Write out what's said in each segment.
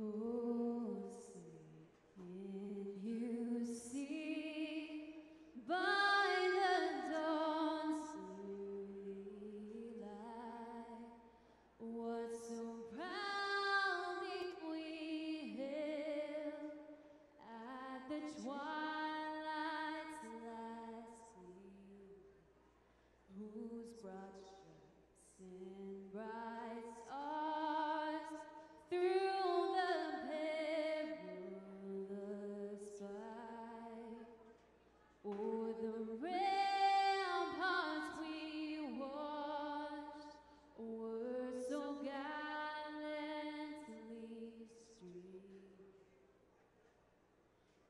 Oh, can you see by the dawn's early light what so proudly we hailed at the twilight's last gleam, whose broad stripes and bright stars through the perilous fight, o'er the ramparts we watched, were so gallantly streamed,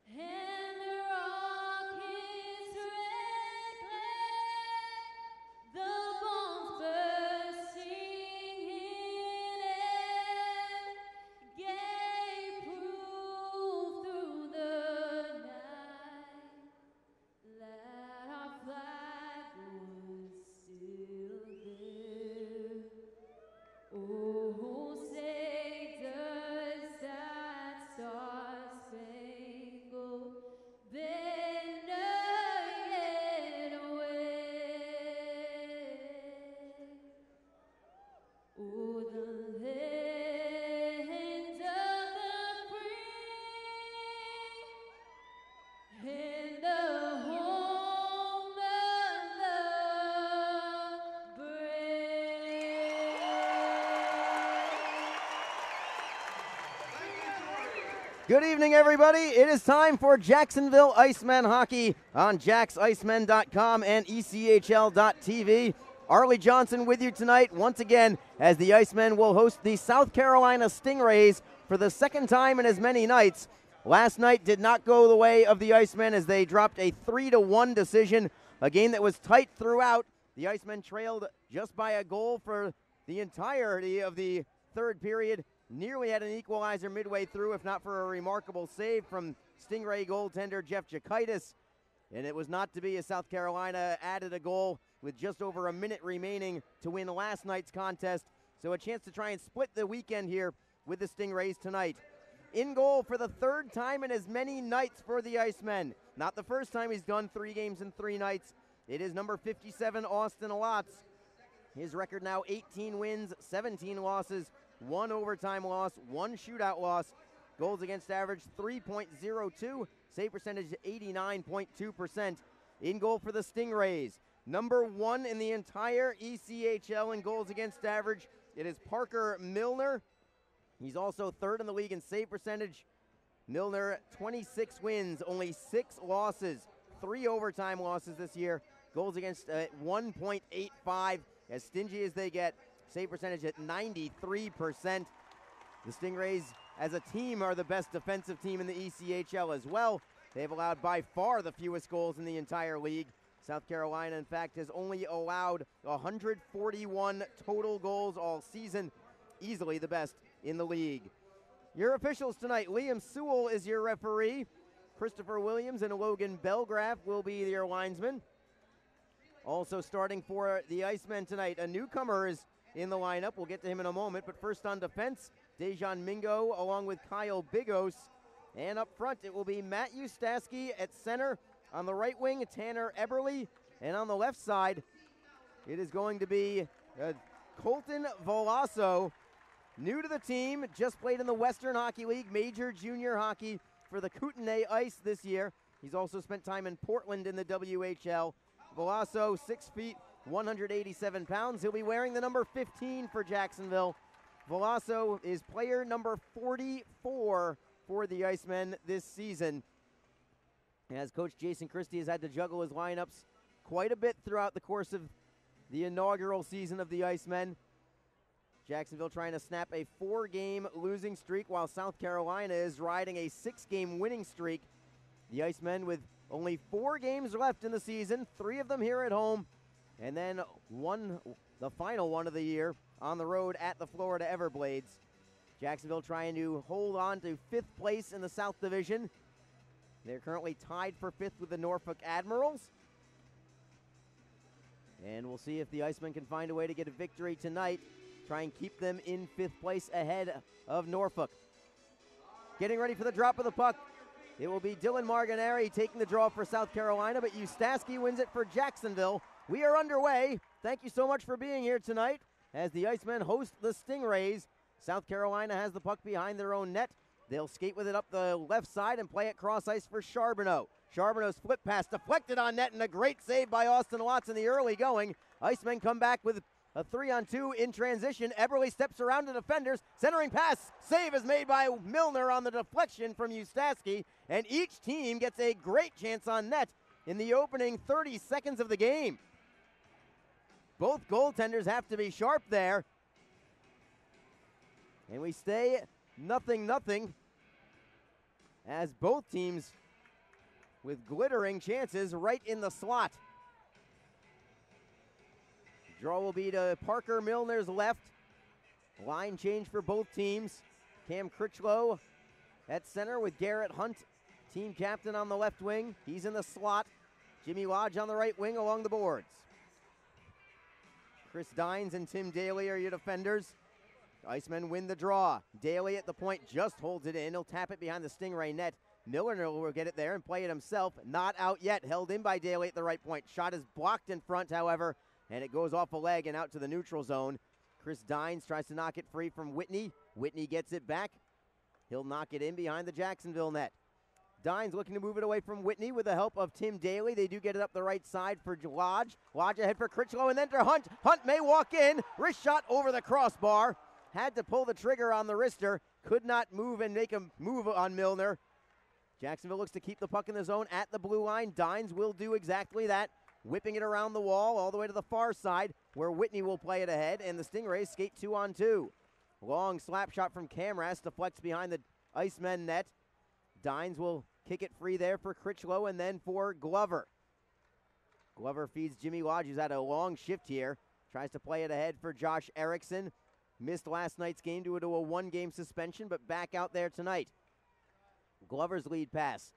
and the rocket's red glare, the bombs bursting in air, gave proof through the night that our flag was still there. Oh, say does that star-spangled banner yet wave? Oh, the land of the free and the home of the brave. Good evening, everybody. It is time for Jacksonville Icemen hockey on JacksIcemen.com and ECHL.tv. Arlie Johnson with you tonight once again as the Icemen will host the South Carolina Stingrays for the second time in as many nights. Last night did not go the way of the Icemen as they dropped a 3-1 decision, a game that was tight throughout. The Icemen trailed just by a goal for the entirety of the third period. Nearly had an equalizer midway through, if not for a remarkable save from Stingray goaltender Jeff Jakaitis. And it was not to be as South Carolina added a goal with just over a minute remaining to win last night's contest. So a chance to try and split the weekend here with the Stingrays tonight. In goal for the third time in as many nights for the Icemen. Not the first time he's done 3 games in 3 nights. It is number 57, Austin Lotz. His record now 18 wins, 17 losses, 1 overtime loss, 1 shootout loss. Goals against average 3.02, save percentage 89.2%. In goal for the Stingrays, number 1 in the entire ECHL in goals against average. It is Parker Milner. He's also 3rd in the league in save percentage. Milner, 26 wins, only 6 losses, 3 overtime losses this year. Goals against 1.85, as stingy as they get. Save percentage at 93%. The Stingrays, as a team, are the best defensive team in the ECHL as well. They've allowed by far the fewest goals in the entire league. South Carolina, in fact, has only allowed 141 total goals all season. Easily the best in the league. Your officials tonight, Liam Sewell is your referee. Christopher Williams and Logan Belgraf will be your linesmen. Also starting for the Icemen tonight, a newcomer is in the lineup. We'll get to him in a moment, but first on defense, Dejan Mingo along with Kyle Bigos. And up front, it will be Matt Ustaski at center. On the right wing, Tanner Eberly. And on the left side, it is going to be Colton Volasso, new to the team, just played in the Western Hockey League, major junior hockey for the Kootenay Ice this year. He's also spent time in Portland in the WHL. Volasso, 6 feet, 187 pounds. He'll be wearing the number 15 for Jacksonville. Volasso is player number 44 for the Icemen this season. As Coach Jason Christie has had to juggle his lineups quite a bit throughout the course of the inaugural season of the Icemen. Jacksonville trying to snap a 4-game losing streak while South Carolina is riding a 6-game winning streak. The Icemen with only 4 games left in the season, 3 of them here at home, and then the final one of the year, on the road at the Florida Everblades. Jacksonville trying to hold on to 5th place in the South Division. They're currently tied for 5th with the Norfolk Admirals. And we'll see if the Icemen can find a way to get a victory tonight, try and keep them in 5th place ahead of Norfolk. getting ready for the drop of the puck. It will be Dylan Marganeri taking the draw for South Carolina, but Ustaski wins it for Jacksonville. We are underway. Thank you so much for being here tonight as the Icemen host the Stingrays. South Carolina has the puck behind their own net. They'll skate with it up the left side and play it cross ice for Charbonneau. Charbonneau's flip pass deflected on net and a great save by Austin Watts in the early going. Icemen come back with a 3-on-2 in transition. Eberle steps around the defenders. Centering pass. Save is made by Milner on the deflection from Ustaski. And each team gets a great chance on net in the opening 30 seconds of the game. Both goaltenders have to be sharp there. And we stay 0-0 as both teams with glittering chances right in the slot. Draw will be to Parker Milner's left. Line change for both teams. Cam Critchlow at center with Garrett Hunt, team captain, on the left wing. He's in the slot. Jimmy Lodge on the right wing along the boards. Chris Dines and Tim Daly are your defenders. The Icemen win the draw. Daly at the point just holds it in. He'll tap it behind the Stingray net. Milner will get it there and play it himself. Not out yet. Held in by Daly at the right point. Shot is blocked in front, however, and it goes off a leg and out to the neutral zone. Chris Dines tries to knock it free from Whitney. Whitney gets it back. He'll knock it in behind the Jacksonville net. Dines looking to move it away from Whitney with the help of Tim Daly. They do get it up the right side for Lodge. Lodge ahead for Critchlow and then to Hunt. Hunt may walk in. Wrist shot over the crossbar. Had to pull the trigger on the wrister. Could not move and make a move on Milner. Jacksonville looks to keep the puck in the zone at the blue line. Dines will do exactly that. Whipping it around the wall all the way to the far side where Whitney will play it ahead, and the Stingrays skate 2-on-2. Long slap shot from Camras deflects behind the Icemen net. Dines will kick it free there for Critchlow and then for Glover. Glover feeds Jimmy Lodge, who's had a long shift here. Tries to play it ahead for Josh Erickson. Missed last night's game due to a one-game suspension, but back out there tonight. Glover's lead pass.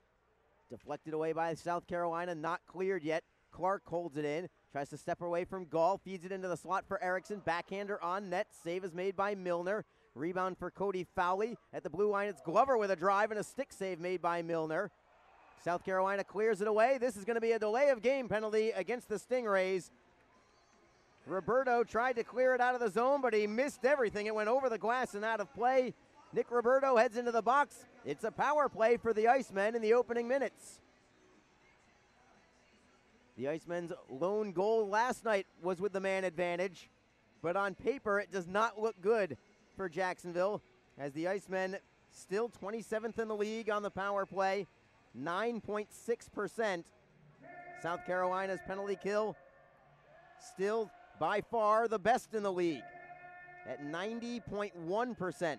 Deflected away by South Carolina, not cleared yet. Clark holds it in, tries to step away from Gall, feeds it into the slot for Erickson. Backhander on net, save is made by Milner. Rebound for Cody Fowley. At the blue line, it's Glover with a drive and a stick save made by Milner. South Carolina clears it away. This is going to be a delay of game penalty against the Stingrays. Roberto tried to clear it out of the zone, but he missed everything. It went over the glass and out of play. Nick Roberto heads into the box. It's a power play for the Icemen in the opening minutes. The Icemen's lone goal last night was with the man advantage, but on paper it does not look good for Jacksonville, as the Icemen still 27th in the league on the power play, 9.6%. South Carolina's penalty kill still by far the best in the league at 90.1%.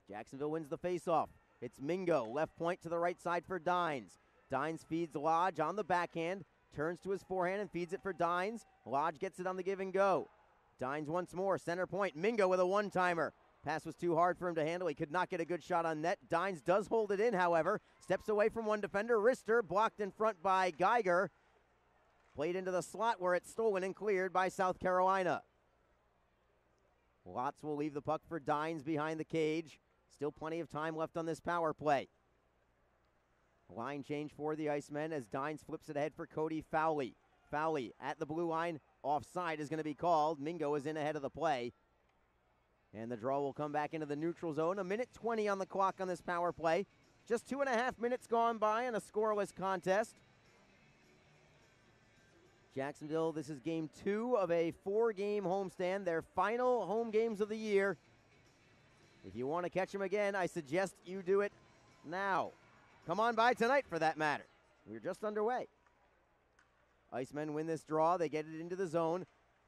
Jacksonville wins the faceoff. It's Mingo, left point to the right side for Dines. Dines feeds Lodge on the backhand, turns to his forehand and feeds it for Dines. Lodge gets it on the give and go. Dines once more, center point. Mingo with a one-timer. Pass was too hard for him to handle. He could not get a good shot on net. Dines does hold it in, however. Steps away from one defender. Wrister blocked in front by Geiger. Played into the slot where it's stolen and cleared by South Carolina. Watts will leave the puck for Dines behind the cage. Still plenty of time left on this power play. Line change for the Icemen as Dines flips it ahead for Cody Fowley. Fowley at the blue line. Offside is going to be called. Mingo is in ahead of the play. And the draw will come back into the neutral zone. 1:20 on the clock on this power play. Just 2.5 minutes gone by in a scoreless contest. Jacksonville, this is game 2 of a 4-game homestand, their final home games of the year. If you want to catch them again, I suggest you do it now. Come on by tonight, for that matter. We're just underway. Icemen win this draw. They get it into the zone.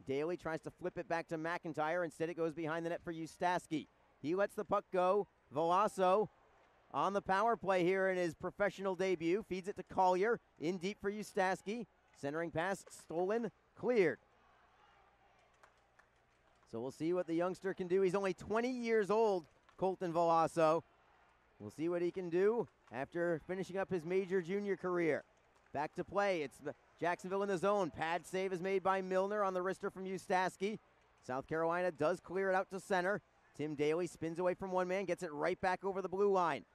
Daly tries to flip it back to McIntyre. Instead, it goes behind the net for Ustaski. He lets the puck go. Veloso on the power play here in his professional debut. Feeds it to Collier. In deep for Ustaski. Centering pass stolen. Cleared. So we'll see what the youngster can do. He's only 20 years old, Colton Veloso. We'll see what he can do after finishing up his major junior career. Back to play. It's Jacksonville in the zone. Pad save is made by Milner on the wrister from Ustaski. South Carolina does clear it out to center. Tim Daly spins away from one man, gets it right back over the blue line.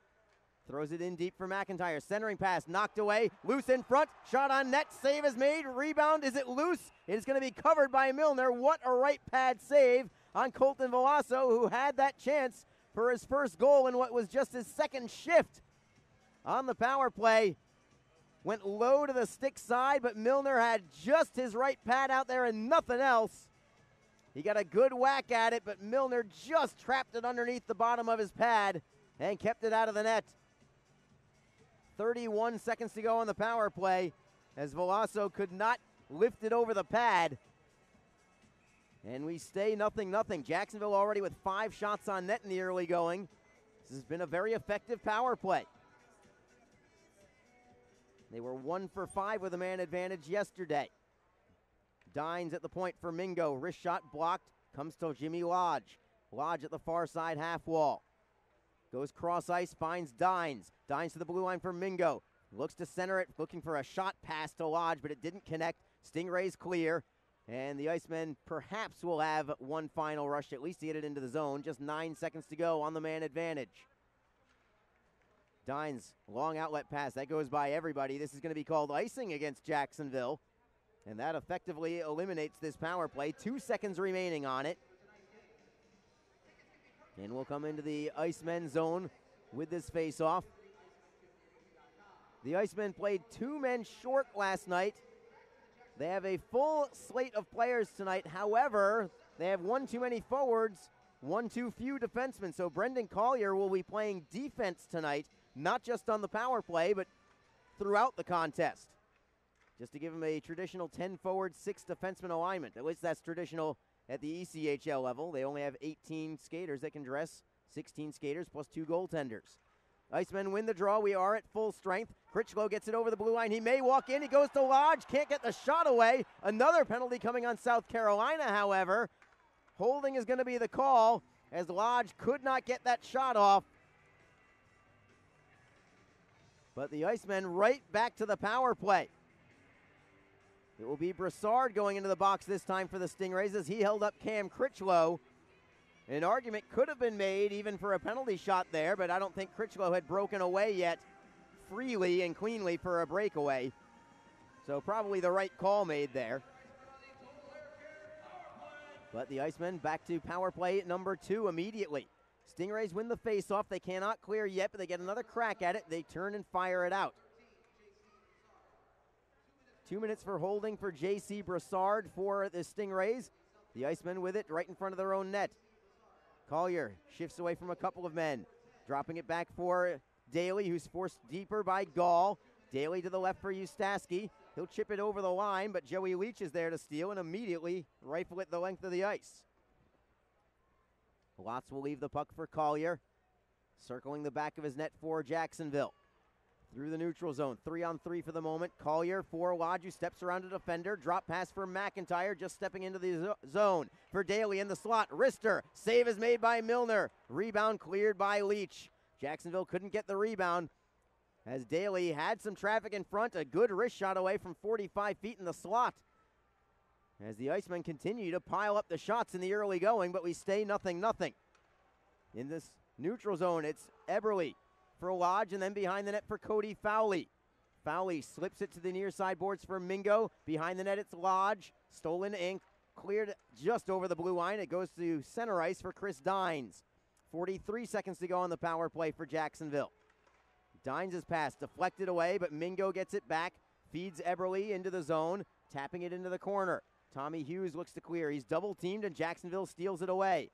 Throws it in deep for McIntyre. Centering pass knocked away. Loose in front. Shot on net. Save is made. Rebound. Is it loose? It is going to be covered by Milner. What a right pad save on Colton Veloso, who had that chance for his first goal in what was just his second shift on the power play. Went low to the stick side, but Milner had just his right pad out there and nothing else. He got a good whack at it, but Milner just trapped it underneath the bottom of his pad and kept it out of the net. 31 seconds to go on the power play as Veloso could not lift it over the pad. And we stay 0-0. Jacksonville already with 5 shots on net in the early going. This has been a very effective power play. They were 1 for 5 with a man advantage yesterday. Dines at the point for Mingo. Wrist shot blocked. Comes to Jimmy Lodge. Lodge at the far side half wall. Goes cross ice, finds Dines. Dines to the blue line for Mingo. Looks to center it, looking for a shot pass to Lodge, but it didn't connect. Stingrays clear. And the Icemen perhaps will have one final rush, at least to get it into the zone. Just 9 seconds to go on the man advantage. Dines, long outlet pass. That goes by everybody. This is going to be called icing against Jacksonville. And that effectively eliminates this power play. 2 seconds remaining on it. And we'll come into the Icemen zone with this face-off. The Icemen played 2 men short last night. They have a full slate of players tonight. However, they have 1 too many forwards, 1 too few defensemen. So Brendan Collier will be playing defense tonight, not just on the power play, but throughout the contest. Just to give him a traditional 10 forward, 6 defenseman alignment. At least that's traditional at the ECHL level. They only have 18 skaters that can dress, 16 skaters plus 2 goaltenders. Icemen win the draw. We are at full strength. Critchlow gets it over the blue line. He may walk in. He goes to Lodge. Can't get the shot away. Another penalty coming on South Carolina, however. Holding is going to be the call as Lodge could not get that shot off. But the Icemen right back to the power play. It will be Brassard going into the box this time for the Stingrays as he held up Cam Critchlow. An argument could have been made even for a penalty shot there, but I don't think Critchlow had broken away yet freely and cleanly for a breakaway. So probably the right call made there. But the Icemen back to power play number 2 immediately. Stingrays win the faceoff. They cannot clear yet, but they get another crack at it. They turn and fire it out. 2 minutes for holding for J.C. Brassard for the Stingrays. The Icemen with it right in front of their own net. Collier shifts away from a couple of men. Dropping it back for Daly, who's forced deeper by Gall. Daly to the left for Ustaski. He'll chip it over the line, but Joey Leach is there to steal and immediately rifle it the length of the ice. Lotz will leave the puck for Collier. Circling the back of his net for Jacksonville. Through the neutral zone, 3-on-3 for the moment. Collier for Lodge, who steps around a defender. Drop pass for McIntyre, just stepping into the zone. For Daly in the slot, Rister. Save is made by Milner. Rebound cleared by Leach. Jacksonville couldn't get the rebound as Daly had some traffic in front. A good wrist shot away from 45 feet in the slot. As the Icemen continue to pile up the shots in the early going, but we stay 0-0. In this neutral zone, it's Eberle for Lodge, and then behind the net for Cody Fowley. Fowley slips it to the near side boards for Mingo. Behind the net, it's Lodge. Stolen ink, cleared just over the blue line. It goes to center ice for Chris Dines. 43 seconds to go on the power play for Jacksonville. Dines' pass deflected away, but Mingo gets it back. Feeds Eberle into the zone, tapping it into the corner. Tommy Hughes looks to clear. He's double teamed, and Jacksonville steals it away.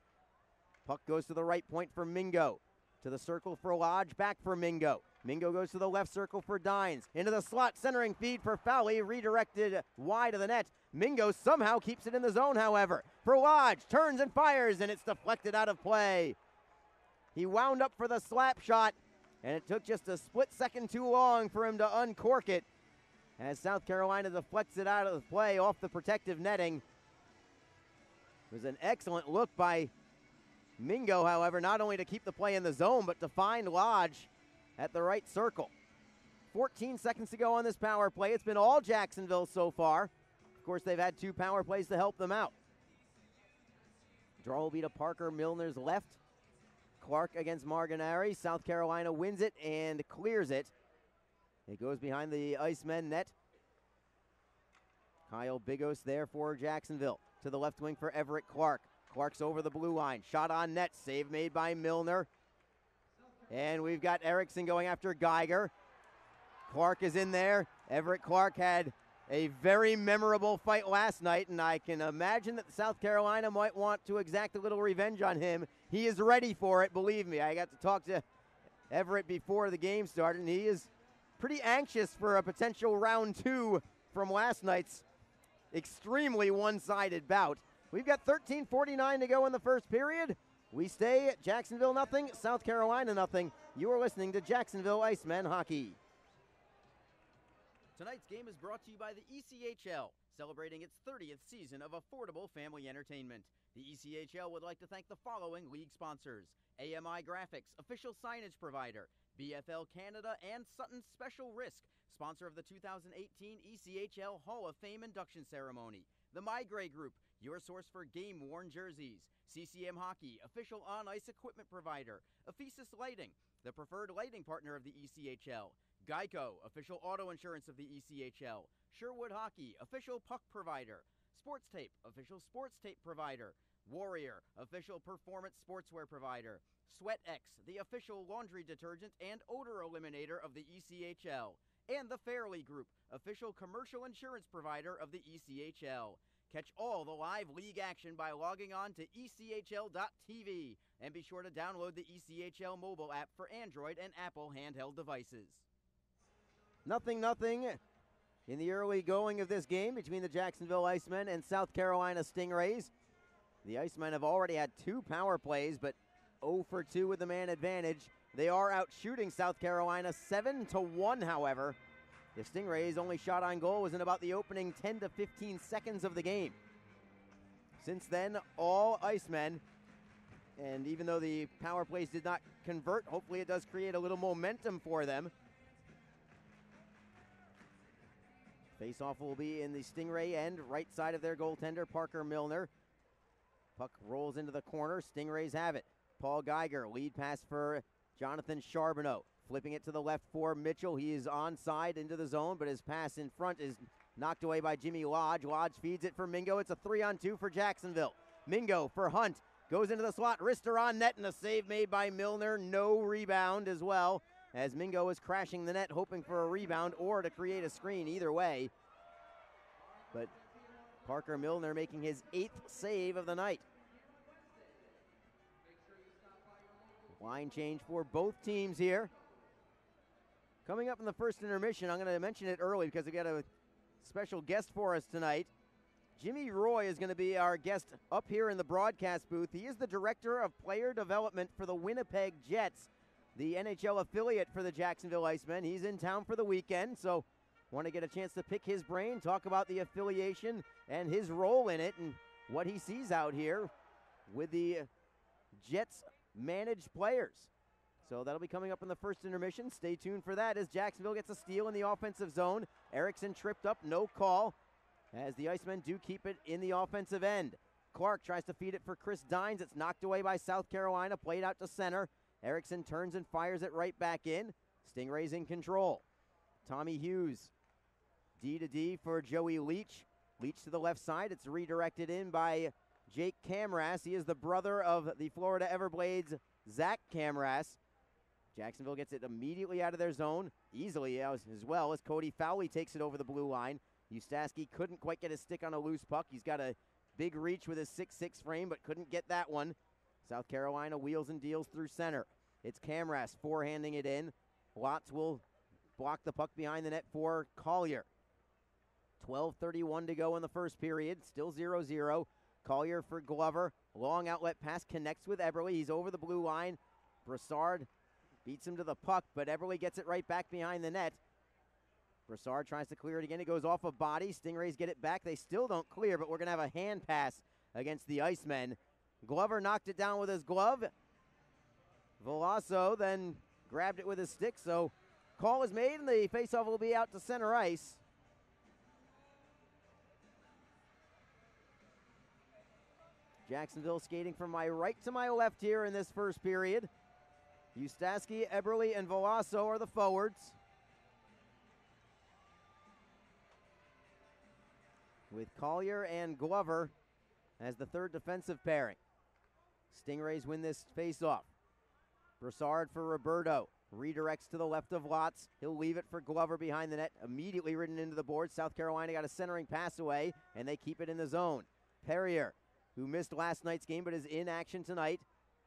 Puck goes to the right point for Mingo. To the circle for Lodge, back for Mingo. Mingo goes to the left circle for Dines. Into the slot, centering feed for Fowley, redirected wide of the net. Mingo somehow keeps it in the zone, however. For Lodge, turns and fires, and it's deflected out of play. He wound up for the slap shot, and it took just a split second too long for him to uncork it as South Carolina deflects it out of the play off the protective netting. It was an excellent look by Mingo, however, not only to keep the play in the zone, but to find Lodge at the right circle. 14 seconds to go on this power play. It's been all Jacksonville so far. Of course, they've had 2 power plays to help them out. Draw will be to Parker Milner's left. Clark against Marginari. South Carolina wins it and clears it. It goes behind the Icemen net. Kyle Bigos there for Jacksonville. To the left wing for Everett Clark. Clark's over the blue line. Shot on net. Save made by Milner. And we've got Erickson going after Geiger. Clark is in there. Everett Clark had a very memorable fight last night, and I can imagine that South Carolina might want to exact a little revenge on him. He is ready for it, believe me. I got to talk to Everett before the game started, and he is pretty anxious for a potential round 2 from last night's extremely one-sided bout. We've got 13:49 to go in the first period. We stay at Jacksonville nothing, South Carolina nothing. You are listening to Jacksonville Icemen Hockey. Tonight's game is brought to you by the ECHL, celebrating its 30th season of affordable family entertainment. The ECHL would like to thank the following league sponsors: AMI Graphics, official signage provider; BFL Canada and Sutton Special Risk, sponsor of the 2018 ECHL Hall of Fame induction ceremony; the Migray Group, your source for game-worn jerseys; CCM Hockey, official on-ice equipment provider; Ephesus Lighting, the preferred lighting partner of the ECHL; Geico, official auto insurance of the ECHL; Sherwood Hockey, official puck provider; Sports Tape, official sports tape provider; Warrior, official performance sportswear provider; SweatX, the official laundry detergent and odor eliminator of the ECHL; and the Fairley Group, official commercial insurance provider of the ECHL. Catch all the live league action by logging on to ECHL.tv, and be sure to download the ECHL mobile app for Android and Apple handheld devices. 0-0 in the early going of this game between the Jacksonville Icemen and South Carolina Stingrays. The Icemen have already had 2 power plays, but 0 for 2 with the man advantage. They are out shooting South Carolina 7-1, however. The Stingrays' only shot on goal was in about the opening 10 to 15 seconds of the game. Since then, all Icemen, and even though the power plays did not convert, hopefully it does create a little momentum for them. Face-off will be in the Stingray end, right side of their goaltender, Parker Milner. Puck rolls into the corner. Stingrays have it. Paul Geiger, lead pass for Jonathan Charbonneau. Flipping it to the left for Mitchell. He is onside into the zone, but his pass in front is knocked away by Jimmy Lodge. Lodge feeds it for Mingo. It's a 3-on-2 for Jacksonville. Mingo for Hunt. Goes into the slot. Wrister on net, and a save made by Milner. No rebound as well, as Mingo is crashing the net, hoping for a rebound or to create a screen, either way. But Parker Milner making his 8th save of the night. Line change for both teams here. Coming up in the first intermission, I'm going to mention it early because we got a special guest for us tonight. Jimmy Roy is going to be our guest up here in the broadcast booth. He is the Director of Player Development for the Winnipeg Jets, the NHL affiliate for the Jacksonville Icemen. He's in town for the weekend, so want to get a chance to pick his brain, talk about the affiliation and his role in it and what he sees out here with the Jets managed players. So that'll be coming up in the first intermission. Stay tuned for that as Jacksonville gets a steal in the offensive zone. Erickson tripped up, no call, as the Icemen do keep it in the offensive end. Clark tries to feed it for Chris Dines. It's knocked away by South Carolina, played out to center. Erickson turns and fires it right back in. Stingrays in control. Tommy Hughes, D to D for Joey Leach. Leach to the left side. It's redirected in by Jake Camras. He is the brother of the Florida Everblades, Zach Camras. Jacksonville gets it immediately out of their zone, easily as well, as Cody Fowley takes it over the blue line. Ustaski couldn't quite get his stick on a loose puck. He's got a big reach with his 6'6" frame, but couldn't get that one. South Carolina wheels and deals through center. It's Camras forehanding it in. Watts will block the puck behind the net for Collier. 12:31 to go in the first period, still 0-0. Collier for Glover. Long outlet pass connects with Eberle. He's over the blue line. Brassard beats him to the puck, but Eberle gets it right back behind the net. Brassard tries to clear it again. It goes off a body. Stingrays get it back. They still don't clear, but we're going to have a hand pass against the Icemen. Glover knocked it down with his glove. Veloso then grabbed it with his stick, so call is made, and the faceoff will be out to center ice. Jacksonville skating from my right to my left here in this first period. Ustaski, Eberle, and Veloso are the forwards, with Collier and Glover as the third defensive pairing. Stingrays win this face-off. Broussard for Roberto. Redirects to the left of Lotz. He'll leave it for Glover behind the net. Immediately ridden into the board. South Carolina got a centering pass away, and they keep it in the zone. Perrier, who missed last night's game but is in action tonight,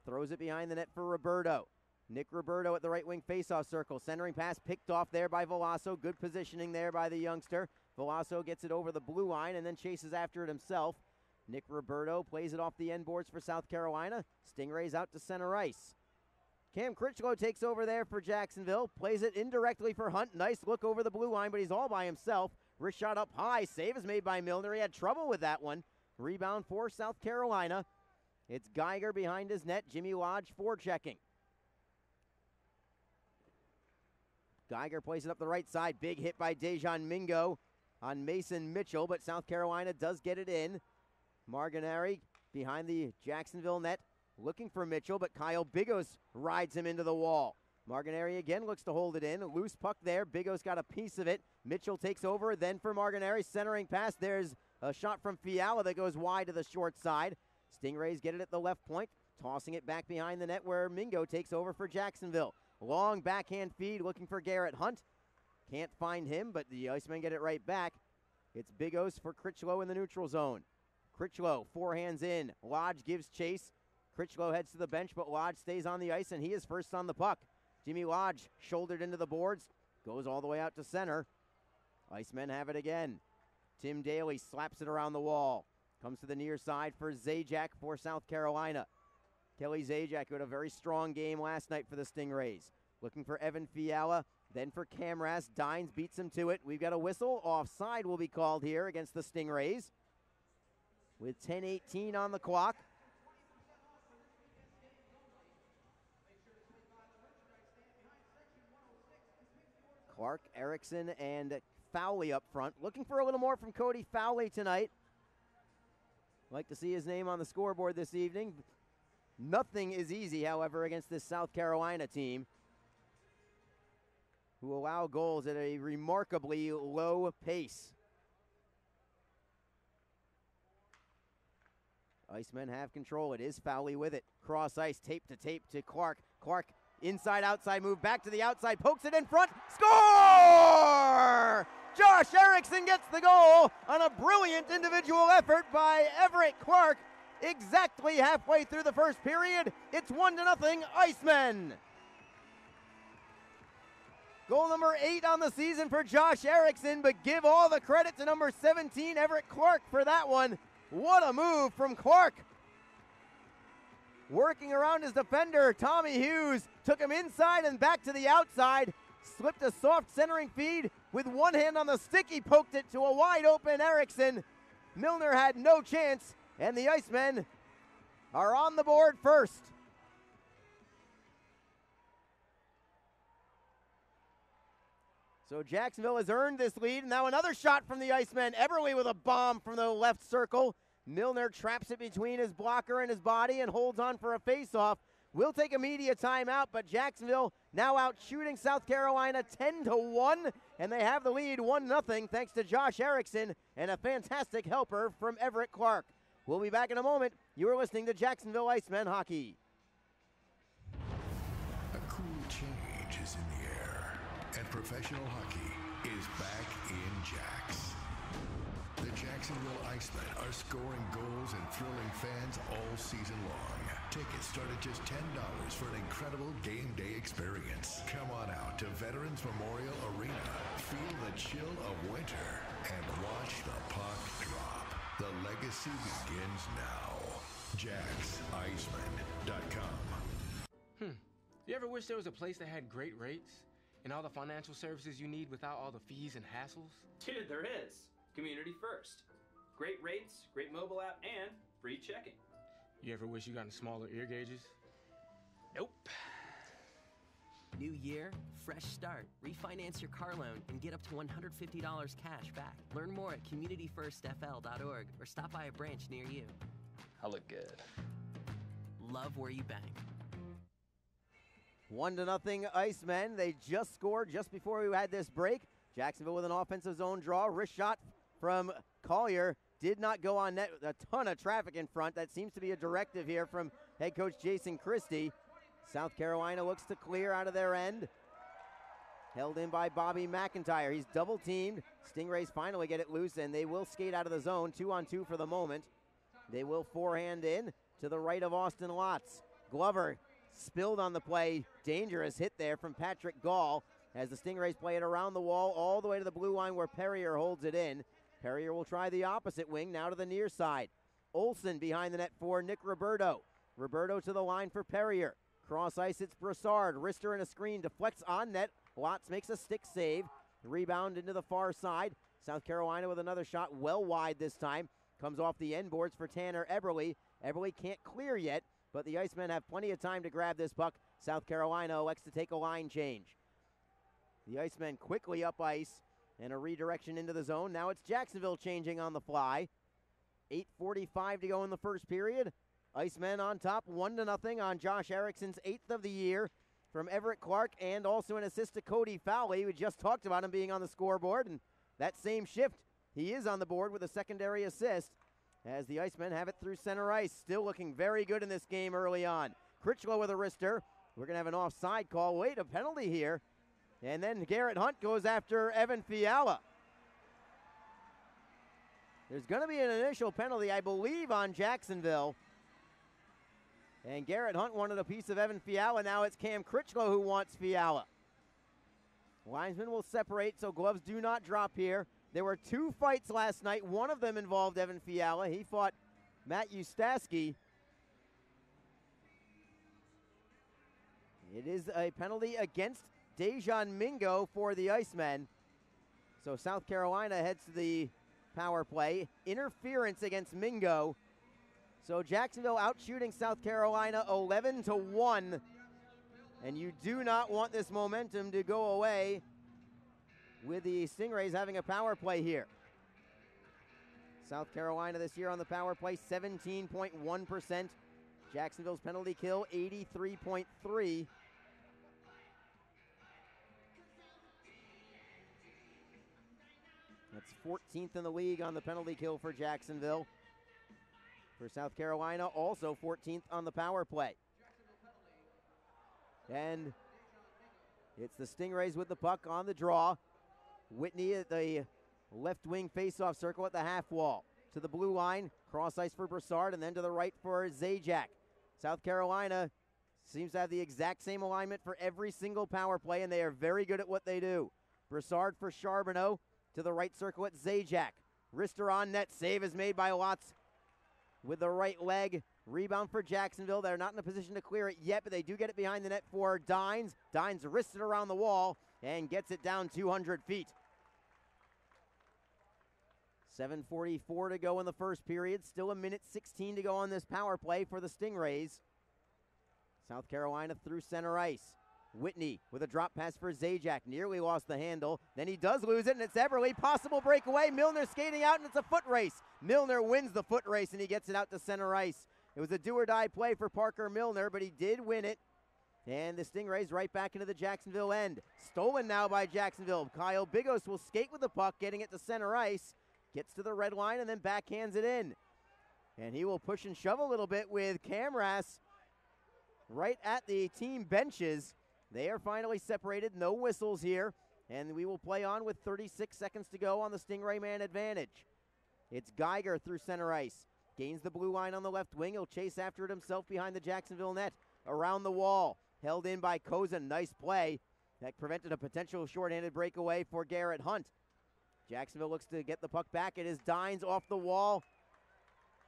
throws it behind the net for Roberto. Nick Roberto at the right wing faceoff circle. Centering pass picked off there by Veloso. Good positioning there by the youngster. Veloso gets it over the blue line and then chases after it himself. Nick Roberto plays it off the end boards for South Carolina. Stingrays out to center ice. Cam Critchlow takes over there for Jacksonville. Plays it indirectly for Hunt. Nice look over the blue line, but he's all by himself. Wrist shot up high. Save is made by Milner. He had trouble with that one. Rebound for South Carolina. It's Geiger behind his net. Jimmy Lodge forechecking. Geiger plays it up the right side. Big hit by Dejan Mingo on Mason Mitchell, but South Carolina does get it in. Marganari behind the Jacksonville net, looking for Mitchell, but Kyle Bigos rides him into the wall. Marganari again looks to hold it in. Loose puck there. Bigos got a piece of it. Mitchell takes over, then for Marganari, centering pass. There's a shot from Fiala that goes wide to the short side. Stingrays get it at the left point, tossing it back behind the net where Mingo takes over for Jacksonville. Long backhand feed looking for Garrett Hunt. Can't find him, but the Icemen get it right back. It's Bigos for Critchlow in the neutral zone. Critchlow, forehands in. Lodge gives chase. Critchlow heads to the bench, but Lodge stays on the ice, and he is first on the puck. Jimmy Lodge shouldered into the boards, goes all the way out to center. Icemen have it again. Tim Daly slaps it around the wall. Comes to the near side for Zajac for South Carolina. Kelly Zajac, who had a very strong game last night for the Stingrays. Looking for Evan Fiala, then for Camras. Dines beats him to it. We've got a whistle. Offside will be called here against the Stingrays, with 10:18 on the clock. Clark, Erickson, and Fowley up front. Looking for a little more from Cody Fowley tonight. Like to see his name on the scoreboard this evening. Nothing is easy, however, against this South Carolina team, who allow goals at a remarkably low pace. Icemen have control. It is Fowley with it. Cross ice, tape to Clark. Clark, inside, outside move, back to the outside, pokes it in front. Score! Josh Erickson gets the goal on a brilliant individual effort by Everett Clark. Exactly halfway through the first period, it's 1-0 Icemen. Goal number 8 on the season for Josh Erickson, but give all the credit to number 17, Everett Clark, for that one. What a move from Clark. Working around his defender, Tommy Hughes, took him inside and back to the outside, slipped a soft centering feed. With one hand on the stick, he poked it to a wide open Erickson. Milner had no chance, and the Icemen are on the board first. So Jacksonville has earned this lead. Now another shot from the Icemen. Eberle with a bomb from the left circle. Milner traps it between his blocker and his body and holds on for a faceoff. We'll take a media timeout, but Jacksonville now out shooting South Carolina 10-1, and they have the lead 1-0 thanks to Josh Erickson and a fantastic helper from Everett Clark. We'll be back in a moment. You are listening to Jacksonville Icemen Hockey. A cool change is in the air, and professional hockey is back in Jax. The Jacksonville Icemen are scoring goals and thrilling fans all season long. Tickets start at just $10 for an incredible game day experience. Come on out to Veterans Memorial Arena. Feel the chill of winter and watch the puck drop. The legacy begins now. JacksIcemen.com. You ever wish there was a place that had great rates and all the financial services you need without all the fees and hassles? Dude, there is. Community First. Great rates, great mobile app, and free checking. You ever wish you got smaller ear gauges? Nope. New year, fresh start. Refinance your car loan and get up to $150 cash back. Learn more at communityfirstfl.org or stop by a branch near you. I look good. Love where you bank. 1-0 Icemen. They just scored just before we had this break. Jacksonville with an offensive zone draw. Wrist shot from Collier. Did not go on net. A ton of traffic in front. That seems to be a directive here from head coach Jason Christie. South Carolina looks to clear out of their end. Held in by Bobby McIntyre. He's double teamed. Stingrays finally get it loose, and they will skate out of the zone. 2-on-2 for the moment. They will forehand in to the right of Austin Lotz. Glover spilled on the play. Dangerous hit there from Patrick Gall as the Stingrays play it around the wall all the way to the blue line where Perrier holds it in. Perrier will try the opposite wing, now to the near side. Olsen behind the net for Nick Roberto. Roberto to the line for Perrier. Cross ice, it's Broussard. Wrister in a screen, deflects on net. Lotz makes a stick save. Rebound into the far side. South Carolina with another shot, well wide this time. Comes off the end boards for Tanner Eberle. Eberle can't clear yet, but the Icemen have plenty of time to grab this puck. South Carolina elects to take a line change. The Icemen quickly up ice and a redirection into the zone. Now it's Jacksonville changing on the fly. 8:45 to go in the first period. Icemen on top, 1-0 on Josh Erickson's 8th of the year from Everett Clark, and also an assist to Cody Fowley. We just talked about him being on the scoreboard, and that same shift, he is on the board with a secondary assist as the Icemen have it through center ice. Still looking very good in this game early on. Critchlow with a wrister. We're going to have an offside call. Wait, a penalty here. And then Garrett Hunt goes after Evan Fiala. There's going to be an initial penalty, I believe, on Jacksonville. And Garrett Hunt wanted a piece of Evan Fiala. Now it's Cam Critchlow who wants Fiala. Linesmen will separate, so gloves do not drop here. There were 2 fights last night. One of them involved Evan Fiala. He fought Matt Ustaski. It is a penalty against Dejan Mingo for the Icemen. So South Carolina heads to the power play. Interference against Mingo. So Jacksonville out shooting South Carolina 11-1. And you do not want this momentum to go away with the Stingrays having a power play here. South Carolina this year on the power play, 17.1%. Jacksonville's penalty kill, 83.3%. That's 14th in the league on the penalty kill for Jacksonville. For South Carolina, also 14th on the power play. And it's the Stingrays with the puck on the draw. Whitney at the left wing faceoff circle at the half wall. To the blue line, cross ice for Broussard, and then to the right for Zajac. South Carolina seems to have the exact same alignment for every single power play, and they are very good at what they do. Broussard for Charbonneau, to the right circle at Zajac. Wrister on net, save is made by Lotz with the right leg. Rebound for Jacksonville. They're not in a position to clear it yet, but they do get it behind the net for Dines. Dines wrists it around the wall and gets it down 200 feet. 7:44 to go in the first period. Still 1:16 to go on this power play for the Stingrays. South Carolina through center ice. Whitney with a drop pass for Zajac. Nearly lost the handle. Then he does lose it, and it's Eberle. Possible breakaway. Milner skating out, and it's a foot race. Milner wins the foot race, and he gets it out to center ice. It was a do-or-die play for Parker Milner, but he did win it. And the Stingrays right back into the Jacksonville end. Stolen now by Jacksonville. Kyle Bigos will skate with the puck, getting it to center ice. Gets to the red line and then backhands it in. And he will push and shove a little bit with Camras right at the team benches. They are finally separated. No whistles here. And we will play on with 36 seconds to go on the Stingray man advantage. It's Geiger through center ice. Gains the blue line on the left wing. He'll chase after it himself behind the Jacksonville net. Around the wall. Held in by Kozan. Nice play. That prevented a potential shorthanded breakaway for Garrett Hunt. Jacksonville looks to get the puck back. It is Dines off the wall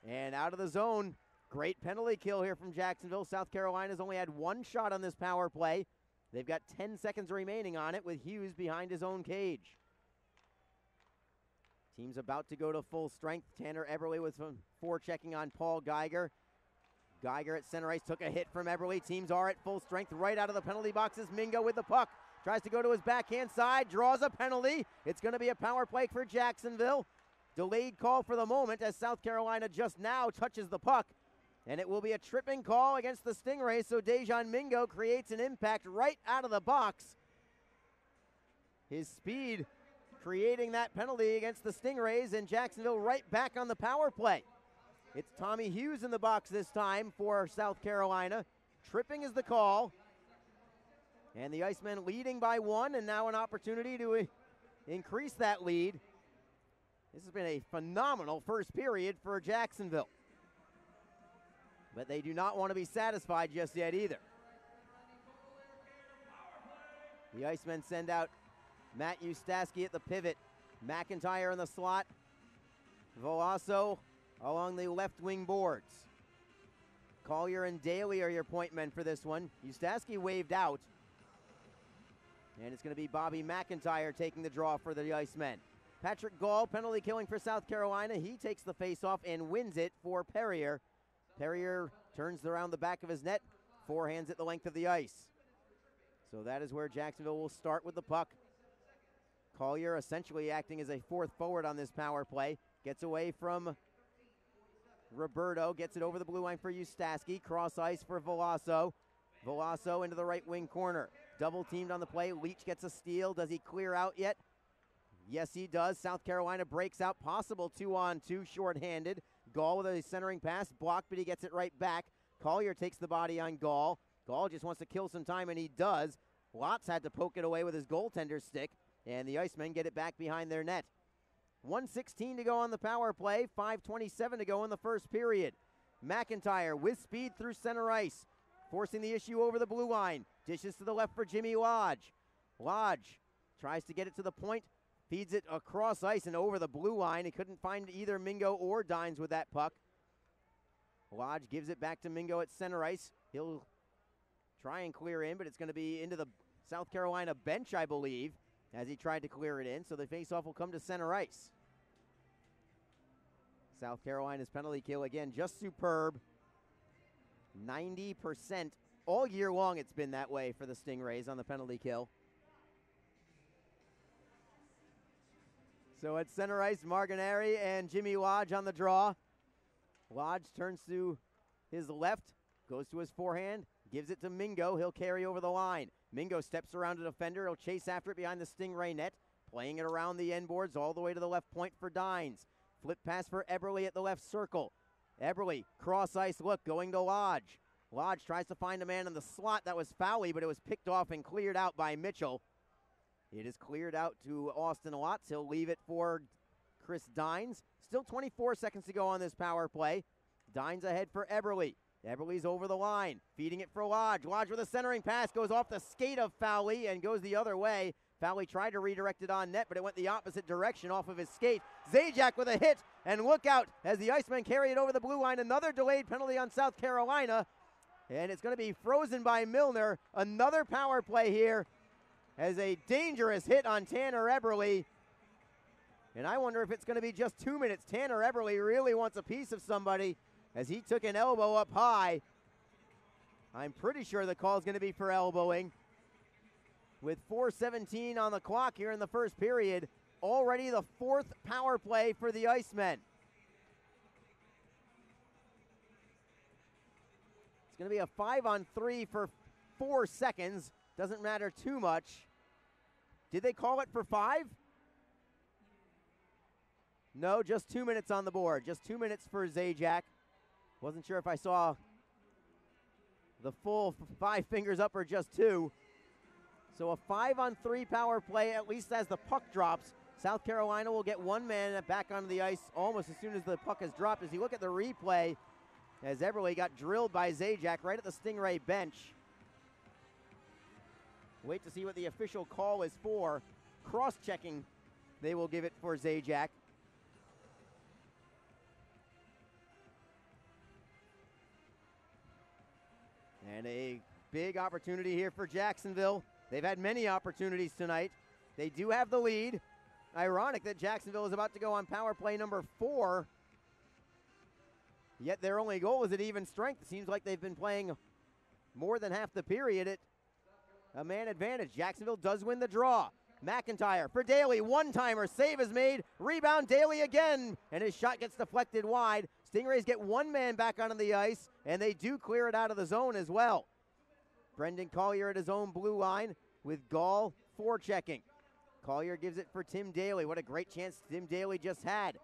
and out of the zone. Great penalty kill here from Jacksonville. South Carolina's only had 1 shot on this power play. They've got 10 seconds remaining on it with Hughes behind his own cage. Team's about to go to full strength. Tanner Eberle with some forechecking on Paul Geiger. Geiger at center ice took a hit from Eberle. Teams are at full strength right out of the penalty boxes. Mingo with the puck. Tries to go to his backhand side. Draws a penalty. It's going to be a power play for Jacksonville. Delayed call for the moment as South Carolina just now touches the puck. And it will be a tripping call against the Stingrays, so Dejan Mingo creates an impact right out of the box. His speed creating that penalty against the Stingrays, and Jacksonville right back on the power play. It's Tommy Hughes in the box this time for South Carolina. Tripping is the call. And the Icemen leading by 1, and now an opportunity to increase that lead. This has been a phenomenal first period for Jacksonville. But they do not want to be satisfied just yet either. The Icemen send out Matt Ustaski at the pivot. McIntyre in the slot. Veloso along the left wing boards. Collier and Daly are your point men for this one. Ustaski waved out. And it's going to be Bobby McIntyre taking the draw for the Icemen. Patrick Gall, penalty killing for South Carolina. He takes the faceoff and wins it for Perrier. Perrier turns around the back of his net, forehands at the length of the ice. So that is where Jacksonville will start with the puck. Collier essentially acting as a fourth forward on this power play. Gets away from Roberto, gets it over the blue line for Ustaski. Cross ice for Veloso. Veloso into the right wing corner. Double teamed on the play. Leach gets a steal. Does he clear out yet? Yes, he does. South Carolina breaks out. Possible 2-on-2 shorthanded. Gall with a centering pass. Blocked, but he gets it right back. Collier takes the body on Gall. Gall just wants to kill some time, and he does. Lotz had to poke it away with his goaltender stick, and the Icemen get it back behind their net. 1:16 to go on the power play. 5:27 to go in the first period. McIntyre with speed through center ice, forcing the issue over the blue line. Dishes to the left for Jimmy Lodge. Lodge tries to get it to the point, feeds it across ice and over the blue line. He couldn't find either Mingo or Dines with that puck. Lodge gives it back to Mingo at center ice. He'll try and clear in, but it's going to be into the South Carolina bench, I believe, as he tried to clear it in. So the faceoff will come to center ice. South Carolina's penalty kill, again, just superb. 90%. All year long it's been that way for the Stingrays on the penalty kill. So at center ice, Marganeri and Jimmy Lodge on the draw. Lodge turns to his left, goes to his forehand, gives it to Mingo. He'll carry over the line. Mingo steps around a defender. He'll chase after it behind the Stingray net, playing it around the end boards all the way to the left point for Dines. Flip pass for Eberle at the left circle. Eberle, cross ice look, going to Lodge. Lodge tries to find a man in the slot. That was foully, but it was picked off and cleared out by Mitchell. It is cleared out to Austin Lotz. He'll leave it for Chris Dines. Still 24 seconds to go on this power play. Dines ahead for Eberle. Eberle's over the line, feeding it for Lodge. Lodge with a centering pass, goes off the skate of Fowley and goes the other way. Fowley tried to redirect it on net, but it went the opposite direction off of his skate. Zajac with a hit, and look out as the Icemen carry it over the blue line. Another delayed penalty on South Carolina, and it's going to be frozen by Milner. Another power play here as a dangerous hit on Tanner Eberle. And I wonder if it's going to be just 2 minutes. Tanner Eberle really wants a piece of somebody as he took an elbow up high. I'm pretty sure the call is going to be for elbowing. With 4:17 on the clock here in the first period, already the fourth power play for the Icemen. It's going to be a 5-on-3 for 4 seconds. Doesn't matter too much. Did they call it for 5? No, just 2 minutes on the board. Just 2 minutes for Zajac. Wasn't sure if I saw the full 5 fingers up or just 2. So a 5-on-3 power play, at least as the puck drops. South Carolina will get one man back onto the ice almost as soon as the puck has dropped. As you look at the replay, as Eberle got drilled by Zajac right at the Stingray bench. Wait to see what the official call is for. Cross-checking, they will give it for Zajac. And a big opportunity here for Jacksonville. They've had many opportunities tonight. They do have the lead. Ironic that Jacksonville is about to go on power play number 4. Yet their only goal is at even strength. It seems like they've been playing more than half the period at a man advantage. Jacksonville does win the draw. McIntyre for Daly. One-timer. Save is made. Rebound Daly again. And his shot gets deflected wide. Stingrays get one man back onto the ice, and they do clear it out of the zone as well. Brendan Collier at his own blue line with Gall forechecking. Collier gives it for Tim Daly. What a great chance Tim Daly just had.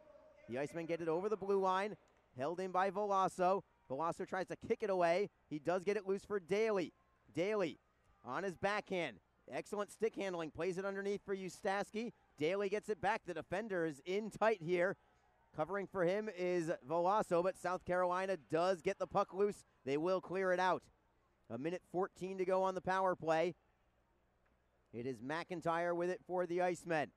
The Icemen get it over the blue line, held in by Veloso. Veloso tries to kick it away. He does get it loose for Daly. Daly on his backhand. Excellent stick handling. Plays it underneath for Ustaski. Daly gets it back. The defender is in tight here. Covering for him is Veloso, but South Carolina does get the puck loose. They will clear it out. 1:14 to go on the power play. It is McIntyre with it for the Icemen.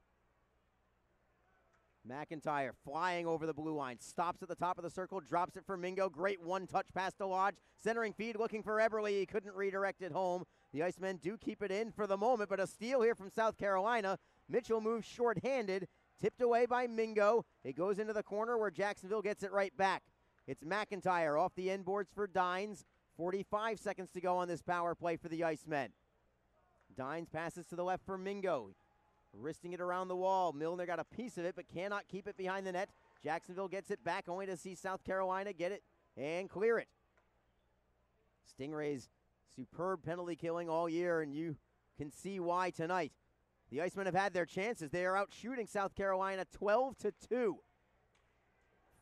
McIntyre flying over the blue line, stops at the top of the circle, drops it for Mingo. Great one-touch pass to Lodge. Centering feed looking for Eberle. He couldn't redirect it home. The Icemen do keep it in for the moment, but a steal here from South Carolina. Mitchell moves short-handed, tipped away by Mingo. It goes into the corner where Jacksonville gets it right back. It's McIntyre off the end boards for Dines. 45 seconds to go on this power play for the Icemen. Dines passes to the left for Mingo. Wristing it around the wall. Milner got a piece of it, but cannot keep it behind the net. Jacksonville gets it back, only to see South Carolina get it and clear it. Stingrays, superb penalty killing all year, and you can see why tonight. The Icemen have had their chances. They are out shooting South Carolina 12-2.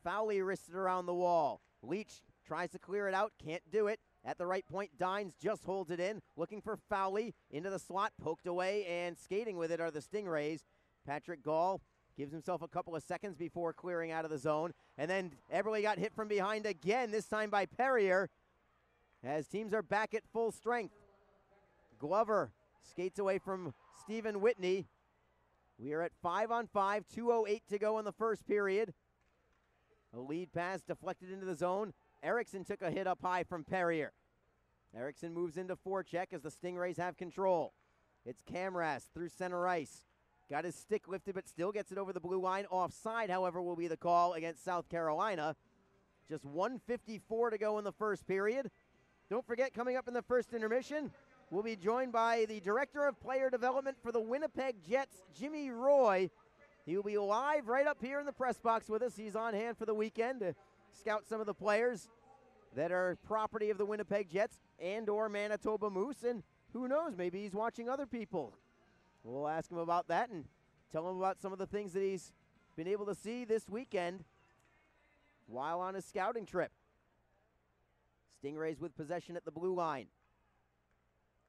Fowley wristed around the wall. Leach tries to clear it out, can't do it. At the right point, Dines just holds it in, looking for Fowley into the slot, poked away, and skating with it are the Stingrays. Patrick Gall gives himself a couple of seconds before clearing out of the zone, and then Eberle got hit from behind again, this time by Perrier, as teams are back at full strength. Glover skates away from Stephen Whitney. We are at 5-on-5, 2:08 to go in the first period. A lead pass deflected into the zone. Erickson took a hit up high from Perrier. Erickson moves into forecheck as the Stingrays have control. It's Camras through center ice. Got his stick lifted, but still gets it over the blue line. Offside, however, will be the call against South Carolina. Just 1:54 to go in the first period. Don't forget, coming up in the first intermission, we'll be joined by the Director of Player Development for the Winnipeg Jets, Jimmy Roy. He will be live right up here in the press box with us. He's on hand for the weekend to scout some of the players that are property of the Winnipeg Jets and or Manitoba Moose, and who knows, maybe he's watching other people. We'll ask him about that and tell him about some of the things that he's been able to see this weekend while on his scouting trip. Stingrays with possession at the blue line.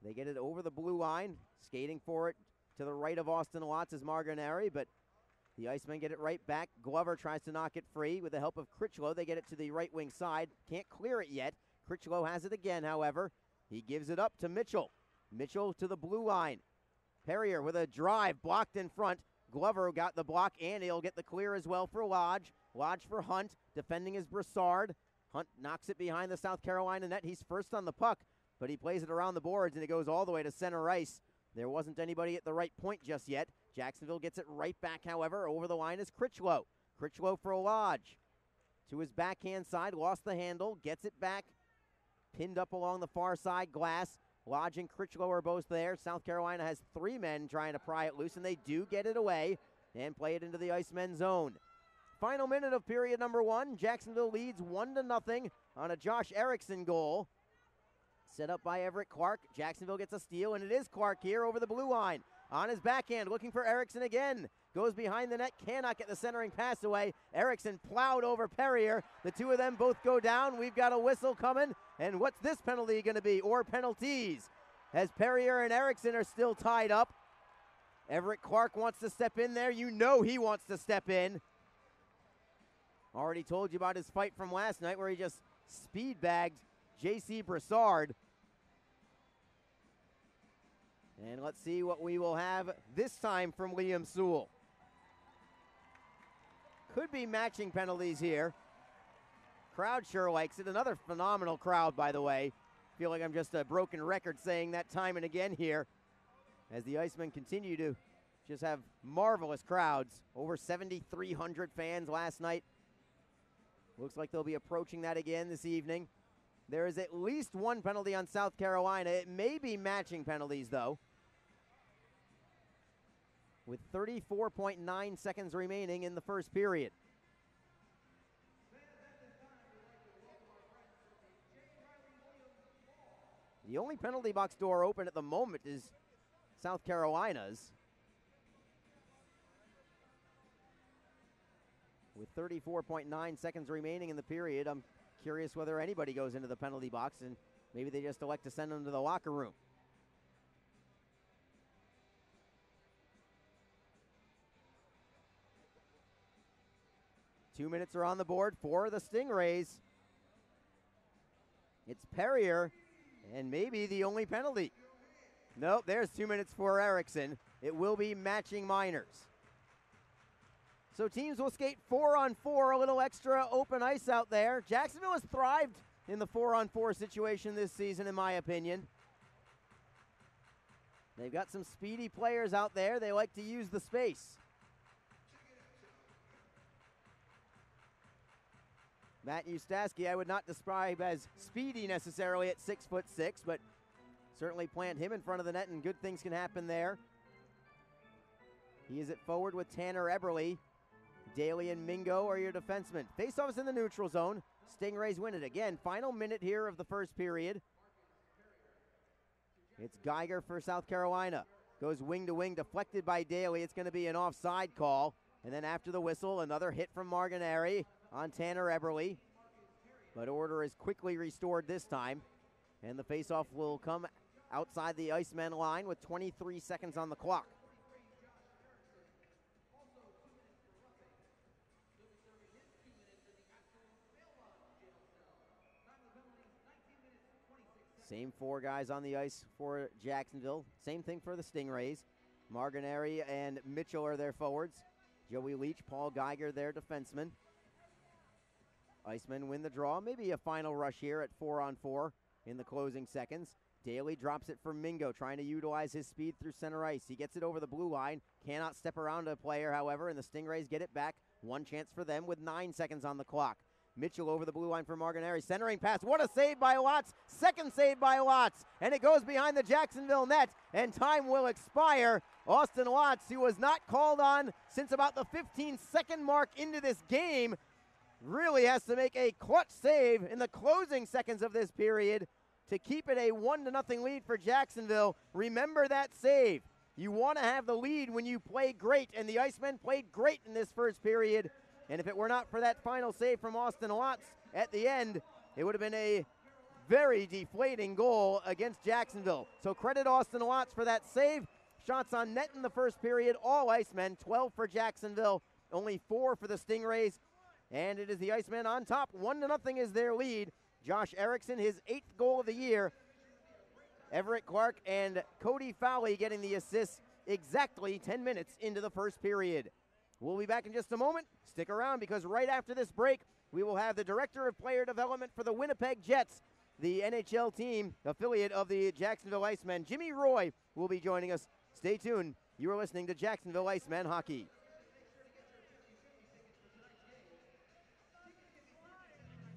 They get it over the blue line, skating for it to the right of Austin Watts is Marganeri, but the Icemen get it right back. Glover tries to knock it free with the help of Critchlow. They get it to the right wing side. Can't clear it yet. Critchlow has it again, however. He gives it up to Mitchell. Mitchell to the blue line. Perrier with a drive blocked in front. Glover got the block, and he'll get the clear as well for Lodge. Lodge for Hunt. Defending is Broussard. Hunt knocks it behind the South Carolina net. He's first on the puck, but he plays it around the boards, and it goes all the way to center ice. There wasn't anybody at the right point just yet. Jacksonville gets it right back, however. Over the line is Critchlow. Critchlow for Lodge. To his backhand side, lost the handle, gets it back. Pinned up along the far side glass. Lodge and Critchlow are both there. South Carolina has three men trying to pry it loose, and they do get it away and play it into the Icemen zone. Final minute of period number one. Jacksonville leads 1-0 on a Josh Erickson goal. Set up by Everett Clark. Jacksonville gets a steal, and it is Clark here over the blue line. On his backhand, looking for Erickson again. Goes behind the net, cannot get the centering pass away. Erickson plowed over Perrier. The two of them both go down. We've got a whistle coming. And what's this penalty going to be, or penalties? As Perrier and Erickson are still tied up. Everett Clark wants to step in there. You know he wants to step in. Already told you about his fight from last night where he just speed-bagged J.C. Broussard. And let's see what we will have this time from Liam Sewell. Could be matching penalties here. Crowd sure likes it. Another phenomenal crowd, by the way. Feel like I'm just a broken record saying that time and again here, as the Icemen continue to just have marvelous crowds. Over 7,300 fans last night. Looks like they'll be approaching that again this evening. There is at least one penalty on South Carolina. It may be matching penalties, though. With 34.9 seconds remaining in the first period. The only penalty box door open at the moment is South Carolina's. With 34.9 seconds remaining in the period, I'm curious whether anybody goes into the penalty box, and maybe they just elect to send them to the locker room. Two minutes are on the board for the Stingrays. It's Perrier, and maybe the only penalty. Nope, there's 2 minutes for Erickson. It will be matching minors. So teams will skate 4-on-4, a little extra open ice out there. Jacksonville has thrived in the 4-on-4 situation this season, in my opinion. They've got some speedy players out there. They like to use the space. Matt Ustaski, I would not describe as speedy necessarily at 6'6", but certainly plant him in front of the net and good things can happen there. He is at forward with Tanner Eberle. Daly and Mingo are your defensemen. Faceoff is in the neutral zone. Stingrays win it again. Final minute here of the first period. It's Geiger for South Carolina. Goes wing to wing, deflected by Daly. It's going to be an offside call. And then after the whistle, another hit from Martinari on Tanner Eberle. But order is quickly restored this time. And the faceoff will come outside the Icemen line with 23 seconds on the clock. Same four guys on the ice for Jacksonville. Same thing for the Stingrays. Martinari and Mitchell are their forwards. Joey Leach, Paul Geiger, their defensemen. Icemen win the draw. Maybe a final rush here at 4-on-4 in the closing seconds. Daly drops it for Mingo, trying to utilize his speed through center ice. He gets it over the blue line. Cannot step around a player, however, and the Stingrays get it back. One chance for them with 9 seconds on the clock. Mitchell over the blue line for Martinari. Centering pass. What a save by Watts. Second save by Watts. And it goes behind the Jacksonville net. And time will expire. Austin Watts, who was not called on since about the 15-second mark into this game, really has to make a clutch save in the closing seconds of this period to keep it a 1-0 lead for Jacksonville. Remember that save. You want to have the lead when you play great, and the Icemen played great in this first period. And if it were not for that final save from Austin Watts at the end, it would have been a very deflating goal against Jacksonville. So credit Austin Watts for that save. Shots on net in the first period, all Icemen, 12 for Jacksonville, only 4 for the Stingrays. And it is the Icemen on top. 1-0 is their lead. Josh Erickson, his 8th goal of the year. Everett Clark and Cody Fowley getting the assists exactly 10 minutes into the first period. We'll be back in just a moment. Stick around because right after this break, we will have the Director of Player Development for the Winnipeg Jets, the NHL team affiliate of the Jacksonville Icemen. Jimmy Roy will be joining us. Stay tuned. You are listening to Jacksonville Icemen Hockey.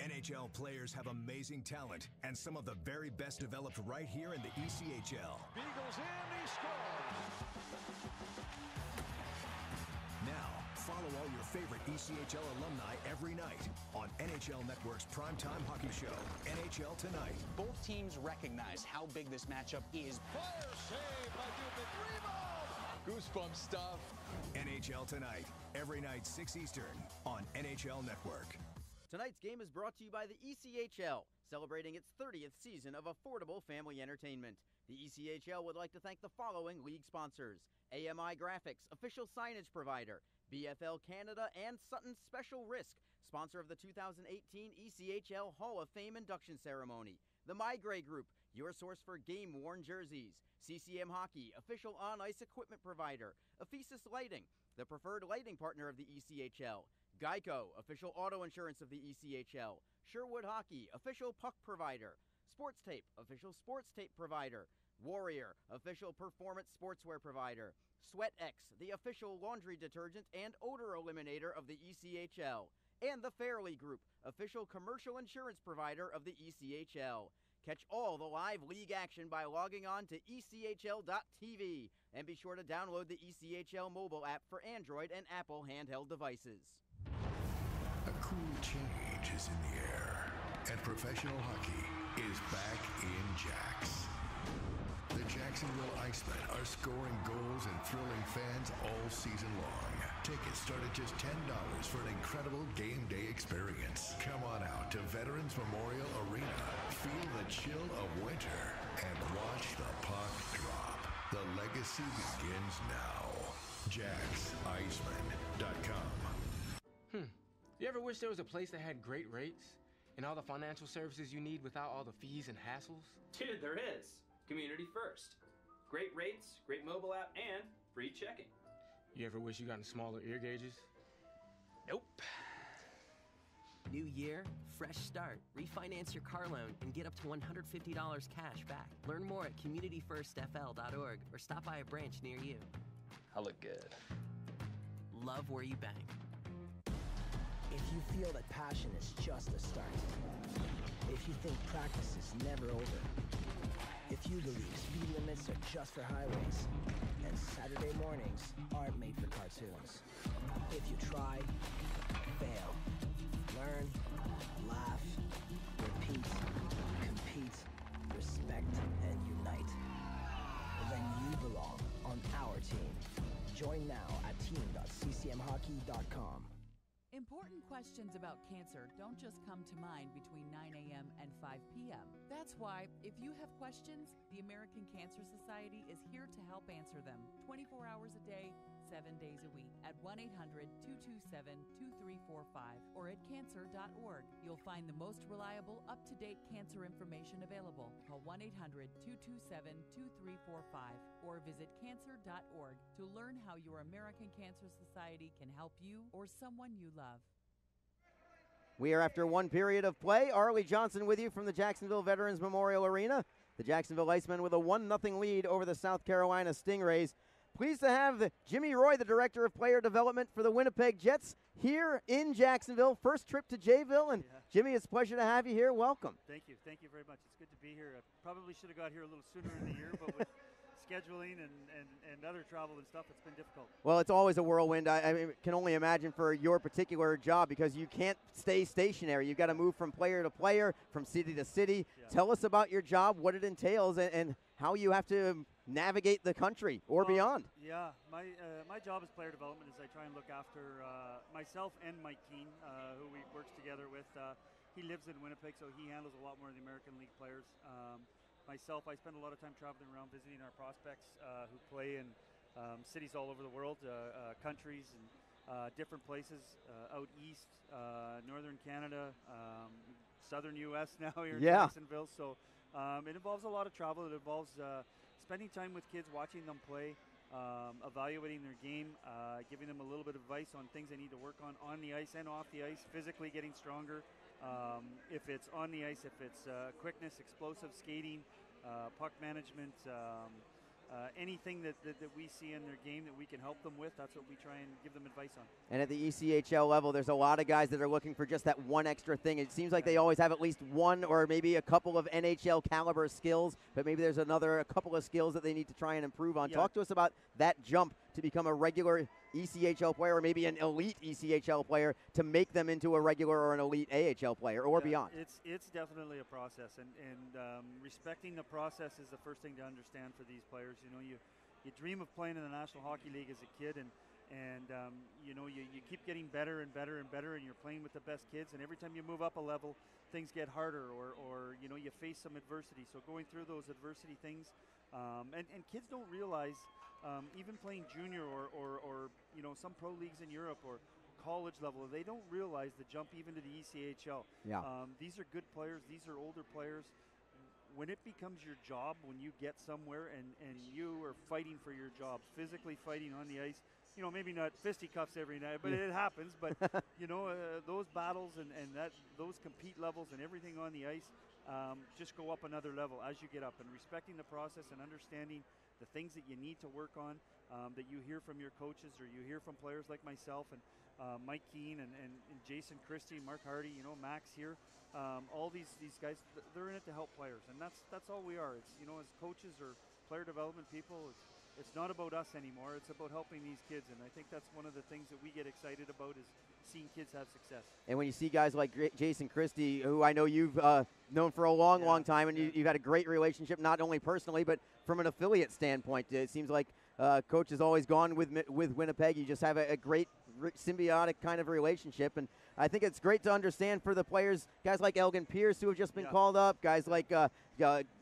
NHL players have amazing talent, and some of the very best developed right here in the ECHL. Beagles in, he scores! Now, follow all your favorite ECHL alumni every night on NHL Network's primetime hockey show, NHL Tonight. Both teams recognize how big this matchup is. Fire save by Dubin, rebound! Goosebump stuff. NHL Tonight, every night 6 Eastern on NHL Network. Tonight's game is brought to you by the ECHL, celebrating its 30th season of affordable family entertainment. The ECHL would like to thank the following league sponsors: AMI Graphics, official signage provider; BFL Canada; and Sutton Special Risk, sponsor of the 2018 ECHL Hall of Fame induction ceremony; the Migray Group, your source for game-worn jerseys; CCM Hockey, official on-ice equipment provider; Ephesus Lighting, the preferred lighting partner of the ECHL; Geico, official auto insurance of the ECHL; Sherwood Hockey, official puck provider; Sports Tape, official sports tape provider; Warrior, official performance sportswear provider; SweatX, the official laundry detergent and odor eliminator of the ECHL; and the Fairley Group, official commercial insurance provider of the ECHL. Catch all the live league action by logging on to ECHL.tv, and be sure to download the ECHL mobile app for Android and Apple handheld devices. A cool change is in the air, and professional hockey is back in Jacks. Icemen are scoring goals and thrilling fans all season long. Tickets start at just $10 for an incredible game day experience. Come on out to Veterans Memorial Arena. Feel the chill of winter and watch the puck drop. The legacy begins now. JacksIcemen.com. You ever wish there was a place that had great rates and all the financial services you need without all the fees and hassles? Dude, there is. Community First. Great rates, great mobile app, and free checking. You ever wish you got smaller ear gauges? Nope. New year, fresh start. Refinance your car loan and get up to $150 cash back. Learn more at communityfirstfl.org or stop by a branch near you. I look good. Love where you bang. If you feel that passion is just a start, if you think practice is never over, if you believe speed limits are just for highways, and Saturday mornings aren't made for cartoons, if you try, fail, learn, laugh, repeat, compete, respect, and unite, then you belong on our team. Join now at team.ccmhockey.com. Important questions about cancer don't just come to mind between 9 a.m. and 5 p.m. That's why, if you have questions, the American Cancer Society is here to help answer them 24 hours a day, 7 days a week at 1-800-227-2345 or at cancer.org. You'll find the most reliable, up-to-date cancer information available. Call 1-800-227-2345 or visit cancer.org to learn how your American Cancer Society can help you or someone you love. We are after one period of play. Arlie Johnson with you from the Jacksonville Veterans Memorial Arena. The Jacksonville Icemen with a 1-0 lead over the South Carolina Stingrays. Pleased to have Jimmy Roy, the Director of Player Development for the Winnipeg Jets, here in Jacksonville. First trip to Jayville, and Jimmy, it's a pleasure to have you here. Welcome. Thank you. Thank you very much. It's good to be here. I probably should have got here a little sooner in the year, but with scheduling and other travel and stuff, it's been difficult. Well, it's always a whirlwind. I can only imagine for your particular job because you can't stay stationary. You've got to move from player to player, from city to city. Yeah. Tell us about your job, what it entails, and how you have to navigate the country or beyond. Yeah, my job as player development is I try and look after myself and Mike Keane, who we works together with. He lives in Winnipeg, so he handles a lot more of the American League players. Myself, I spend a lot of time traveling around visiting our prospects who play in cities all over the world, countries and different places out east, northern Canada, southern U.S. now here in Jacksonville. So it involves a lot of travel. It involves spending time with kids, watching them play, evaluating their game, giving them a little bit of advice on things they need to work on the ice and off the ice, physically getting stronger. If it's on the ice, if it's quickness, explosive skating, puck management, anything that we see in their game that we can help them with, that's what we try and give them advice on. And at the ECHL level, there's a lot of guys that are looking for just that one extra thing. It seems like they always have at least one or maybe a couple of NHL caliber skills, but maybe there's a couple of skills that they need to try and improve on. Yeah. Talk to us about that jump to become a regular ECHL player or maybe an elite ECHL player to make them into a regular or an elite AHL player or beyond. It's definitely a process, and respecting the process is the first thing to understand for these players. You know, you dream of playing in the National Hockey League as a kid, and you know, you keep getting better and better and better, and you're playing with the best kids, and every time you move up a level, things get harder, or you know, you face some adversity. So going through those adversity things, and kids don't realize, even playing junior or you know, some pro leagues in Europe or college level, they don't realize the jump even to the ECHL. Yeah. These are good players. These are older players. When it becomes your job, when you get somewhere and you are fighting for your job, physically fighting on the ice, you know, maybe not fisticuffs every night, but it happens. But, you know, those battles and those compete levels and everything on the ice just go up another level as you get up. And respecting the process and understanding the things that you need to work on, that you hear from your coaches or you hear from players like myself and Mike Keane and Jason Christie, Mark Hardy, you know, Max here. All these guys, they're in it to help players, and that's all we are. It's, you know, as coaches or player development people, It's not about us anymore. It's about helping these kids, and I think that's one of the things that we get excited about is seeing kids have success. And when you see guys like Jason Christie, who I know you've known for a long time, and you've had a great relationship, not only personally, but from an affiliate standpoint. It seems like Coach has always gone with Winnipeg. You just have a great symbiotic kind of relationship, and I think it's great to understand for the players, guys like Elgin Pierce, who have just been called up, guys like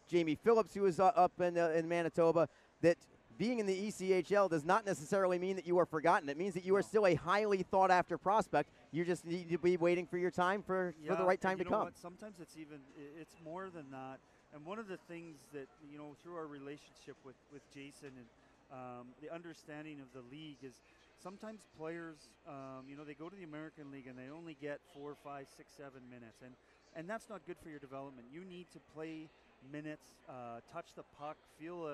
Jamie Phillips, who is up in Manitoba, that being in the ECHL does not necessarily mean that you are forgotten. It means that you are still a highly sought-after prospect. You just need to be waiting for your time for the right time to come. What? Sometimes it's more than that. And one of the things that, through our relationship with Jason and the understanding of the league is sometimes players, they go to the American League and they only get 4, 5, 6, 7 minutes. And that's not good for your development. You need to play minutes, touch the puck, feel,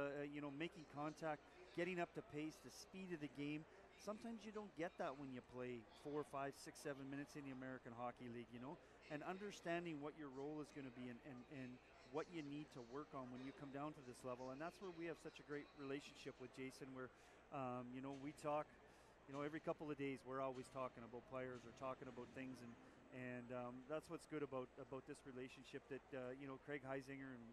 making contact, getting up to pace, the speed of the game. Sometimes you don't get that when you play 4, 5, 6, 7 minutes in the American Hockey League, and understanding what your role is going to be and what you need to work on when you come down to this level. And that's where we have such a great relationship with Jason where, we talk, every couple of days we're always talking about players or talking about things, and that's what's good about this relationship that Craig Heisinger and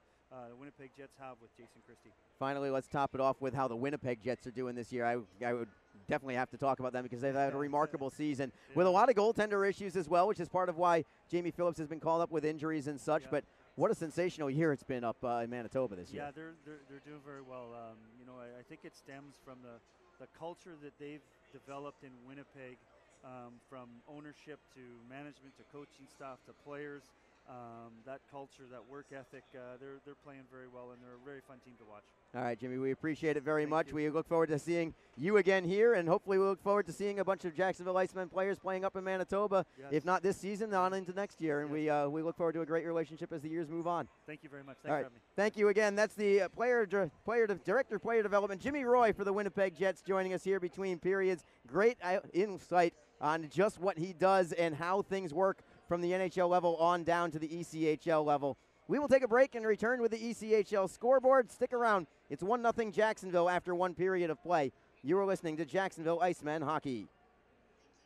the Winnipeg Jets have with Jason Christie. Finally, let's top it off with how the Winnipeg Jets are doing this year. I would definitely have to talk about them because they've had a remarkable season with a lot of goaltender issues as well, which is part of why Jamie Phillips has been called up with injuries and such. But what a sensational year it's been up in Manitoba this year. Yeah, they're doing very well. I think it stems from the culture that they've developed in Winnipeg. From ownership to management to coaching staff to players, that culture, that work ethic, they're playing very well, and they're a very fun team to watch. All right, Jimmy, we appreciate it very much. We look forward to seeing you again here, and hopefully we look forward to seeing a bunch of Jacksonville Icemen players playing up in Manitoba, if not this season, on into next year. And we look forward to a great relationship as the years move on. Thank you very much. All right, thank you again. That's the Director of Player Development, Jimmy Roy, for the Winnipeg Jets, joining us here between periods. Great insight on just what he does and how things work from the NHL level on down to the ECHL level. We will take a break and return with the ECHL scoreboard. Stick around. It's 1-0 Jacksonville after one period of play. You are listening to Jacksonville Icemen Hockey.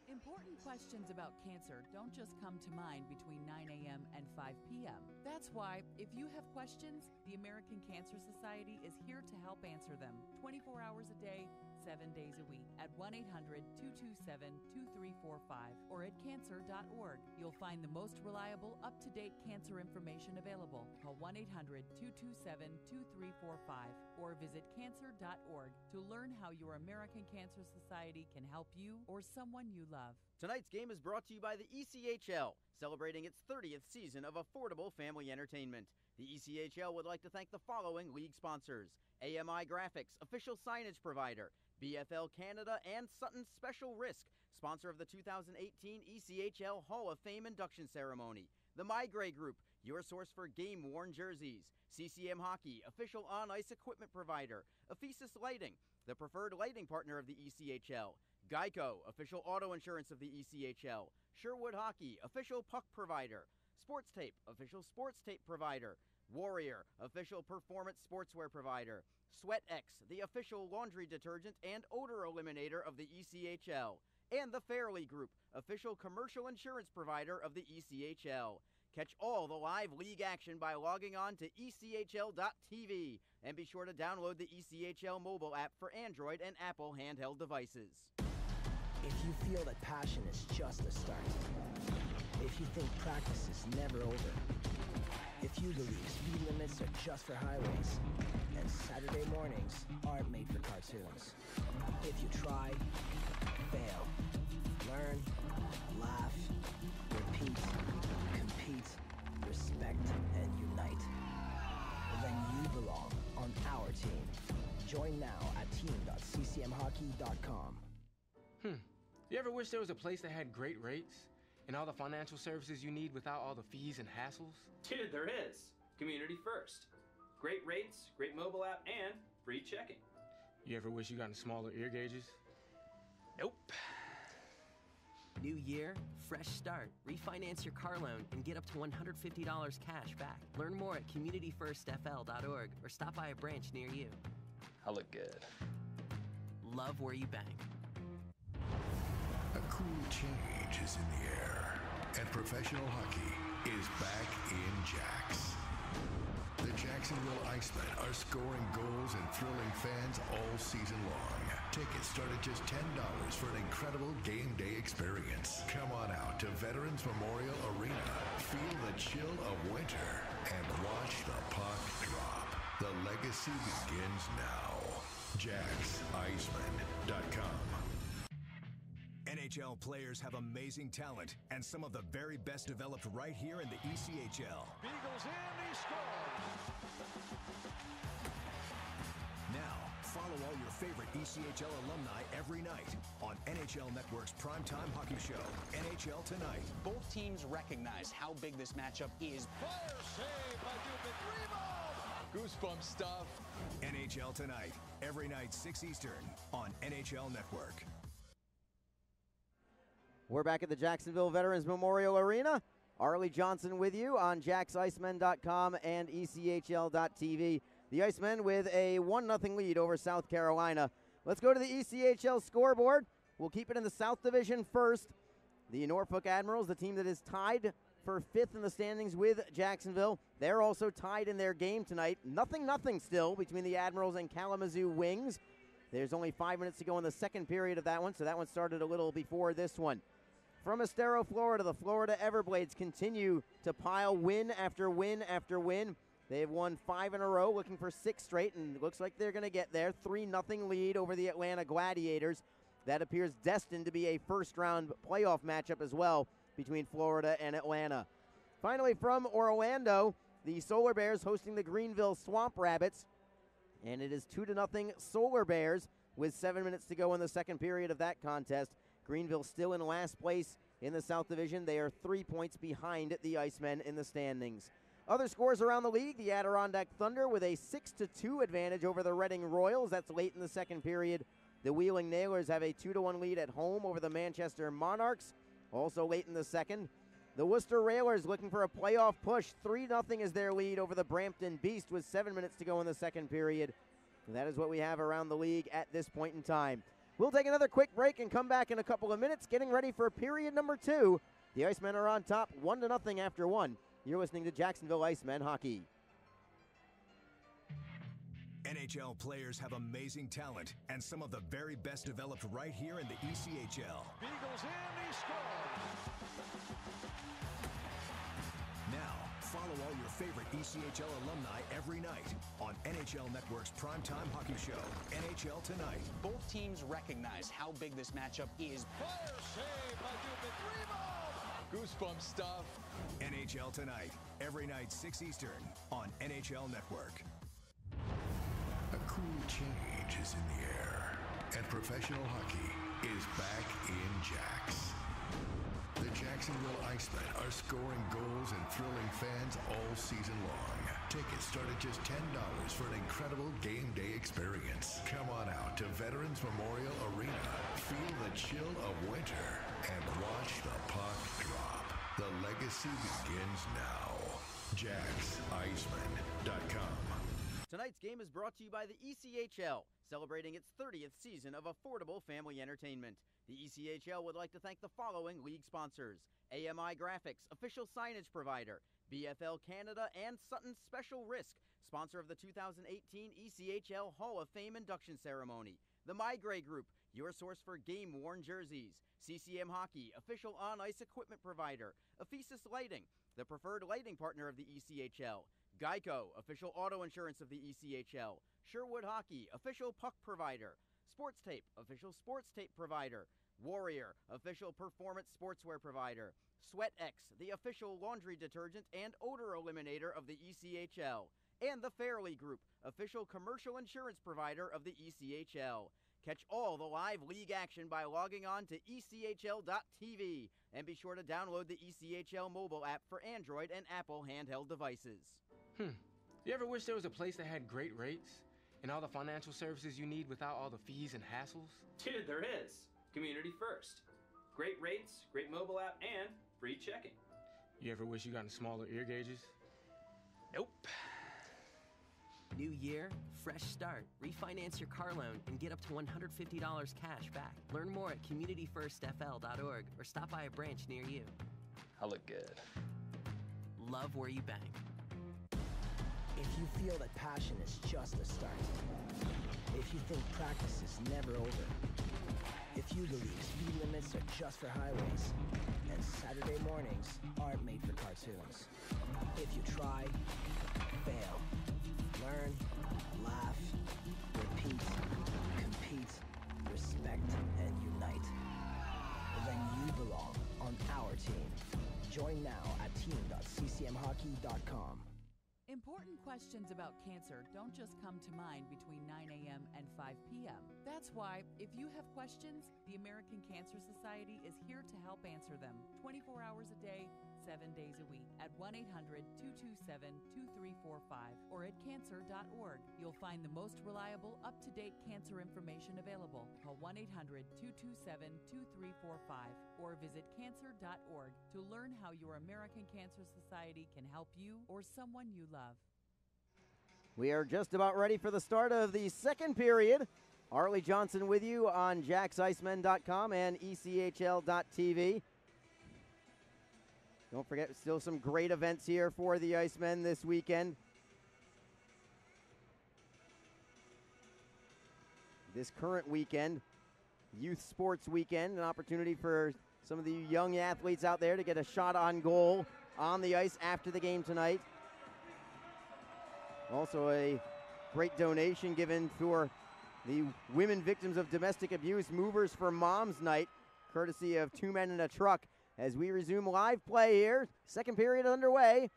Important questions about cancer don't just come to mind between 9 a.m. and 5 p.m. That's why, if you have questions, the American Cancer Society is here to help answer them 24 hours a day, 7 days a week at 1-800-227-2345 or at cancer.org. You'll find the most reliable, up-to-date cancer information available. Call 1-800-227-2345 or visit cancer.org to learn how your American Cancer Society can help you or someone you love. Tonight's game is brought to you by the ECHL, celebrating its 30th season of affordable family entertainment. The ECHL would like to thank the following league sponsors: AMI Graphics, official signage provider; BFL Canada; and Sutton Special Risk, sponsor of the 2018 ECHL Hall of Fame induction ceremony; the Migray Group, your source for game-worn jerseys; CCM Hockey, official on-ice equipment provider; Ephesus Lighting, the preferred lighting partner of the ECHL; Geico, official auto insurance of the ECHL; Sherwood Hockey, official puck provider; Sports Tape, official sports tape provider; Warrior, official performance sportswear provider; SweatX, the official laundry detergent and odor eliminator of the ECHL; and the Fairley Group, official commercial insurance provider of the ECHL. Catch all the live league action by logging on to ECHL.tv, and be sure to download the ECHL mobile app for Android and Apple handheld devices. If you feel that passion is just a start, if you think practice is never over, if you believe speed limits are just for highways, and Saturday mornings aren't made for cartoons. If you try, fail, learn, laugh, repeat, compete, respect, and unite, then you belong on our team. Join now at team.ccmhockey.com. You ever wish there was a place that had great rates and all the financial services you need without all the fees and hassles? Dude, there is. Community First. Great rates, great mobile app, and free checking. You ever wish you got smaller ear gauges? Nope. New year, fresh start. Refinance your car loan and get up to $150 cash back. Learn more at communityfirstfl.org or stop by a branch near you. I look good. love where you bank. A cool change is in the air, and professional hockey is back in Jax. The Jacksonville Icemen are scoring goals and thrilling fans all season long. Tickets start at just $10 for an incredible game day experience. Come on out to Veterans Memorial Arena, feel the chill of winter, and watch the puck drop. The legacy begins now. JacksIcemen.com. NHL players have amazing talent, and some of the very best developed right here in the ECHL. Beagles in, he scores. Now, follow all your favorite ECHL alumni every night on NHL Network's primetime hockey show, NHL Tonight. Both teams recognize how big this matchup is. Fire save by Dubin. Rebound. Goosebump stuff. NHL Tonight, every night 6 Eastern on NHL Network. We're back at the Jacksonville Veterans Memorial Arena. Arlie Johnson with you on JacksIcemen.com and ECHL.tv. The Icemen with a 1-0 lead over South Carolina. Let's go to the ECHL scoreboard. We'll keep it in the South Division first. The Norfolk Admirals, the team that is tied for 5th in the standings with Jacksonville. They're also tied in their game tonight. 0-0 still between the Admirals and Kalamazoo Wings. There's only 5 minutes to go in the second period of that one, so that one started a little before this one. From Estero, Florida, the Florida Everblades continue to pile win after win after win. They've won 5 in a row, looking for 6 straight, and it looks like they're going to get there. 3-0 lead over the Atlanta Gladiators. That appears destined to be a first-round playoff matchup as well between Florida and Atlanta. Finally, from Orlando, the Solar Bears hosting the Greenville Swamp Rabbits, and it is 2-0 Solar Bears with 7 minutes to go in the second period of that contest. Greenville still in last place in the South Division. They are 3 points behind the Icemen in the standings. Other scores around the league, the Adirondack Thunder with a 6-2 advantage over the Reading Royals. That's late in the second period. The Wheeling Nailers have a 2-1 lead at home over the Manchester Monarchs, also late in the second. The Worcester Railers looking for a playoff push. 3-0 is their lead over the Brampton Beast with 7 minutes to go in the second period. And that is what we have around the league at this point in time. We'll take another quick break and come back in a couple of minutes, getting ready for period number 2. The Icemen are on top 1-0 after 1. You're listening to Jacksonville Icemen Hockey. NHL players have amazing talent, and some of the very best developed right here in the ECHL. Beagles in, he scores. Now, follow all your favorite ECHL alumni every night on NHL Network's primetime hockey show, NHL Tonight. Both teams recognize how big this matchup is. Fire save by Dubin. Rebound. Goosebump stuff. NHL Tonight, every night 6 Eastern on NHL Network. A cool change is in the air, and professional hockey is back in Jax. The Jacksonville Icemen are scoring goals and thrilling fans all season long. Tickets start at just $10 for an incredible game day experience. Come on out to Veterans Memorial Arena, feel the chill of winter, and watch the puck drop. The legacy begins now. JacksIcemen.com. Tonight's game is brought to you by the ECHL, celebrating its 30th season of affordable family entertainment. The ECHL would like to thank the following league sponsors: AMI Graphics, official signage provider; BFL Canada; and Sutton Special Risk, sponsor of the 2018 ECHL Hall of Fame induction ceremony. The Migray Group, your source for game-worn jerseys; CCM Hockey, official on-ice equipment provider; Ephesus Lighting, the preferred lighting partner of the ECHL; Geico, official auto insurance of the ECHL; Sherwood Hockey, official puck provider; Sports Tape, official sports tape provider; Warrior, official performance sportswear provider; SweatX, the official laundry detergent and odor eliminator of the ECHL; and the Fairley Group, official commercial insurance provider of the ECHL. Catch all the live league action by logging on to ECHL.tv, and be sure to download the ECHL mobile app for Android and Apple handheld devices. You ever wish there was a place that had great rates and all the financial services you need without all the fees and hassles? Dude, there is. Community First. Great rates, great mobile app, and free checking. You ever wish you got smaller ear gauges? Nope. New year, fresh start. Refinance your car loan and get up to $150 cash back. Learn more at communityfirstfl.org or stop by a branch near you. I look good. Love where you bank. If you feel that passion is just a start, if you think practice is never over, if you believe speed limits are just for highways, and Saturday mornings aren't made for cartoons. If you try, fail, learn, laugh, repeat, compete, respect, and unite, then you belong on our team. Join now at team.ccmhockey.com. Important questions about cancer don't just come to mind between 9 a.m. and 5 p.m. That's why, if you have questions, the American Cancer Society is here to help answer them 24 hours a day, 7 days a week at 1-800-227-2345 or at cancer.org. You'll find the most reliable, up-to-date cancer information available. Call 1-800-227-2345 or visit cancer.org to learn how your American Cancer Society can help you or someone you love. We are just about ready for the start of the second period. Arlie Johnson with you on JacksIcemen.com and ECHL.tv. Don't forget, still some great events here for the Icemen this weekend. This current weekend, Youth Sports Weekend, an opportunity for some of the young athletes out there to get a shot on goal on the ice after the game tonight. Also a great donation given for the women victims of domestic abuse, Movers for Moms Night, courtesy of Two Men in a Truck. As we resume live play here, second period underway.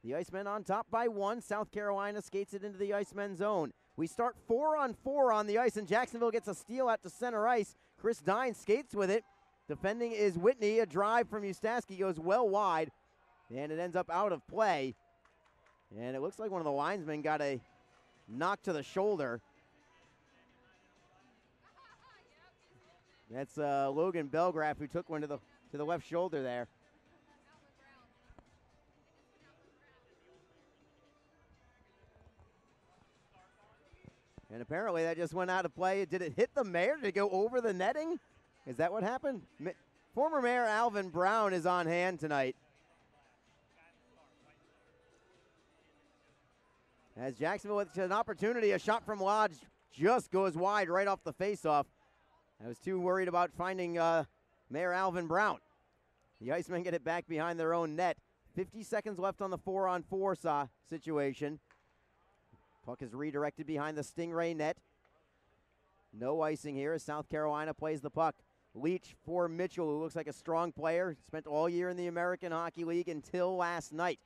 The Icemen on top by 1. South Carolina skates it into the Icemen zone. We start 4-on-4 on the ice, and Jacksonville gets a steal out to center ice. Chris Dine skates with it. Defending is Whitney. A drive from Ustaski goes well wide, and it ends up out of play. And it looks like one of the linesmen got a knock to the shoulder. That's Logan Belgraf, who took one to the left shoulder there. And apparently that just went out of play. Did it hit the mayor? Did it go over the netting? Is that what happened? Former Mayor Alvin Brown is on hand tonight. As Jacksonville with an opportunity, a shot from Lodge just goes wide right off the faceoff. I was too worried about finding Mayor Alvin Brown. The Icemen get it back behind their own net. 50 seconds left on the 4-on-4 situation. Puck is redirected behind the Stingray net. No icing here as South Carolina plays the puck. Leach for Mitchell, who looks like a strong player. Spent all year in the American Hockey League until last night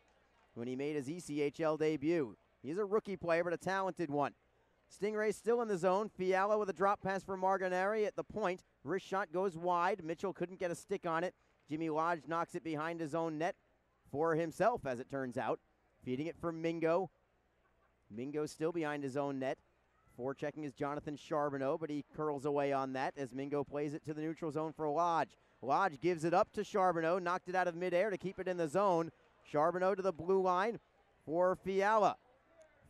when he made his ECHL debut. He's a rookie player, but a talented one. Stingrays still in the zone. Fiala with a drop pass for Marganari at the point. Wrist shot goes wide. Mitchell couldn't get a stick on it. Jimmy Lodge knocks it behind his own net for himself, as it turns out. Feeding it for Mingo. Mingo still behind his own net. Forechecking is Jonathan Charbonneau, but he curls away on that as Mingo plays it to the neutral zone for Lodge. Lodge gives it up to Charbonneau, knocked it out of midair to keep it in the zone. Charbonneau to the blue line for Fiala.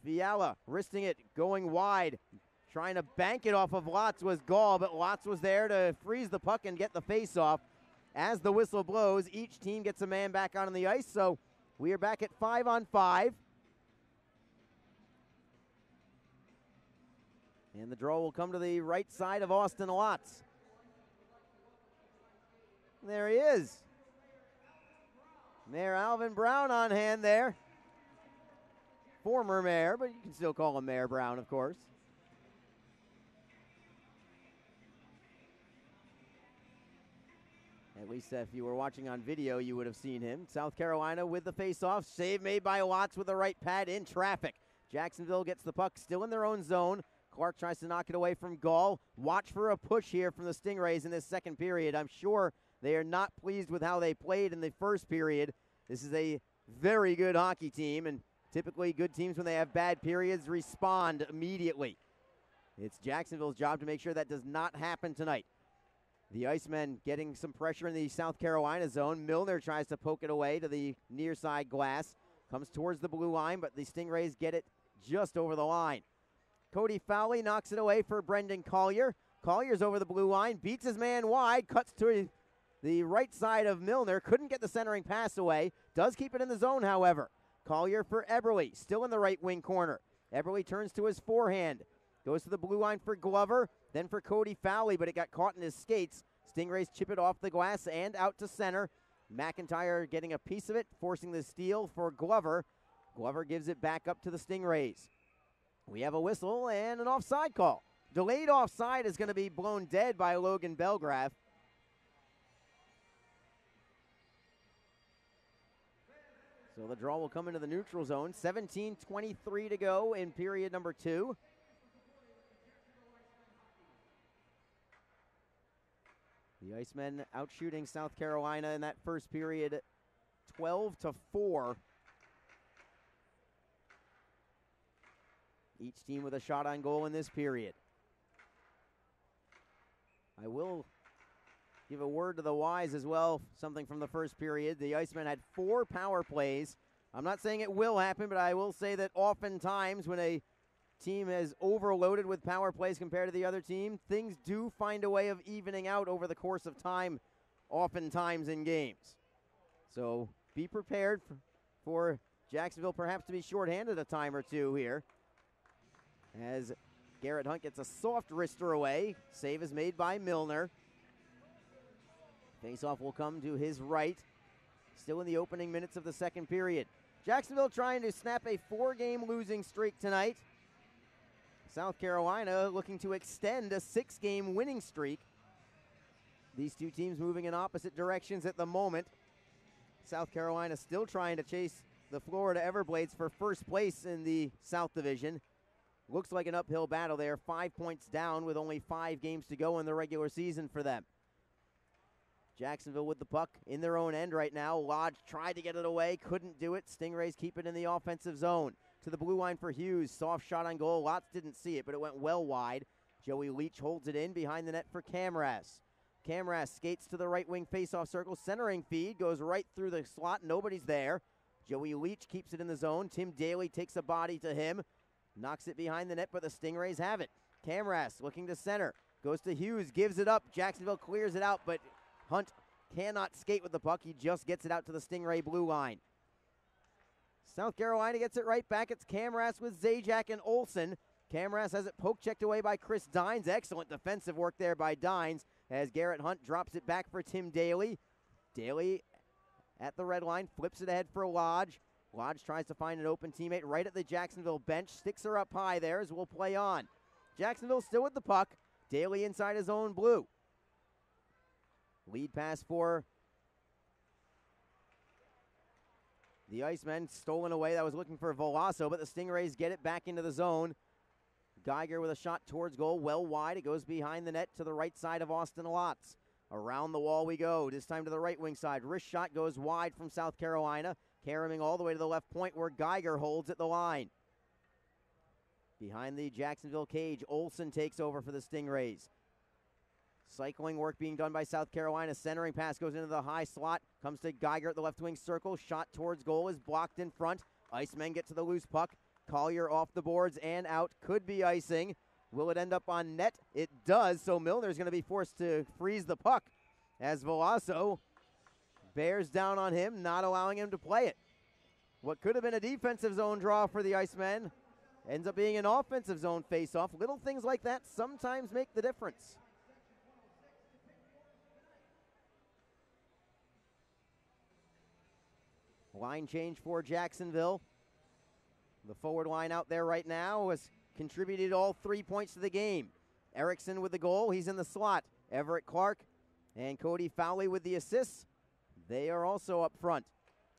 Fiala wristing it, going wide, trying to bank it off of Lotz was Gall, but Lotz was there to freeze the puck and get the face-off. As the whistle blows, each team gets a man back on the ice, so we are back at 5-on-5. And the draw will come to the right side of Austin Lotz. There he is. Mayor Alvin Brown on hand there. Former mayor, but you can still call him Mayor Brown, of course. At least if you were watching on video, you would have seen him. South Carolina with the face-off. Save made by Lotz with the right pad in traffic. Jacksonville gets the puck still in their own zone. Clark tries to knock it away from Gall. Watch for a push here from the Stingrays in this second period. I'm sure they are not pleased with how they played in the first period. This is a very good hockey team, and typically good teams, when they have bad periods, respond immediately. It's Jacksonville's job to make sure that does not happen tonight. The Icemen getting some pressure in the South Carolina zone. Milner tries to poke it away to the near side glass. Comes towards the blue line, but the Stingrays get it just over the line. Cody Fowley knocks it away for Brendan Collier. Collier's over the blue line, beats his man wide, cuts to the right side of Milner. Couldn't get the centering pass away. Does keep it in the zone, however. Collier for Eberle, still in the right wing corner. Eberle turns to his forehand. Goes to the blue line for Glover, then for Cody Fowley, but it got caught in his skates. Stingrays chip it off the glass and out to center. McIntyre getting a piece of it, forcing the steal for Glover. Glover gives it back up to the Stingrays. We have a whistle and an offside call. Delayed offside is going to be blown dead by Logan Belgrave. So the draw will come into the neutral zone. 17:23 to go in period number 2. The Icemen outshooting South Carolina in that first period 12-4. Each team with a shot on goal in this period. I will give a word to the Wise as well, something from the first period. The Icemen had 4 power plays. I'm not saying it will happen, but I will say that oftentimes when a team is overloaded with power plays compared to the other team, things do find a way of evening out over the course of time, oftentimes in games. So be prepared for Jacksonville perhaps to be shorthanded a time or two here. As Garrett Hunt gets a soft wrister away. Save is made by Milner. Faceoff will come to his right. Still in the opening minutes of the second period. Jacksonville trying to snap a 4-game losing streak tonight. South Carolina looking to extend a 6-game winning streak. These two teams moving in opposite directions at the moment. South Carolina still trying to chase the Florida Everblades for first place in the South Division. Looks like an uphill battle there. 5 points down with only 5 games to go in the regular season for them. Jacksonville with the puck in their own end right now. Lodge tried to get it away, couldn't do it. Stingrays keep it in the offensive zone. To the blue line for Hughes. Soft shot on goal. Lotz didn't see it, but it went well wide. Joey Leach holds it in behind the net for Camras. Camras skates to the right wing faceoff circle. Centering feed goes right through the slot. Nobody's there. Joey Leach keeps it in the zone. Tim Daly takes a body to him. Knocks it behind the net, but the Stingrays have it. Camras looking to center. Goes to Hughes, gives it up. Jacksonville clears it out, but Hunt cannot skate with the puck. He just gets it out to the Stingray blue line. South Carolina gets it right back. It's Camras with Zajac and Olsen. Camras has it poke checked away by Chris Dines. Excellent defensive work there by Dines as Garrett Hunt drops it back for Tim Daly. Daly at the red line, flips it ahead for Lodge. Lodge tries to find an open teammate right at the Jacksonville bench. Sticks her up high there as we'll play on. Jacksonville still with the puck. Daly inside his own blue. Lead pass for the Icemen. Stolen away. That was looking for Volaso, but the Stingrays get it back into the zone. Geiger with a shot towards goal. Well wide. It goes behind the net to the right side of Austin Lotz. Around the wall we go. This time to the right wing side. Wrist shot goes wide from South Carolina. Caroming all the way to the left point where Geiger holds at the line. Behind the Jacksonville cage, Olsen takes over for the Stingrays. Cycling work being done by South Carolina. Centering pass goes into the high slot. Comes to Geiger at the left wing circle. Shot towards goal is blocked in front. Icemen get to the loose puck. Collier off the boards and out. Could be icing. Will it end up on net? It does, so Milner's going to be forced to freeze the puck as Volaso bears down on him, not allowing him to play it. What could have been a defensive zone draw for the Icemen ends up being an offensive zone face-off. Little things like that sometimes make the difference. Line change for Jacksonville. The forward line out there right now has contributed all 3 points to the game. Erickson with the goal. He's in the slot. Everett Clark and Cody Fowley with the assists. They are also up front.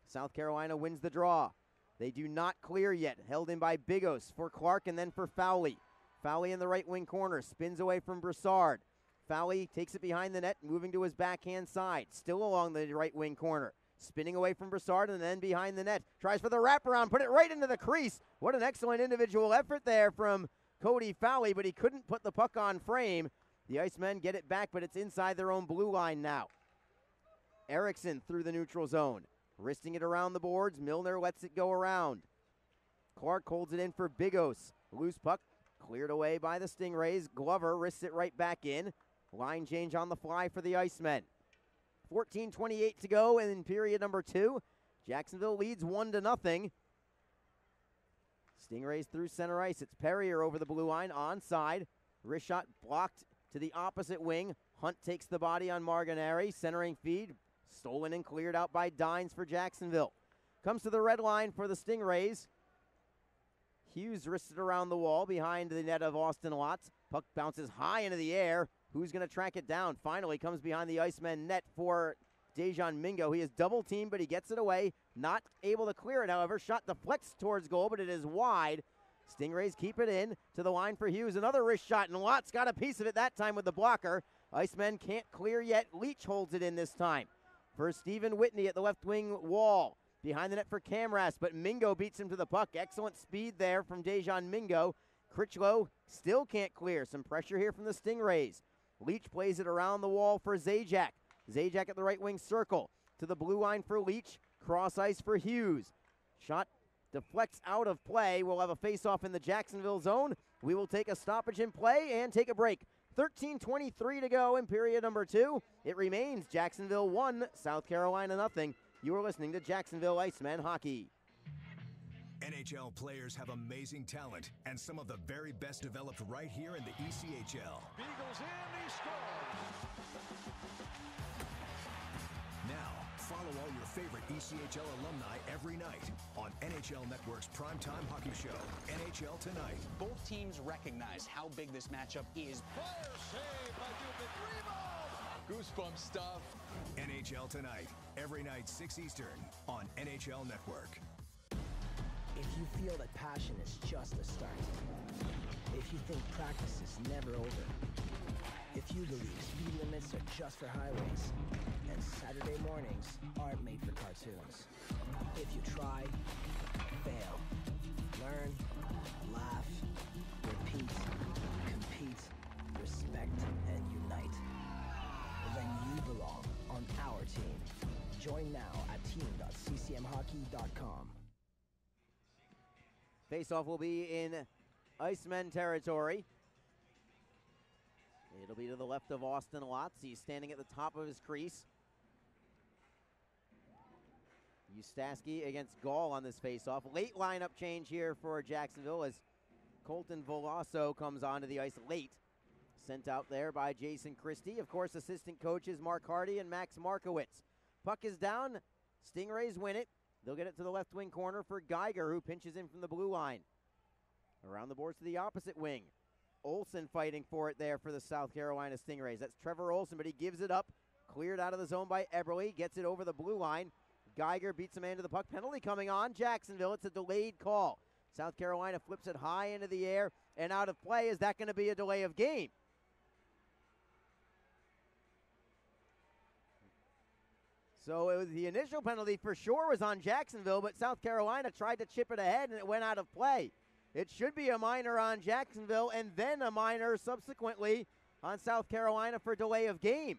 South Carolina wins the draw. They do not clear yet. Held in by Bigos for Clark and then for Fowley. Fowley in the right wing corner. Spins away from Broussard. Fowley takes it behind the net, moving to his backhand side. Still along the right wing corner. Spinning away from Broussard and then behind the net. Tries for the wraparound. Put it right into the crease. What an excellent individual effort there from Cody Fowley, but he couldn't put the puck on frame. The Icemen get it back, but it's inside their own blue line now. Erickson through the neutral zone. Wristing it around the boards. Milner lets it go around. Clark holds it in for Bigos. Loose puck cleared away by the Stingrays. Glover wrists it right back in. Line change on the fly for the Icemen. 14:28 to go in period number 2. Jacksonville leads 1-0. Stingrays through center ice. It's Perrier over the blue line, onside. Wrist shot blocked to the opposite wing. Hunt takes the body on Marganari. Centering feed, stolen and cleared out by Dines for Jacksonville. Comes to the red line for the Stingrays. Hughes wrists it around the wall behind the net of Austin Lotz. Puck bounces high into the air. Who's going to track it down? Finally comes behind the Iceman net for Dejan Mingo. He is double teamed, but he gets it away. Not able to clear it, however. Shot deflects towards goal, but it is wide. Stingrays keep it in to the line for Hughes. Another wrist shot, and Lotz got a piece of it that time with the blocker. Icemen can't clear yet. Leach holds it in this time for Stephen Whitney at the left wing wall. Behind the net for Camras, but Mingo beats him to the puck. Excellent speed there from Dejan Mingo. Critchlow still can't clear. Some pressure here from the Stingrays. Leach plays it around the wall for Zajac. Zajac at the right wing circle. To the blue line for Leach. Cross ice for Hughes. Shot deflects out of play. We'll have a face-off in the Jacksonville zone. We will take a stoppage in play and take a break. 13:23 to go in period number 2. It remains Jacksonville 1, South Carolina nothing. You are listening to Jacksonville Icemen Hockey. NHL players have amazing talent, and some of the very best developed right here in the ECHL. Beagles in, he scores. Now, follow all your favorite ECHL alumni every night on NHL Network's primetime hockey show, NHL Tonight. Both teams recognize how big this matchup is. Fire save by Dubin. Rebound. Goosebump stuff. NHL Tonight, every night 6 Eastern on NHL Network. If you feel that passion is just a start, if you think practice is never over, if you believe speed limits are just for highways, and Saturday mornings aren't made for cartoons, if you try, fail, learn, laugh, repeat, compete, respect, and unite, then you belong on our team. Join now at team.ccmhockey.com. Faceoff will be in Icemen territory. It'll be to the left of Austin Lotz. He's standing at the top of his crease. Ustaski against Gall on this faceoff. Late lineup change here for Jacksonville as Colton Volasso comes onto the ice late. Sent out there by Jason Christie. Of course, assistant coaches Mark Hardy and Max Markowitz. Puck is down. Stingrays win it. They'll get it to the left wing corner for Geiger, who pinches in from the blue line. Around the boards to the opposite wing. Olsen fighting for it there for the South Carolina Stingrays. That's Trevor Olsen, but he gives it up. Cleared out of the zone by Eberle. Gets it over the blue line. Geiger beats a man to the puck. Penalty coming on Jacksonville. It's a delayed call. South Carolina flips it high into the air and out of play. Is that going to be a delay of game? So it was the initial penalty for sure was on Jacksonville, but South Carolina tried to chip it ahead and it went out of play. It should be a minor on Jacksonville and then a minor subsequently on South Carolina for delay of game.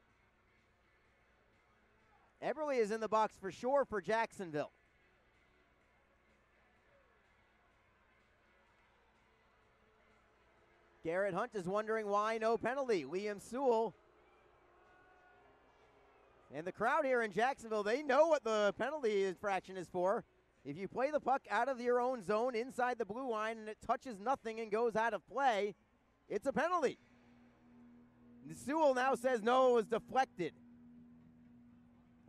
Eberle is in the box for sure for Jacksonville. Garrett Hunt is wondering why no penalty. Liam Sewell and the crowd here in Jacksonville, they know what the penalty infraction is for. If you play the puck out of your own zone inside the blue line and it touches nothing and goes out of play, it's a penalty. Sewell now says no, it was deflected.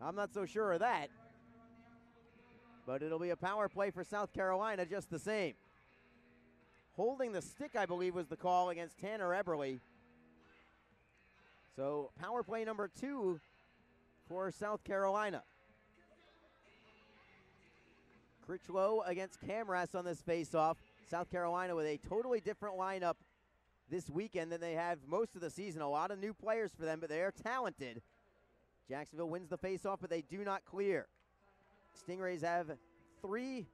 I'm not so sure of that. But it'll be a power play for South Carolina just the same. Holding the stick, I believe, was the call against Tanner Eberle. So power play number 2 for South Carolina. Critchlow against Camras on this faceoff. South Carolina with a totally different lineup this weekend than they have most of the season. A lot of new players for them, but they are talented. Jacksonville wins the faceoff, but they do not clear. Stingrays have 3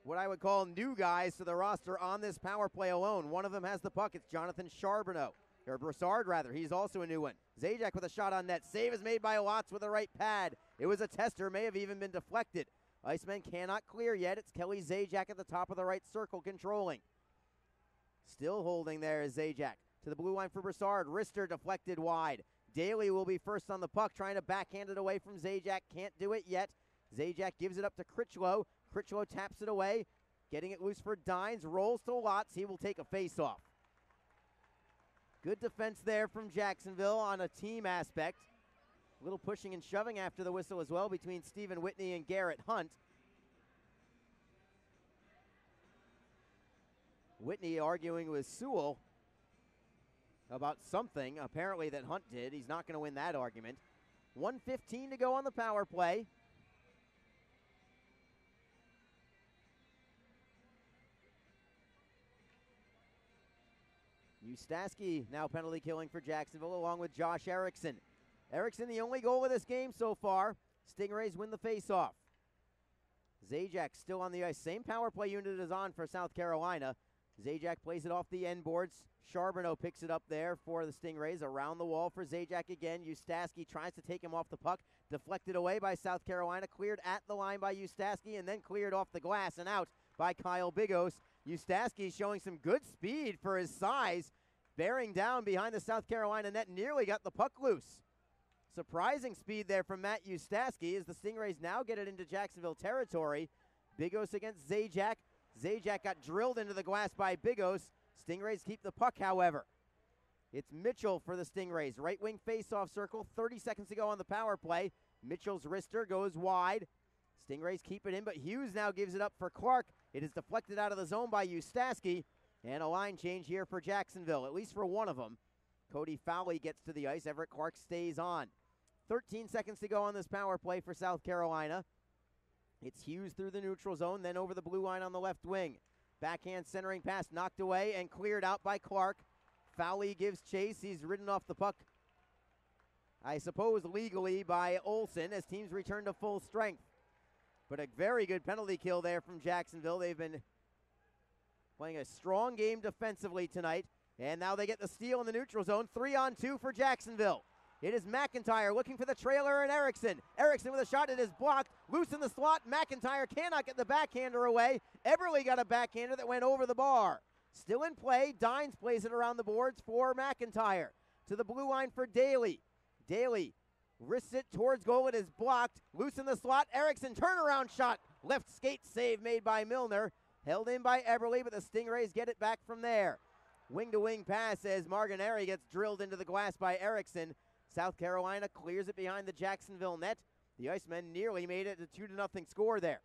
what I would call new guys to the roster on this power play alone. One of them has the puck. It's Jonathan Charbonneau. Or Broussard, rather. He's also a new one. Zajac with a shot on net. Save is made by Lotz with the right pad. It was a tester. May have even been deflected. Icemen cannot clear yet. It's Kelly Zajac at the top of the right circle controlling. Still holding there is Zajac. To the blue line for Broussard. Wrister deflected wide. Daly will be first on the puck, trying to backhand it away from Zajac. Can't do it yet. Zajac gives it up to Critchlow. Critchlow taps it away. Getting it loose for Dines. Rolls to Lotz. He will take a face-off. Good defense there from Jacksonville on a team aspect. A little pushing and shoving after the whistle as well between Stephen Whitney and Garrett Hunt. Whitney arguing with Sewell about something, apparently, that Hunt did. He's not going to win that argument. 1:15 to go on the power play. Ustaski now penalty killing for Jacksonville along with Josh Erickson. Erickson the only goal of this game so far. Stingrays win the faceoff. Zajac still on the ice. Same power play unit is on for South Carolina. Zajac plays it off the end boards. Charbonneau picks it up there for the Stingrays. Around the wall for Zajac again. Ustaski tries to take him off the puck. Deflected away by South Carolina. Cleared at the line by Ustaski and then cleared off the glass and out by Kyle Bigos. Ustaski showing some good speed for his size. Bearing down behind the South Carolina net. Nearly got the puck loose. Surprising speed there from Matt Ustaski as the Stingrays now get it into Jacksonville territory. Bigos against Zajac. Zajac got drilled into the glass by Bigos. Stingrays keep the puck, however. It's Mitchell for the Stingrays. Right wing face-off circle. 30 seconds to go on the power play. Mitchell's wrister goes wide. Stingrays keep it in, but Hughes now gives it up for Clark. It is deflected out of the zone by Ustaski. And a line change here for Jacksonville, at least for one of them. Cody Fowley gets to the ice. Everett Clark stays on. 13 seconds to go on this power play for South Carolina. It's Hughes through the neutral zone, then over the blue line on the left wing. Backhand centering pass knocked away and cleared out by Clark. Fowley gives chase. He's ridden off the puck, I suppose legally, by Olsen as teams return to full strength. But a very good penalty kill there from Jacksonville. They've been playing a strong game defensively tonight. And now they get the steal in the neutral zone. 3-on-2 for Jacksonville. It is McIntyre looking for the trailer and Erickson. Erickson with a shot. It is blocked. Loose in the slot. McIntyre cannot get the backhander away. Eberle got a backhander that went over the bar. Still in play. Dines plays it around the boards for McIntyre. To the blue line for Daly. Daly wrists it towards goal. It is blocked. Loose in the slot. Erickson turnaround shot. Left skate save made by Milner. Held in by Eberle, but the Stingrays get it back from there. Wing-to-wing pass as Martinelli gets drilled into the glass by Erickson. South Carolina clears it behind the Jacksonville net. The Icemen nearly made it a 2-0 score there.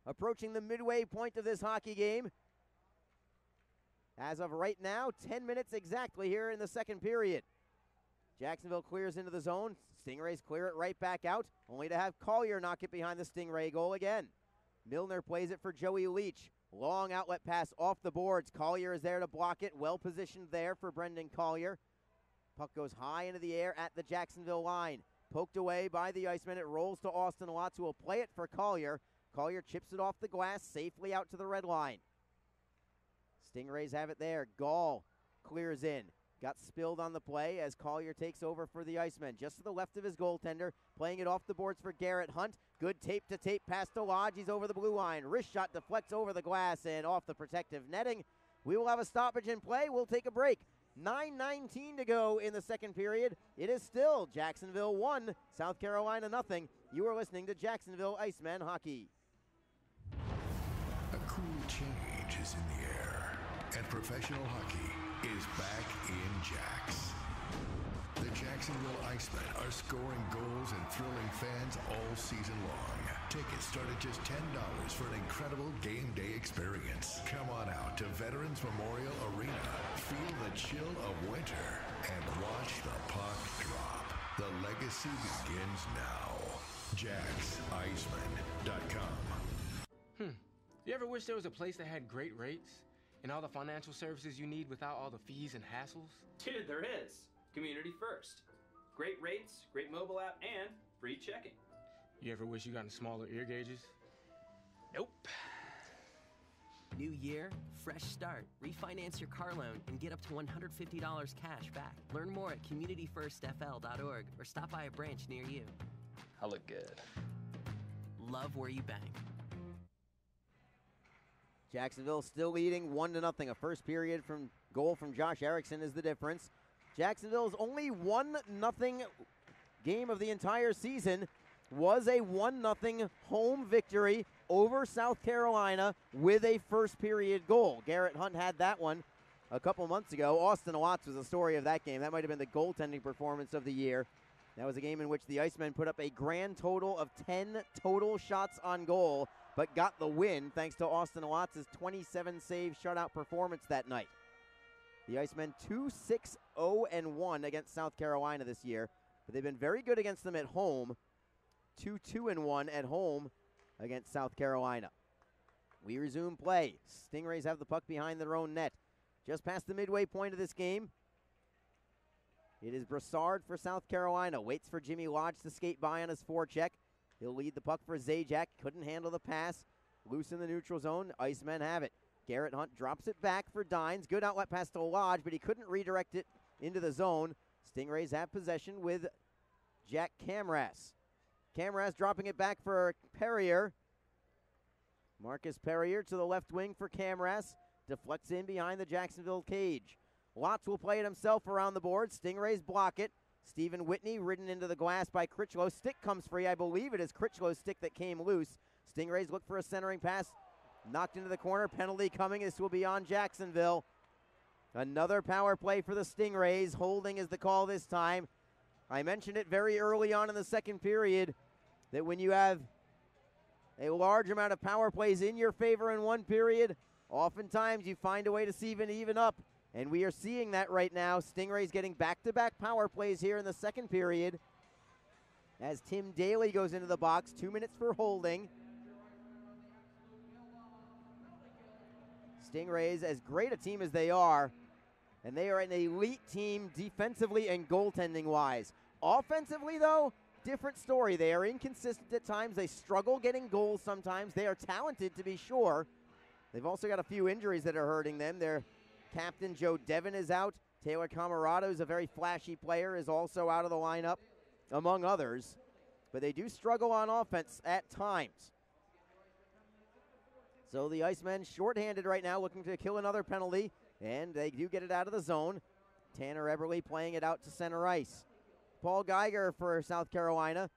Approaching the midway point of this hockey game. As of right now, 10 minutes exactly here in the second period. Jacksonville clears into the zone. Stingrays clear it right back out, only to have Collier knock it behind the Stingray goal again. Milner plays it for Joey Leach. Long outlet pass off the boards. Collier is there to block it. Well positioned there for Brendan Collier. Puck goes high into the air at the Jacksonville line. Poked away by the Icemen. It rolls to Austin Lotz, who will play it for Collier. Collier chips it off the glass safely out to the red line. Stingrays have it there. Gall clears in. Got spilled on the play as Collier takes over for the Icemen. Just to the left of his goaltender, playing it off the boards for Garrett Hunt. Good tape-to-tape pass to Lodge. He's over the blue line. Wrist shot deflects over the glass and off the protective netting. We will have a stoppage in play. We'll take a break. 9:19 to go in the second period. It is still Jacksonville 1, South Carolina nothing. You are listening to Jacksonville Icemen Hockey. A cool change is in the air, and professional hockey is back in Jax. The Jacksonville Icemen are scoring goals and thrilling fans all season long. Tickets start at just $10 for an incredible game day experience. Come on out to Veterans Memorial Arena. Feel the chill of winter and watch the puck drop. The legacy begins now. JacksIcemen.com. You ever wish there was a place that had great rates and all the financial services you need without all the fees and hassles? Dude, there is. Community First. Great rates, great mobile app, and free checking. You ever wish you got smaller ear gauges? Nope. New year, fresh start. Refinance your car loan and get up to $150 cash back. Learn more at communityfirstfl.org or stop by a branch near you. I look good. love where you bank. Jacksonville still leading 1-0. A first period from goal from Josh Erickson is the difference. Jacksonville's only 1-0 game of the entire season was a 1-0 home victory over South Carolina with a first period goal. Garrett Hunt had that one a couple months ago. Austin Watts was the story of that game. That might have been the goaltending performance of the year. That was a game in which the Icemen put up a grand total of 10 total shots on goal, but got the win thanks to Austin Watts' 27-save shutout performance that night. The Icemen 2-6-0-1 against South Carolina this year, but they've been very good against them at home. 2-2-1 at home against South Carolina. We resume play. Stingrays have the puck behind their own net. Just past the midway point of this game, it is Brassard for South Carolina. Waits for Jimmy Lodge to skate by on his forecheck. He'll lead the puck for Zajac. Couldn't handle the pass. Loose in the neutral zone. Icemen have it. Garrett Hunt drops it back for Dines. Good outlet pass to Lodge, but he couldn't redirect it into the zone. Stingrays have possession with Jack Camras. Camras dropping it back for Perrier. Marcus Perrier to the left wing for Camras. Deflects in behind the Jacksonville cage. Lotz will play it himself around the board. Stingrays block it. Stephen Whitney ridden into the glass by Critchlow. Stick comes free. I believe it is Critchlow's stick that came loose. Stingrays look for a centering pass. Knocked into the corner. Penalty coming. This will be on Jacksonville. Another power play for the Stingrays. Holding is the call this time. I mentioned it very early on in the second period that when you have a large amount of power plays in your favor in one period, oftentimes you find a way to even up. And we are seeing that right now. Stingrays getting back-to-back power plays here in the second period as Tim Daly goes into the box. 2 minutes for holding. Stingrays, as great a team as they are, and they are an elite team defensively and goaltending-wise. Offensively, though, different story. They are inconsistent at times. They struggle getting goals sometimes. They are talented, to be sure. They've also got a few injuries that are hurting them. Their captain, Joe Devon, is out. Taylor Camarado is a very flashy player, is also out of the lineup, among others. But they do struggle on offense at times. So the Icemen shorthanded right now, looking to kill another penalty, and they do get it out of the zone. Tanner Eberle playing it out to center ice. Paul Geiger for South Carolina.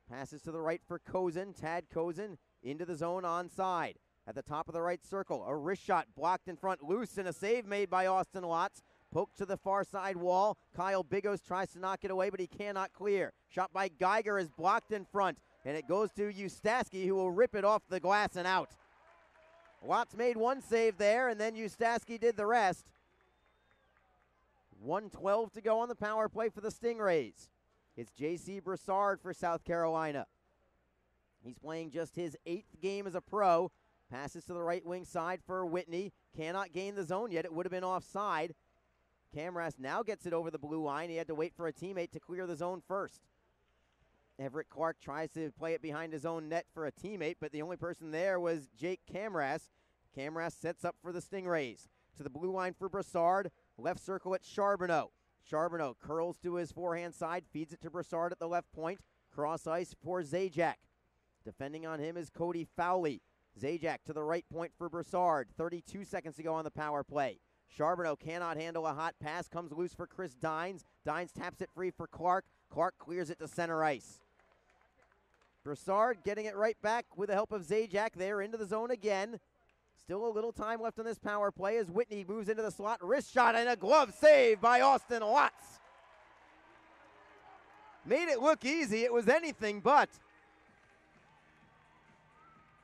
Passes to the right for Kozin. Tad Kozin into the zone onside. At the top of the right circle, a wrist shot blocked in front, loose, and a save made by Austin Watts. Poked to the far side wall. Kyle Bigos tries to knock it away, but he cannot clear. Shot by Geiger is blocked in front, and it goes to Ustaski, who will rip it off the glass and out. Watts made one save there, and then Ustaski did the rest. 1:12 to go on the power play for the Stingrays. It's J.C. Brassard for South Carolina. He's playing just his 8th game as a pro. Passes to the right wing side for Whitney. Cannot gain the zone yet. It would have been offside. Camras now gets it over the blue line. He had to wait for a teammate to clear the zone first. Everett Clark tries to play it behind his own net for a teammate, but the only person there was Jake Camras. Camras sets up for the Stingrays. To the blue line for Brassard. Left circle at Charbonneau. Charbonneau curls to his forehand side, feeds it to Brassard at the left point. Cross ice for Zajac. Defending on him is Cody Fowley. Zajac to the right point for Brassard. 32 seconds to go on the power play. Charbonneau cannot handle a hot pass. Comes loose for Chris Dines. Dines taps it free for Clark. Clark clears it to center ice. Brassard getting it right back with the help of Zajac. They're into the zone again. Still a little time left on this power play as Whitney moves into the slot. Wrist shot and a glove save by Austin Watts. Made it look easy. It was anything but.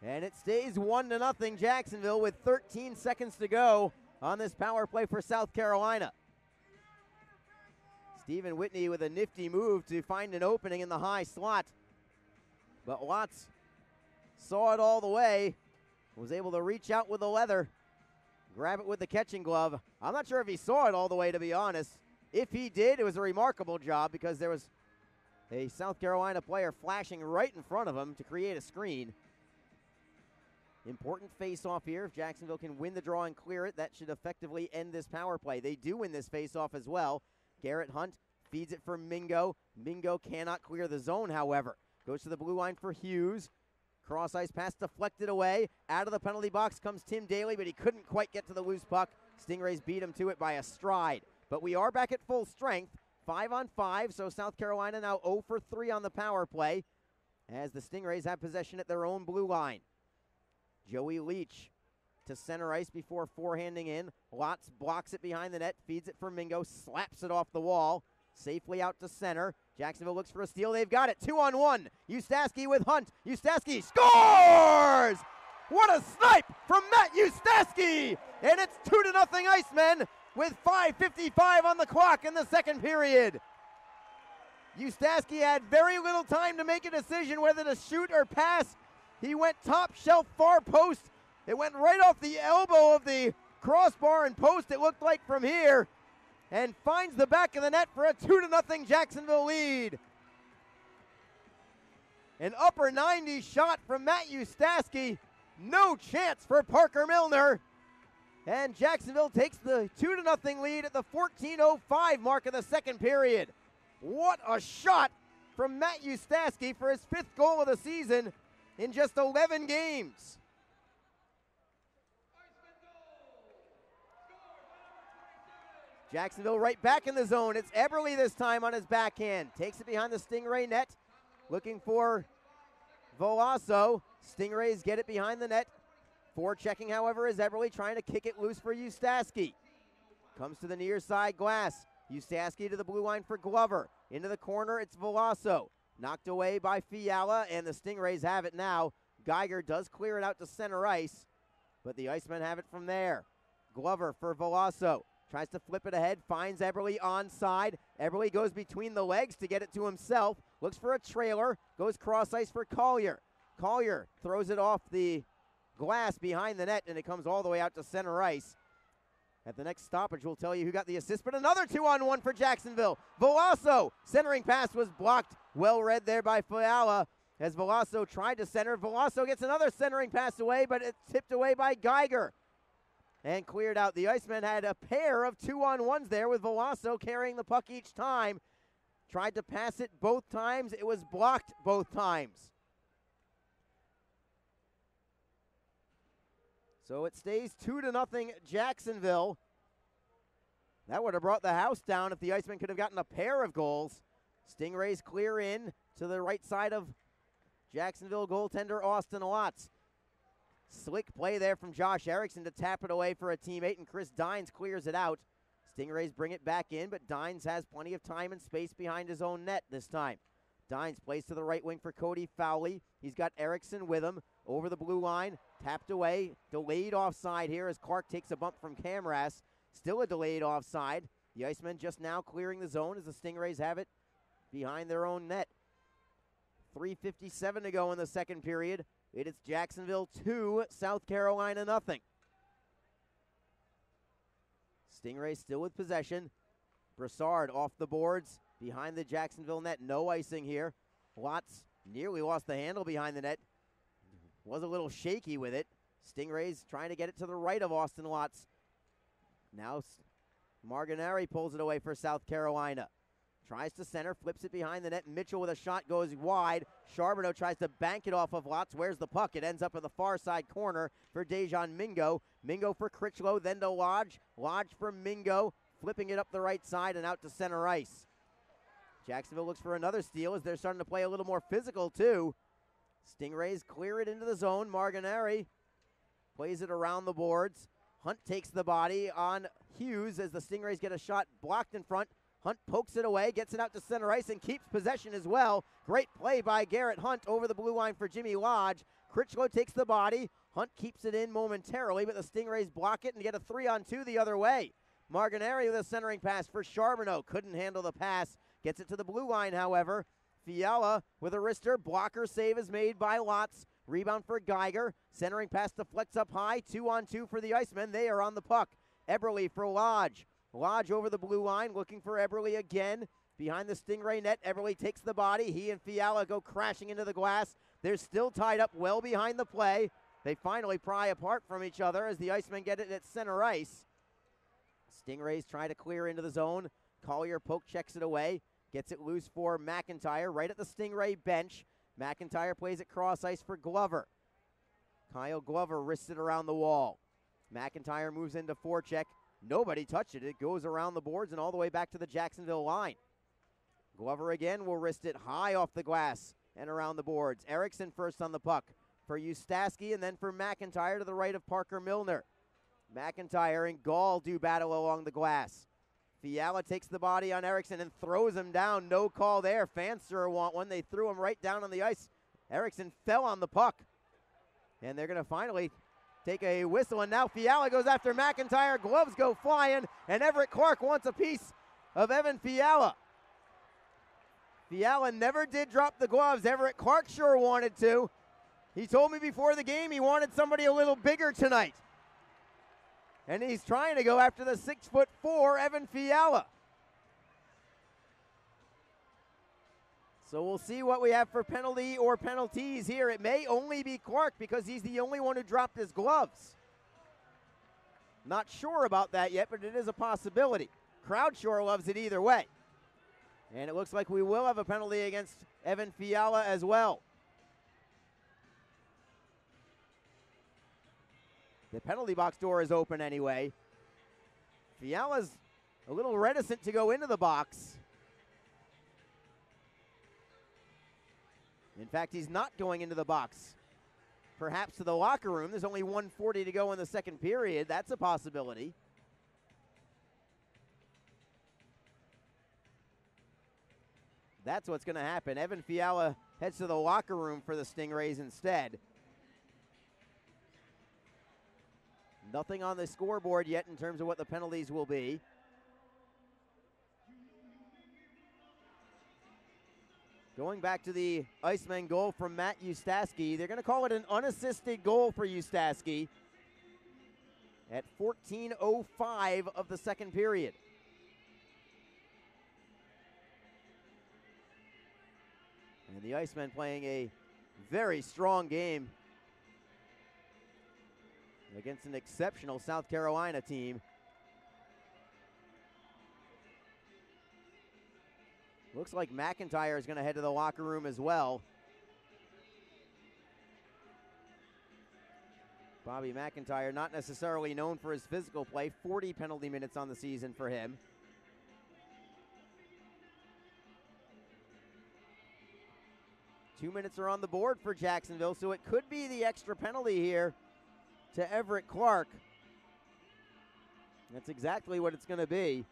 And it stays 1-0 Jacksonville with 13 seconds to go on this power play for South Carolina. Stephen Whitney with a nifty move to find an opening in the high slot. But Watts saw it all the way. Was able to reach out with the leather. Grab it with the catching glove. I'm not sure if he saw it all the way, to be honest. If he did, it was a remarkable job because there was a South Carolina player flashing right in front of him to create a screen. Important face-off here. If Jacksonville can win the draw and clear it, that should effectively end this power play. They do win this face-off as well. Garrett Hunt feeds it for Mingo. Mingo cannot clear the zone, however. Goes to the blue line for Hughes. Cross ice pass deflected away. Out of the penalty box comes Tim Daly, but he couldn't quite get to the loose puck. Stingrays beat him to it by a stride. But we are back at full strength. 5-on-5, so South Carolina now 0 for 3 on the power play as the Stingrays have possession at their own blue line. Joey Leach to center ice before forehanding in. Lotz blocks it behind the net, feeds it for Mingo, slaps it off the wall. Safely out to center. Jacksonville looks for a steal. They've got it. 2-on-1. Eustaski with Hunt. Eustaski scores! What a snipe from Matt Eustaski! And it's 2-0 Icemen with 5:55 on the clock in the second period. Eustaski had very little time to make a decision whether to shoot or pass. He went top shelf far post. It went right off the elbow of the crossbar and post, it looked like from here, and finds the back of the net for a 2-0 Jacksonville lead. An upper 90 shot from Matt Eustaski. No chance for Parker Milner. And Jacksonville takes the 2-0 lead at the 14:05 mark of the second period. What a shot from Matt Eustaski for his 5th goal of the season in just 11 games. Jacksonville right back in the zone. It's Eberle this time on his backhand. Takes it behind the Stingray net. Looking for Volaso. Stingrays get it behind the net. Forechecking, however, is Eberle trying to kick it loose for Eustaski. Comes to the near side glass. Eustaski to the blue line for Glover. Into the corner, it's Volaso. Knocked away by Fiala, and the Stingrays have it now. Geiger does clear it out to center ice, but the Icemen have it from there. Glover for Volaso. Tries to flip it ahead, finds Eberle onside. Eberle goes between the legs to get it to himself. Looks for a trailer, goes cross ice for Collier. Collier throws it off the glass behind the net, and it comes all the way out to center ice. At the next stoppage, we'll tell you who got the assist, but another 2-on-1 for Jacksonville. Volaso, centering pass was blocked. Well read there by Fiala as Volaso tried to center. Volaso gets another centering pass away, but it's tipped away by Geiger and cleared out. The Icemen had a pair of 2-on-1s there with Volaso carrying the puck each time. Tried to pass it both times. It was blocked both times. So it stays 2-0 Jacksonville. That would have brought the house down if the Icemen could have gotten a pair of goals. Stingrays clear in to the right side of Jacksonville goaltender Austin Lotz. Slick play there from Josh Erickson to tap it away for a teammate, and Chris Dines clears it out. Stingrays bring it back in, but Dines has plenty of time and space behind his own net this time. Dines plays to the right wing for Cody Fowley. He's got Erickson with him over the blue line. Tapped away. Delayed offside here as Clark takes a bump from Camras. Still a delayed offside. The Icemen just now clearing the zone as the Stingrays have it behind their own net. 3:57 to go in the second period. It is Jacksonville 2, South Carolina nothing. Stingrays still with possession. Brassard off the boards behind the Jacksonville net. No icing here. Watts nearly lost the handle behind the net. Was a little shaky with it. Stingrays trying to get it to the right of Austin Watts. Now Marganari pulls it away for South Carolina. Tries to center, flips it behind the net. Mitchell with a shot goes wide. Charbonneau tries to bank it off of Watts. Where's the puck? It ends up in the far side corner for Dejan Mingo. Mingo for Critchlow, then to Lodge. Lodge for Mingo, flipping it up the right side and out to center ice. Jacksonville looks for another steal as they're starting to play a little more physical too. Stingrays clear it into the zone. Marganari plays it around the boards. Hunt takes the body on Hughes as the Stingrays get a shot blocked in front. Hunt pokes it away, gets it out to center ice, and keeps possession as well. Great play by Garrett Hunt over the blue line for Jimmy Lodge. Critchlow takes the body. Hunt keeps it in momentarily, but the Stingrays block it and get a 3-on-2 the other way. Marganari with a centering pass for Charbonneau. Couldn't handle the pass. Gets it to the blue line, however. Fiala with a wrister. Blocker save is made by Lotz. Rebound for Geiger. Centering pass deflects up high. 2-on-2 for the Icemen. They are on the puck. Eberle for Lodge. Lodge over the blue line, looking for Eberle again. Behind the Stingray net, Eberle takes the body. He and Fiala go crashing into the glass. They're still tied up well behind the play. They finally pry apart from each other as the Icemen get it at center ice. Stingrays try to clear into the zone. Collier poke checks it away. Gets it loose for McIntyre right at the Stingray bench. McIntyre plays it cross ice for Glover. Kyle Glover wrists it around the wall. McIntyre moves into forecheck. Nobody touched it. It goes around the boards and all the way back to the Jacksonville line. Glover again will wrist it high off the glass and around the boards. Erickson first on the puck for Ustaski and then for McIntyre to the right of Parker Milner. McIntyre and Gall do battle along the glass. Fiala takes the body on Erickson and throws him down. No call there. Fanster want one. They threw him right down on the ice. Erickson fell on the puck. And they're going to finally take a whistle. And now Fiala goes after McIntyre. Gloves go flying. And Everett Clark wants a piece of Evan Fiala. Fiala never did drop the gloves. Everett Clark sure wanted to. He told me before the game he wanted somebody a little bigger tonight. And he's trying to go after the 6'4" Evan Fiala. So we'll see what we have for penalty or penalties here. It may only be Clark because he's the only one who dropped his gloves. Not sure about that yet, but it is a possibility. Crowd sure loves it either way. And it looks like we will have a penalty against Evan Fiala as well. The penalty box door is open anyway. Fiala's a little reticent to go into the box. In fact, he's not going into the box. Perhaps to the locker room. There's only 1:40 to go in the second period. That's a possibility. That's what's going to happen. Evan Fiala heads to the locker room for the Stingrays instead. Nothing on the scoreboard yet in terms of what the penalties will be. Going back to the Iceman goal from Matt Ustaski. They're going to call it an unassisted goal for Ustaski at 14:05 of the second period. And the Icemen playing a very strong game against an exceptional South Carolina team. Looks like McIntyre is going to head to the locker room as well. Bobby McIntyre, not necessarily known for his physical play, 40 penalty minutes on the season for him. Two minutes are on the board for Jacksonville, so it could be the extra penalty here to Everett Clark. That's exactly what it's going to be.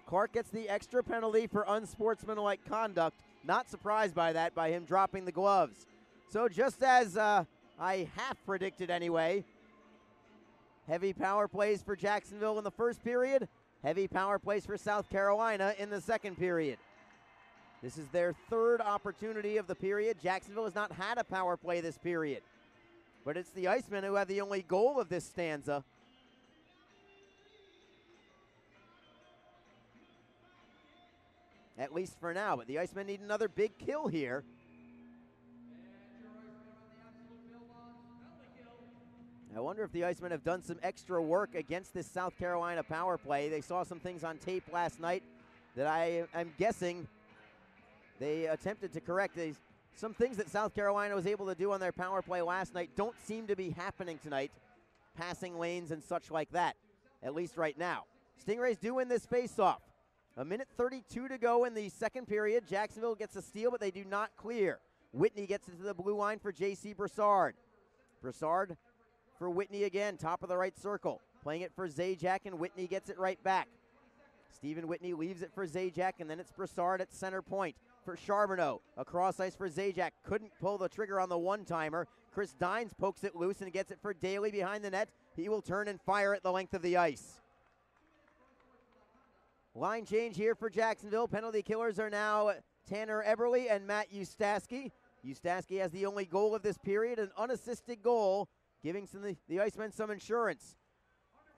Clark gets the extra penalty for unsportsmanlike conduct. Not surprised by that, by him dropping the gloves. So just as I half predicted anyway, heavy power plays for Jacksonville in the first period, heavy power plays for South Carolina in the second period. This is their third opportunity of the period. Jacksonville has not had a power play this period, but it's the Icemen who have the only goal of this stanza. At least for now, but the Icemen need another big kill here. I wonder if the Icemen have done some extra work against this South Carolina power play. They saw some things on tape last night that I am guessing they attempted to correct. Some things that South Carolina was able to do on their power play last night don't seem to be happening tonight. Passing lanes and such like that, at least right now. Stingrays do win this face-off. 1:32 to go in the second period. Jacksonville gets a steal, but they do not clear. Whitney gets it to the blue line for J.C. Broussard. Broussard for Whitney again, top of the right circle. Playing it for Zajac, and Whitney gets it right back. Stephen Whitney leaves it for Zajac, and then it's Broussard at center point for Charbonneau. Across ice for Zajac. Couldn't pull the trigger on the one-timer. Chris Dines pokes it loose and gets it for Daly behind the net. He will turn and fire at the length of the ice. Line change here for Jacksonville. Penalty killers are now Tanner Eberle and Matt Ustaski. Ustaski has the only goal of this period, an unassisted goal, giving the Icemen some insurance.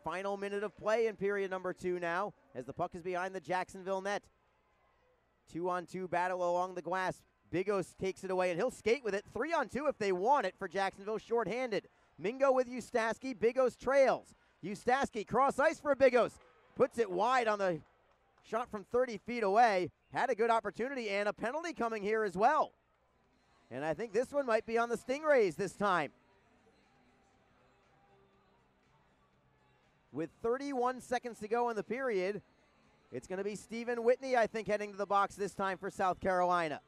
Final minute of play in period number 2 now, as the puck is behind the Jacksonville net. 2-on-2 battle along the glass. Bigos takes it away, and he'll skate with it. 3-on-2 if they want it for Jacksonville, shorthanded. Mingo with Ustaski. Bigos trails. Ustaski cross ice for Bigos. Puts it wide on the shot from 30 feet away. Had a good opportunity and a penalty coming here as well. And I think this one might be on the Stingrays this time. With 31 seconds to go in the period, it's going to be Stephen Whitney, I think, heading to the box this time for South Carolina.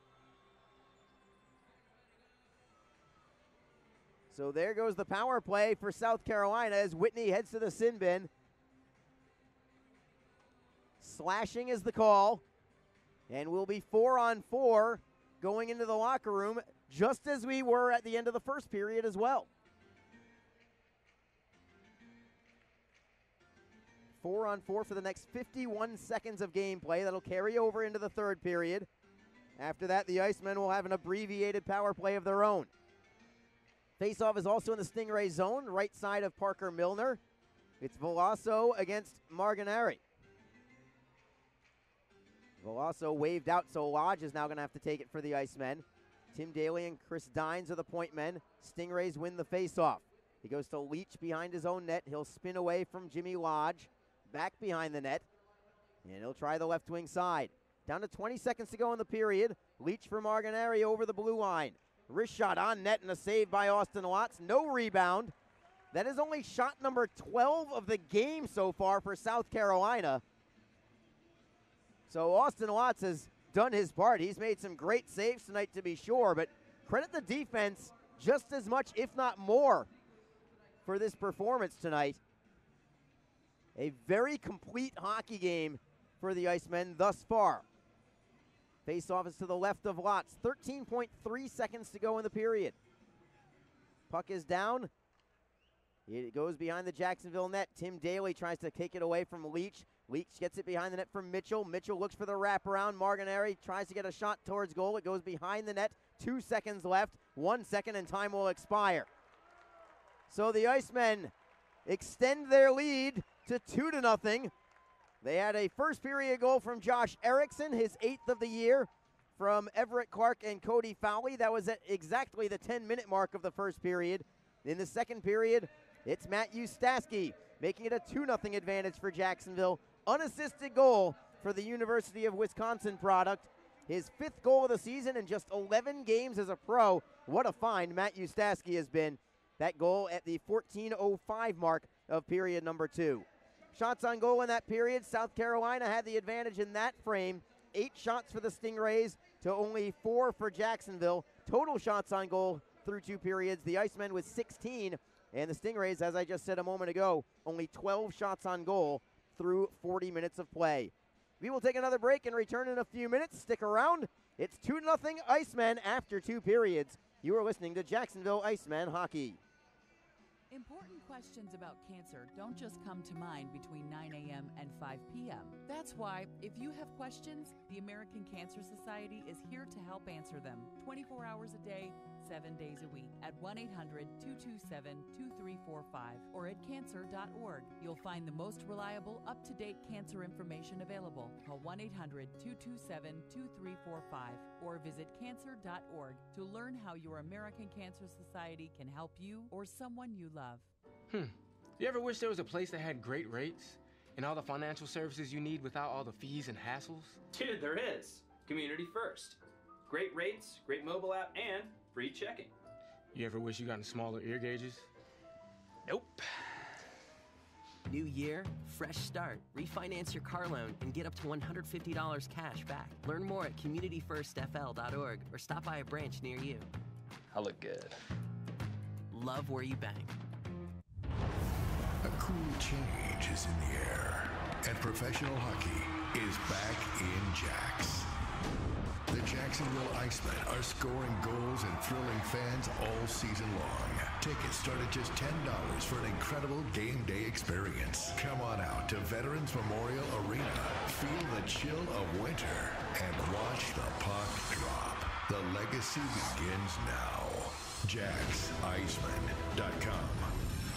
So there goes the power play for South Carolina as Whitney heads to the sin bin. Slashing is the call. And we'll be 4-on-4 going into the locker room, just as we were at the end of the first period as well. 4-on-4 for the next 51 seconds of gameplay. That'll carry over into the third period. After that, the Icemen will have an abbreviated power play of their own. Faceoff is also in the Stingray zone, right side of Parker Milner. It's Veloso against Marganari. Veloso waved out, so Lodge is now going to have to take it for the Icemen. Tim Daly and Chris Dines are the point men. Stingrays win the faceoff. He goes to Leach behind his own net. He'll spin away from Jimmy Lodge, back behind the net, and he'll try the left wing side. Down to 20 seconds to go in the period. Leach for Marganari over the blue line. Wrist shot on net and a save by Austin Watts. No rebound. That is only shot number 12 of the game so far for South Carolina. So Austin Watts has done his part. He's made some great saves tonight, to be sure, but credit the defense just as much, if not more, for this performance tonight. A very complete hockey game for the Icemen thus far. Face-off is to the left of Lotz. 13.3 seconds to go in the period. Puck is down. It goes behind the Jacksonville net. Tim Daly tries to kick it away from Leach. Leach gets it behind the net from Mitchell. Mitchell looks for the wraparound. Marganari tries to get a shot towards goal. It goes behind the net. 2 seconds left. 1 second and time will expire. So the Icemen extend their lead to 2-0. They had a first period goal from Josh Erickson, his 8th of the year, from Everett Clark and Cody Fowley. That was at exactly the 10-minute mark of the first period. In the second period, it's Matt Ustaski making it a 2-0 advantage for Jacksonville. Unassisted goal for the University of Wisconsin product. His 5th goal of the season in just 11 games as a pro. What a find Matt Ustaski has been. That goal at the 14:05 mark of period number 2. Shots on goal in that period. South Carolina had the advantage in that frame. 8 shots for the Stingrays to only 4 for Jacksonville. Total shots on goal through 2 periods. The Icemen with 16, and the Stingrays, as I just said a moment ago, only 12 shots on goal through 40 minutes of play. We will take another break and return in a few minutes. Stick around. It's 2-0 Icemen after 2 periods. You are listening to Jacksonville Icemen Hockey. Important questions about cancer don't just come to mind between 9 a.m. and 5 p.m. That's why, if you have questions, the American Cancer Society is here to help answer them 24 hours a day, 7 days a week at 1-800-227-2345 or at cancer.org. You'll find the most reliable, up-to-date cancer information available. Call 1-800-227-2345 or visit cancer.org to learn how your American Cancer Society can help you or someone you love. You ever wish there was a place that had great rates and all the financial services you need without all the fees and hassles? Dude, there is. Community First. Great rates, great mobile app, and free checking. You ever wish you got smaller ear gauges? Nope. New year, fresh start. Refinance your car loan and get up to $150 cash back. Learn more at communityfirstfl.org or stop by a branch near you. I look good. Love where you bang. A cool change is in the air, and professional hockey is back in Jax. The Jacksonville Icemen are scoring goals and thrilling fans all season long. Tickets start at just $10 for an incredible game day experience. Come on out to Veterans Memorial Arena. Feel the chill of winter and watch the puck drop. The legacy begins now. JacksIcemen.com.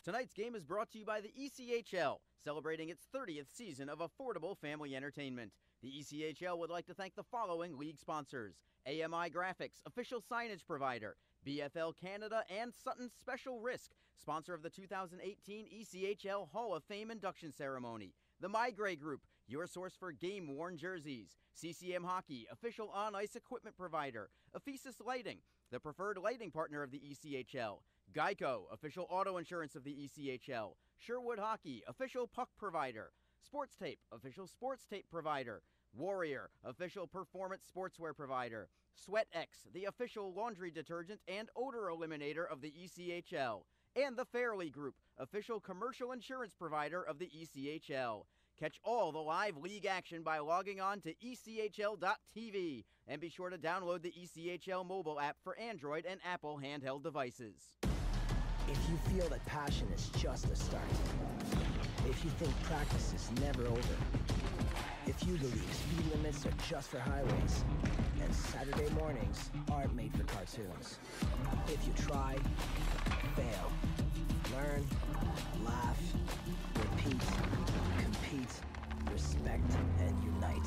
Tonight's game is brought to you by the ECHL, celebrating its 30th season of affordable family entertainment. The ECHL would like to thank the following league sponsors: AMI Graphics, official signage provider; BFL Canada; and Sutton's Special Risk, sponsor of the 2018 ECHL Hall of Fame induction ceremony. The Migray Group, your source for game-worn jerseys. CCM Hockey, official on-ice equipment provider. Ephesus Lighting, the preferred lighting partner of the ECHL. Geico, official auto insurance of the ECHL. Sherwood Hockey, official puck provider. Sports Tape, official sports tape provider. Warrior, official performance sportswear provider. SweatX, the official laundry detergent and odor eliminator of the ECHL. And the Fairley Group, official commercial insurance provider of the ECHL. Catch all the live league action by logging on to ECHL.tv. And be sure to download the ECHL mobile app for Android and Apple handheld devices. If you feel that passion is just a start, if you think practice is never over, if you believe speed limits are just for highways, and Saturday mornings aren't made for cartoons. If you try, fail, learn, laugh, repeat, compete, respect, and unite,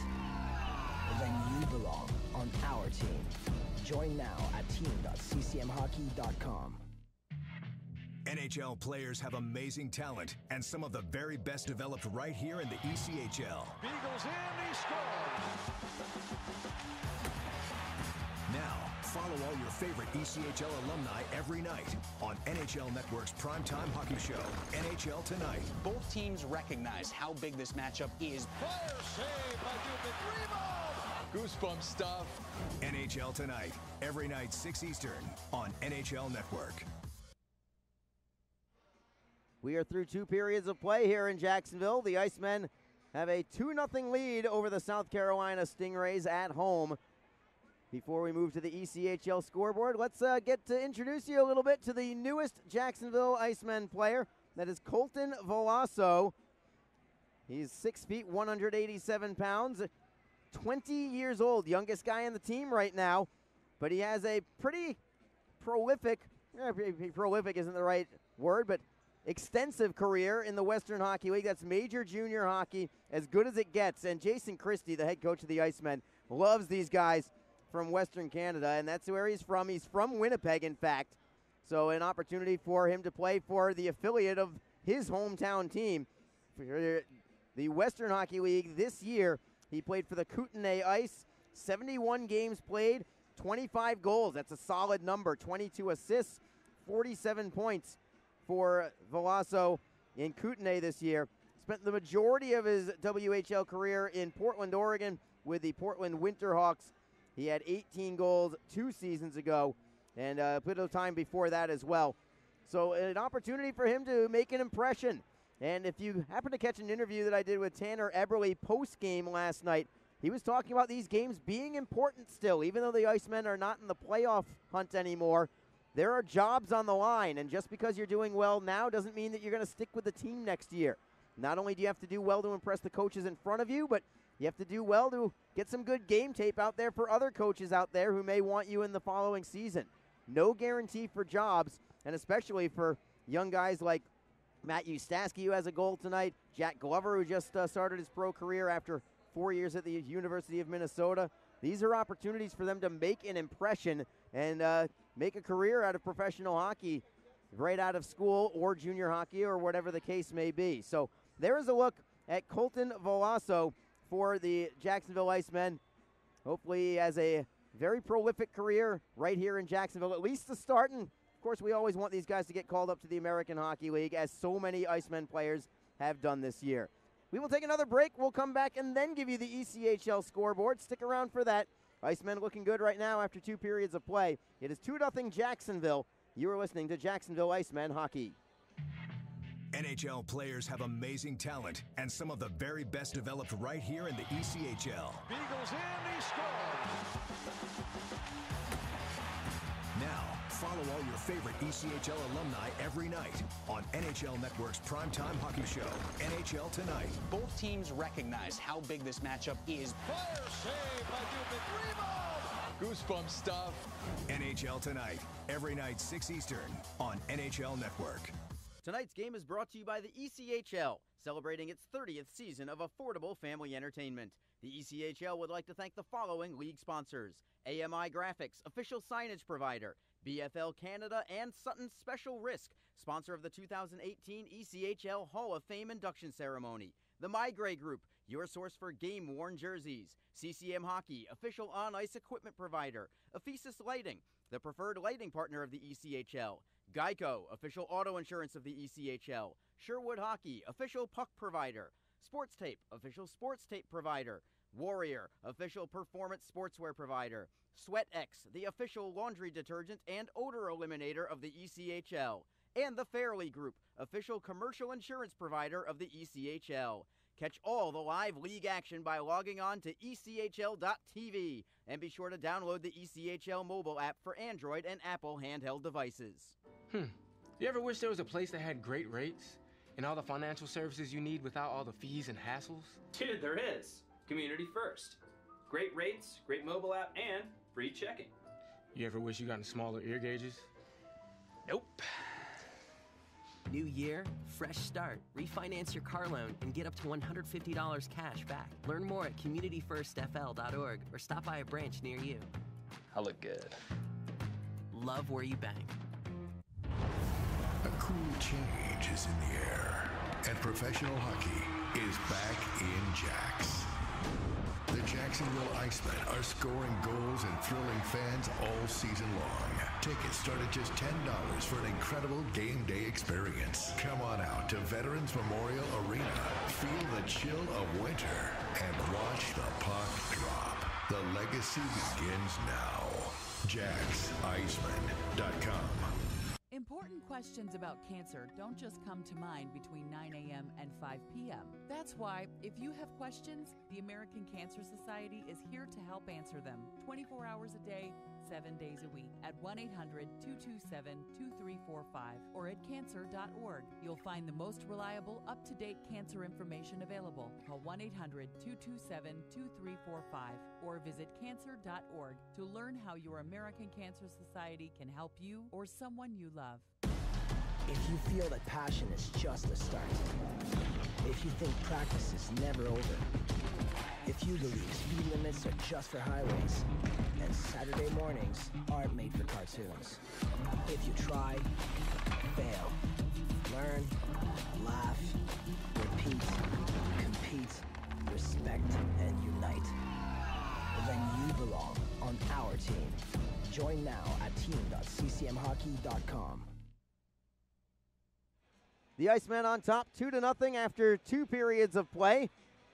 then you belong on our team. Join now at team.ccmhockey.com. NHL players have amazing talent, and some of the very best developed right here in the ECHL. Beagles in, he scores! Now, follow all your favorite ECHL alumni every night on NHL Network's primetime hockey show, NHL Tonight. Both teams recognize how big this matchup is. Fire save by Dubin. Rebound! Goosebump stuff. NHL Tonight, every night 6 Eastern on NHL Network. We are through 2 periods of play here in Jacksonville. The Icemen have a 2-0 lead over the South Carolina Stingrays at home. Before we move to the ECHL scoreboard, let's get to introduce you a little bit to the newest Jacksonville Icemen player. That is Colton Veloso. He's 6 feet, 187 pounds, 20 years old, youngest guy in the team right now. But he has a pretty prolific isn't the right word, but extensive career in the Western Hockey League. That's major junior hockey, as good as it gets. And Jason Christie, the head coach of the Icemen, loves these guys from Western Canada, and that's where he's from. He's from Winnipeg, in fact. So an opportunity for him to play for the affiliate of his hometown team. For the Western Hockey League this year, he played for the Kootenay Ice. 71 games played, 25 goals. That's a solid number. 22 assists, 47 points for Veloso in Kootenay this year. Spent the majority of his WHL career in Portland, Oregon with the Portland Winterhawks. He had 18 goals 2 seasons ago, and a bit of time before that as well. So an opportunity for him to make an impression. And if you happen to catch an interview that I did with Tanner Eberle post-game last night, he was talking about these games being important still. Even though the Icemen are not in the playoff hunt anymore, there are jobs on the line, and just because you're doing well now doesn't mean that you're going to stick with the team next year. Not only do you have to do well to impress the coaches in front of you, but you have to do well to get some good game tape out there for other coaches out there who may want you in the following season. No guarantee for jobs, and especially for young guys like Matt Ustaski, who has a goal tonight, Jack Glover, who just started his pro career after 4 years at the University of Minnesota. These are opportunities for them to make an impression and make a career out of professional hockey right out of school or junior hockey or whatever the case may be. So there is a look at Colton Veloso for the Jacksonville Icemen. Hopefully he has a very prolific career right here in Jacksonville, at least to start. And, of course, we always want these guys to get called up to the American Hockey League, as so many Icemen players have done this year. We will take another break. We'll come back and then give you the ECHL scoreboard. Stick around for that. Icemen looking good right now after 2 periods of play. It is 2-0 Jacksonville. You are listening to Jacksonville Icemen Hockey. NHL players have amazing talent, and some of the very best developed right here in the ECHL. Beagles in, he scores! Now, follow all your favorite ECHL alumni every night on NHL Network's primetime hockey show, NHL Tonight. Both teams recognize how big this matchup is. Fire save by Dubin. Rebound! Goosebump stuff. NHL Tonight, every night 6 Eastern on NHL Network. Tonight's game is brought to you by the ECHL, celebrating its 30th season of affordable family entertainment. The ECHL would like to thank the following league sponsors: AMI Graphics, official signage provider; BFL Canada; and Sutton Special Risk, sponsor of the 2018 ECHL Hall of Fame induction ceremony; the Migray Group, your source for game-worn jerseys; CCM Hockey, official on-ice equipment provider; Ephesus Lighting, the preferred lighting partner of the ECHL. Geico, official auto insurance of the ECHL. Sherwood Hockey, official puck provider. Sports Tape, official sports tape provider. Warrior, official performance sportswear provider. SweatX, the official laundry detergent and odor eliminator of the ECHL. And the Fairley Group, official commercial insurance provider of the ECHL. Catch all the live league action by logging on to ECHL.tv. And be sure to download the ECHL mobile app for Android and Apple handheld devices. You ever wish there was a place that had great rates and all the financial services you need without all the fees and hassles? Dude, there is. Community First. Great rates, great mobile app, and free checking. You ever wish you got smaller ear gauges? Nope. New year, fresh start. Refinance your car loan and get up to $150 cash back. Learn more at communityfirstfl.org or stop by a branch near you. I look good. Love where you bank. A cool change is in the air, and professional hockey is back in Jax. The Jacksonville Icemen are scoring goals and thrilling fans all season long. Tickets start at just $10 for an incredible game day experience. Come on out to Veterans Memorial Arena. Feel the chill of winter and watch the puck drop. The legacy begins now. JacksIcemen.com. Important questions about cancer don't just come to mind between 9 a.m. and 5 p.m. That's why, if you have questions, the American Cancer Society is here to help answer them 24 hours a day, 7 days a week at 1-800-227-2345 or at cancer.org. You'll find the most reliable, up-to-date cancer information available. Call 1-800-227-2345 or visit cancer.org to learn how your American Cancer Society can help you or someone you love. If you feel that passion is just a start, if you think practice is never over, if you believe speed limits are just for highways, and Saturday mornings aren't made for cartoons, if you try, fail, learn, laugh, repeat, compete, respect, and unite, then you belong on our team. Join now at team.ccmhockey.com. The Icemen on top 2-0 after 2 periods of play.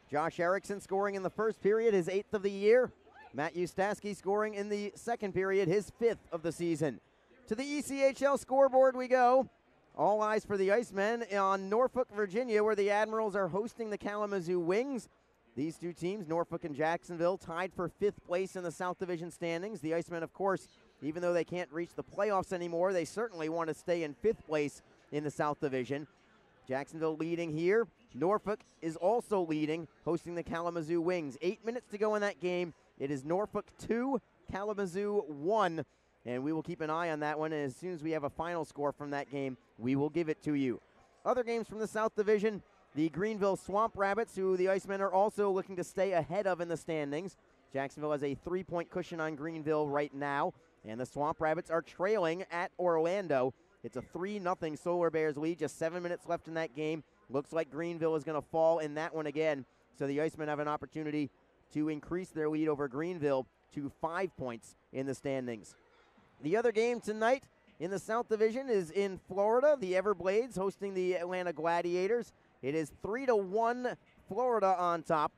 Josh Erickson scoring in the first period, his 8th of the year. Matt Ustaski scoring in the second period, his 5th of the season. To the ECHL scoreboard we go. All eyes for the Icemen on Norfolk, Virginia, where the Admirals are hosting the Kalamazoo Wings. These two teams, Norfolk and Jacksonville, tied for 5th place in the South Division standings. The Icemen, of course, even though they can't reach the playoffs anymore, they certainly want to stay in 5th place in the South Division. Jacksonville leading here. Norfolk is also leading, hosting the Kalamazoo Wings. 8 minutes to go in that game. It is Norfolk 2, Kalamazoo 1, and we will keep an eye on that one, and as soon as we have a final score from that game, we will give it to you. Other games from the South Division, the Greenville Swamp Rabbits, who the Icemen are also looking to stay ahead of in the standings. Jacksonville has a 3-point cushion on Greenville right now, and the Swamp Rabbits are trailing at Orlando. It's a 3-0 Solar Bears lead, just 7 minutes left in that game. Looks like Greenville is going to fall in that one again, so the Icemen have an opportunity to increase their lead over Greenville to 5 points in the standings. The other game tonight in the South Division is in Florida, the Everblades hosting the Atlanta Gladiators. It is 3-1 Florida on top.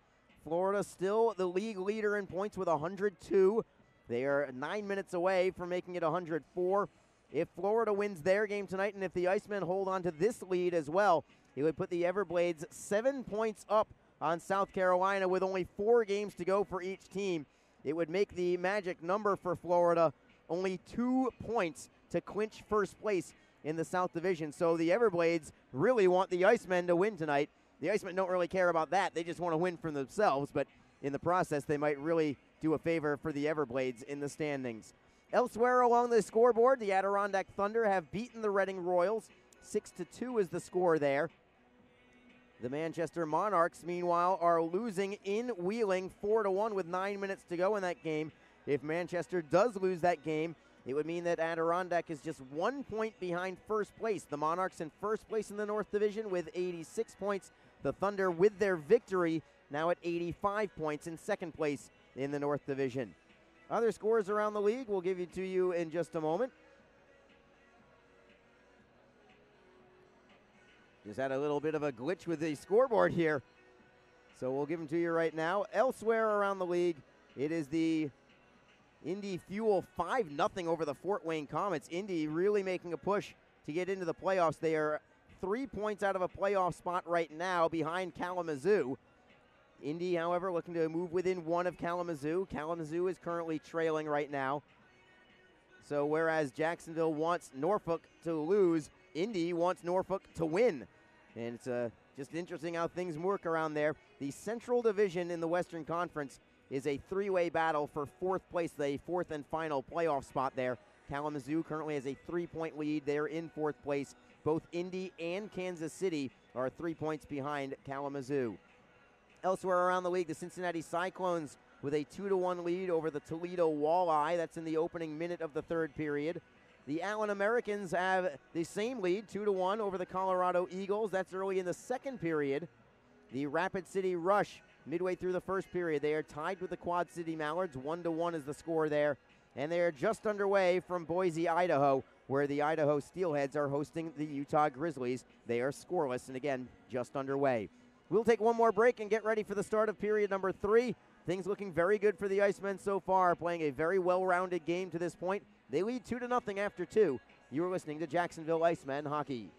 Florida still the league leader in points with 102. They are 9 minutes away from making it 104. If Florida wins their game tonight, and if the Icemen hold on to this lead as well, it would put the Everblades 7 points up on South Carolina with only 4 games to go for each team. It would make the magic number for Florida only 2 points to clinch first place in the South Division. So the Everblades really want the Icemen to win tonight. The Icemen don't really care about that. They just want to win for themselves, but in the process, they might really do a favor for the Everblades in the standings. Elsewhere along the scoreboard, the Adirondack Thunder have beaten the Reading Royals. 6-2 is the score there. The Manchester Monarchs, meanwhile, are losing in Wheeling 4-1 with 9 minutes to go in that game. If Manchester does lose that game, it would mean that Adirondack is just 1 point behind first place. The Monarchs in first place in the North Division with 86 points. The Thunder, with their victory, now at 85 points in second place in the North Division. Other scores around the league we'll give you to you in just a moment. Just had a little bit of a glitch with the scoreboard here, so we'll give them to you right now. Elsewhere around the league, it is the Indy Fuel 5-0 over the Fort Wayne Comets. Indy really making a push to get into the playoffs. They are 3 points out of a playoff spot right now behind Kalamazoo. Indy, however, looking to move within one of Kalamazoo. Kalamazoo is currently trailing right now. So whereas Jacksonville wants Norfolk to lose, Indy wants Norfolk to win. And it's just interesting how things work around there. The Central Division in the Western Conference is a three-way battle for fourth place, the fourth and final playoff spot there. Kalamazoo currently has a 3-point lead. They're in fourth place. Both Indy and Kansas City are 3 points behind Kalamazoo. Elsewhere around the league, the Cincinnati Cyclones with a 2-1 lead over the Toledo Walleye. That's in the opening minute of the third period. The Allen Americans have the same lead, 2-1 over the Colorado Eagles. That's early in the second period. The Rapid City Rush, midway through the first period, they are tied with the Quad City Mallards. 1-1 is the score there. And they are just underway from Boise, Idaho, where the Idaho Steelheads are hosting the Utah Grizzlies. They are scoreless and, again, just underway. We'll take one more break and get ready for the start of period number 3. Things looking very good for the Icemen so far, playing a very well-rounded game to this point. They lead 2-0 after 2. You are listening to Jacksonville Icemen Hockey.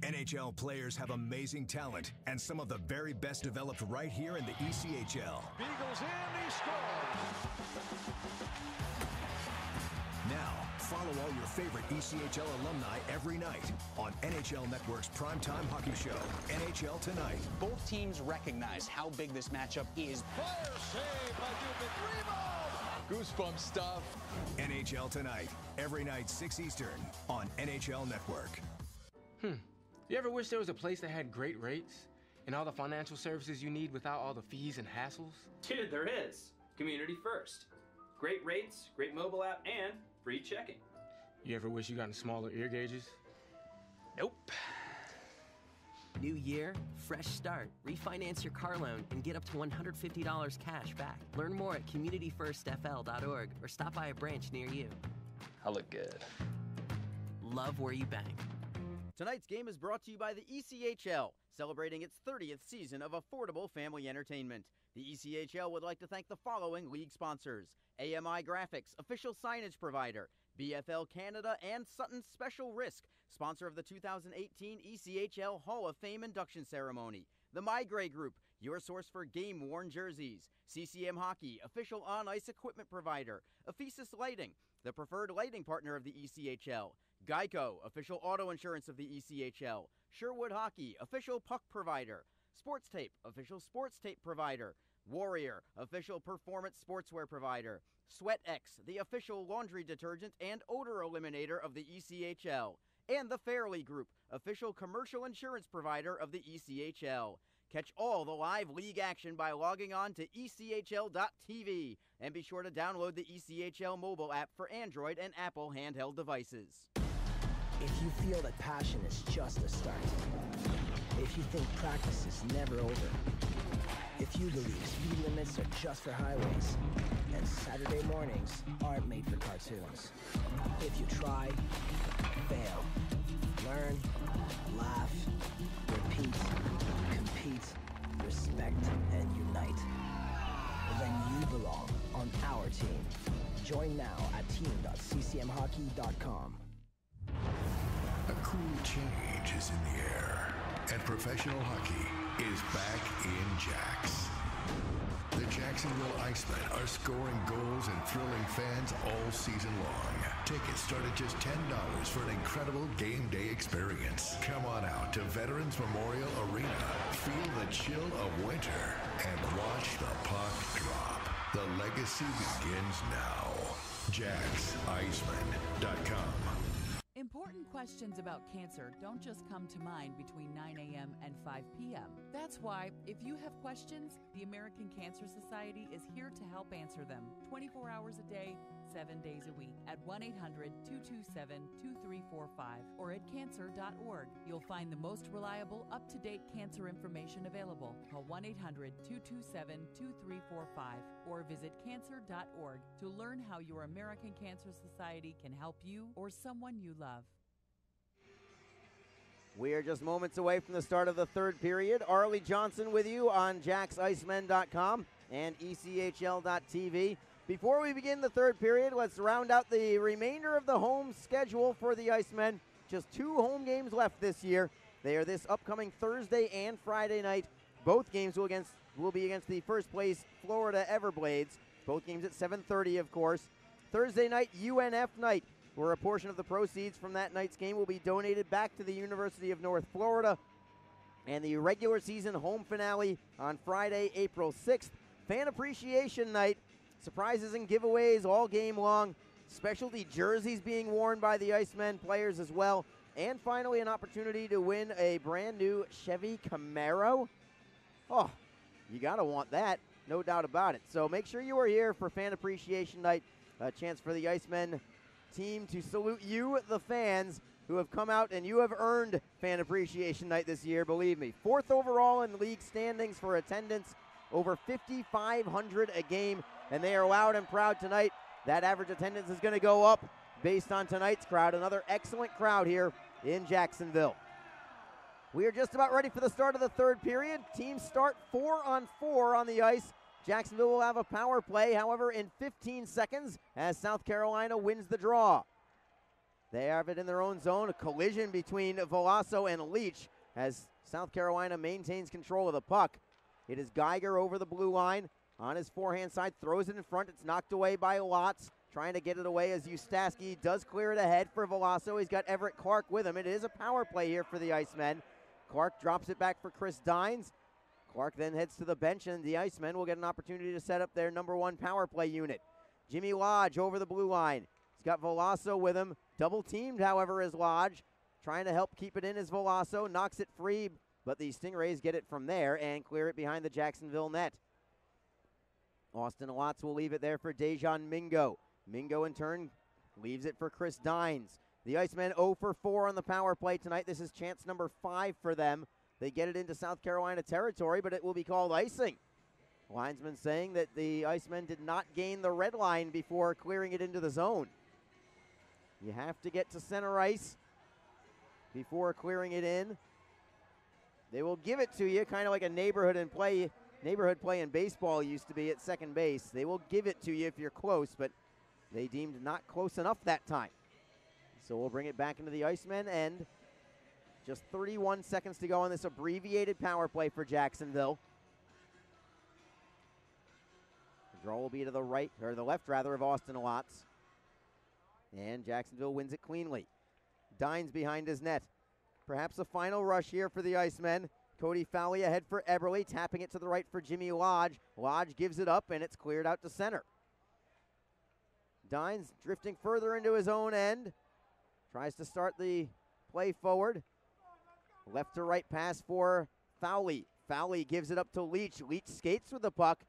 NHL players have amazing talent, and some of the very best developed right here in the ECHL. Beagles in, he scores! Now, follow all your favorite ECHL alumni every night on NHL Network's primetime hockey show, NHL Tonight. Both teams recognize how big this matchup is. Fire save by Dubin. Rebound! Goosebump stuff. NHL Tonight, every night 6 Eastern on NHL Network. You ever wish there was a place that had great rates and all the financial services you need without all the fees and hassles? Dude, there is. Community First. Great rates, great mobile app, and free checking. You ever wish you got smaller ear gauges? Nope. New year, fresh start. Refinance your car loan and get up to $150 cash back. Learn more at communityfirstfl.org or stop by a branch near you. I look good. Love where you bank. Tonight's game is brought to you by the ECHL, celebrating its 30th season of affordable family entertainment. The ECHL would like to thank the following league sponsors: AMI Graphics, official signage provider; BFL Canada and Sutton's Special Risk, sponsor of the 2018 ECHL Hall of Fame induction ceremony; the Migray Group, your source for game-worn jerseys; CCM Hockey, official on-ice equipment provider; Ephesus Lighting, the preferred lighting partner of the ECHL; Geico, official auto insurance of the ECHL; Sherwood Hockey, official puck provider; Sports Tape, official sports tape provider; Warrior, official performance sportswear provider; SweatX, the official laundry detergent and odor eliminator of the ECHL; and the Fairley Group, official commercial insurance provider of the ECHL. Catch all the live league action by logging on to ECHL.tv, and be sure to download the ECHL mobile app for Android and Apple handheld devices. If you feel that passion is just a start, if you think practice is never over, if you believe speed limits are just for highways, and Saturday mornings aren't made for cartoons, if you try, fail, learn, laugh, repeat, compete, respect, and unite, then you belong on our team. Join now at team.ccmhockey.com. A cool change is in the air, and professional hockey is back in Jax. The Jacksonville Icemen are scoring goals and thrilling fans all season long. Tickets start at just $10 for an incredible game day experience. Come on out to Veterans Memorial Arena, feel the chill of winter, and watch the puck drop. The legacy begins now. JacksIcemen.com. Important questions about cancer don't just come to mind between 9 a.m. and 5 p.m. That's why, if you have questions, the American Cancer Society is here to help answer them 24 hours a day, 7 days a week at 1-800-227-2345 or at cancer.org. You'll find the most reliable, up-to-date cancer information available. Call 1-800-227-2345 or visit cancer.org to learn how your American Cancer Society can help you or someone you love. We are just moments away from the start of the third period. Arlie Johnson with you on JacksIcemen.com and ECHL.tv. Before we begin the third period, let's round out the remainder of the home schedule for the Icemen. Just 2 home games left this year. They are this upcoming Thursday and Friday night. Both games will be against the first place Florida Everblades. Both games at 7:30, of course. Thursday night, UNF night, where a portion of the proceeds from that night's game will be donated back to the University of North Florida. And the regular season home finale on Friday, April 6th. Fan Appreciation Night. Surprises and giveaways all game long. Specialty jerseys being worn by the Icemen players as well. And finally, an opportunity to win a brand new Chevy Camaro. Oh, you got to want that. No doubt about it. So make sure you are here for Fan Appreciation Night. A chance for the Icemen team to salute you, the fans, who have come out, and you have earned Fan Appreciation Night this year, believe me. 4th overall in league standings for attendance, over 5,500 a game, and they are loud and proud tonight. That average attendance is going to go up based on tonight's crowd. Another excellent crowd here in Jacksonville. We are just about ready for the start of the third period. Teams start 4-on-4 on the ice. Jacksonville will have a power play, however, in 15 seconds as South Carolina wins the draw. They have it in their own zone, a collision between Veloso and Leach as South Carolina maintains control of the puck. It is Geiger over the blue line on his forehand side, throws it in front. It's knocked away by Lotz, trying to get it away as Ustaski does clear it ahead for Veloso. He's got Everett Clark with him. It is a power play here for the Icemen. Clark drops it back for Chris Dines. Clark then heads to the bench, and the Icemen will get an opportunity to set up their number 1 power play unit. Jimmy Lodge over the blue line. He's got Veloso with him. Double teamed, however, is Lodge. Trying to help keep it in is Veloso. Knocks it free, but the Stingrays get it from there and clear it behind the Jacksonville net. Austin Lotz will leave it there for Dejan Mingo. Mingo, in turn, leaves it for Chris Dines. The Icemen 0 for 4 on the power play tonight. This is chance number 5 for them. They get it into South Carolina territory, but it will be called icing. Linesman saying that the Icemen did not gain the red line before clearing it into the zone. You have to get to center ice before clearing it in. They will give it to you, kind of like a neighborhood play in baseball used to be at second base. They will give it to you if you're close, but they deemed not close enough that time. So we'll bring it back into the Icemen, and just 31 seconds to go on this abbreviated power play for Jacksonville. The draw will be to the right, or the left rather, of Austin Lotz. And Jacksonville wins it cleanly. Dines behind his net. Perhaps a final rush here for the Icemen. Cody Fowley ahead for Eberle, tapping it to the right for Jimmy Lodge. Lodge gives it up, and it's cleared out to center. Dines drifting further into his own end. Tries to start the play forward. Left to right pass for Fowley. Fowley gives it up to Leach. Leach skates with the puck.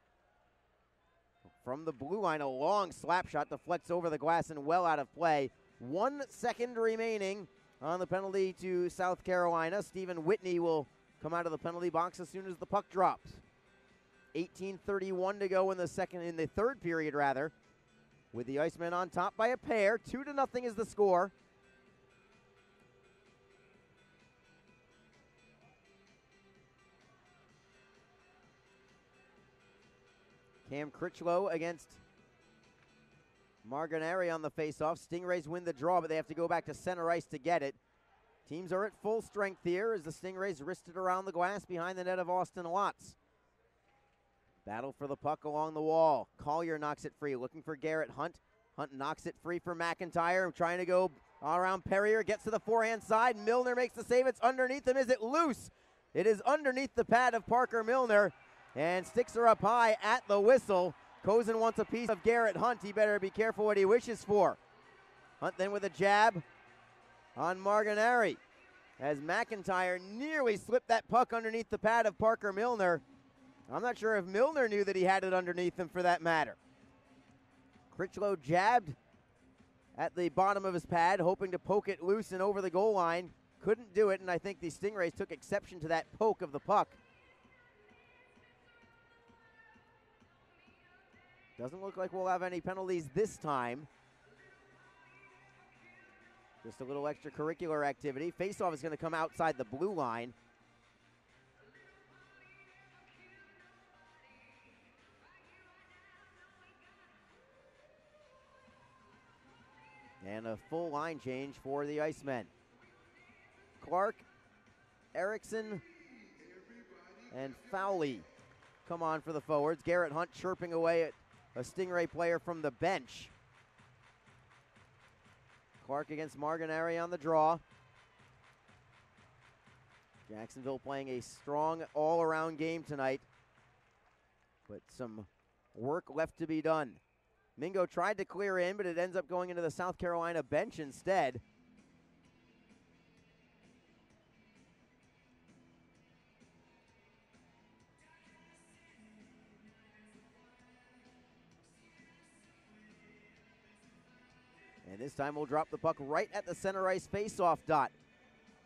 From the blue line, a long slap shot deflects over the glass and well out of play. 1 second remaining on the penalty to South Carolina. Stephen Whitney will come out of the penalty box as soon as the puck drops. 18:31 to go in the third period, rather. With the Icemen on top by a pair. 2-0 is the score. Cam Critchlow against Marganari on the faceoff. Stingrays win the draw, but they have to go back to center ice to get it. Teams are at full strength here as the Stingrays wrist it around the glass behind the net of Austin Lotz. Battle for the puck along the wall. Collier knocks it free, looking for Garrett Hunt. Hunt knocks it free for McIntyre, trying to go all around Perrier, gets to the forehand side. Milner makes the save. It's underneath him. Is it loose? It is underneath the pad of Parker Milner, and sticks her up high at the whistle. Cozen wants a piece of Garrett Hunt. He better be careful what he wishes for. Hunt then with a jab on Marganari as McIntyre nearly slipped that puck underneath the pad of Parker Milner. I'm not sure if Milner knew that he had it underneath him, for that matter. Critchlow jabbed at the bottom of his pad, hoping to poke it loose and over the goal line. Couldn't do it, and I think the Stingrays took exception to that poke of the puck. Doesn't look like we'll have any penalties this time. Just a little extracurricular activity. Faceoff is going to come outside the blue line. And a full line change for the Icemen. Clark, Erickson, and Fowley come on for the forwards. Garrett Hunt chirping away at a Stingray player from the bench. Clark against Marganari on the draw. Jacksonville playing a strong all-around game tonight, but some work left to be done. Mingo tried to clear in, but it ends up going into the South Carolina bench instead. And this time we'll drop the puck right at the center ice face-off dot.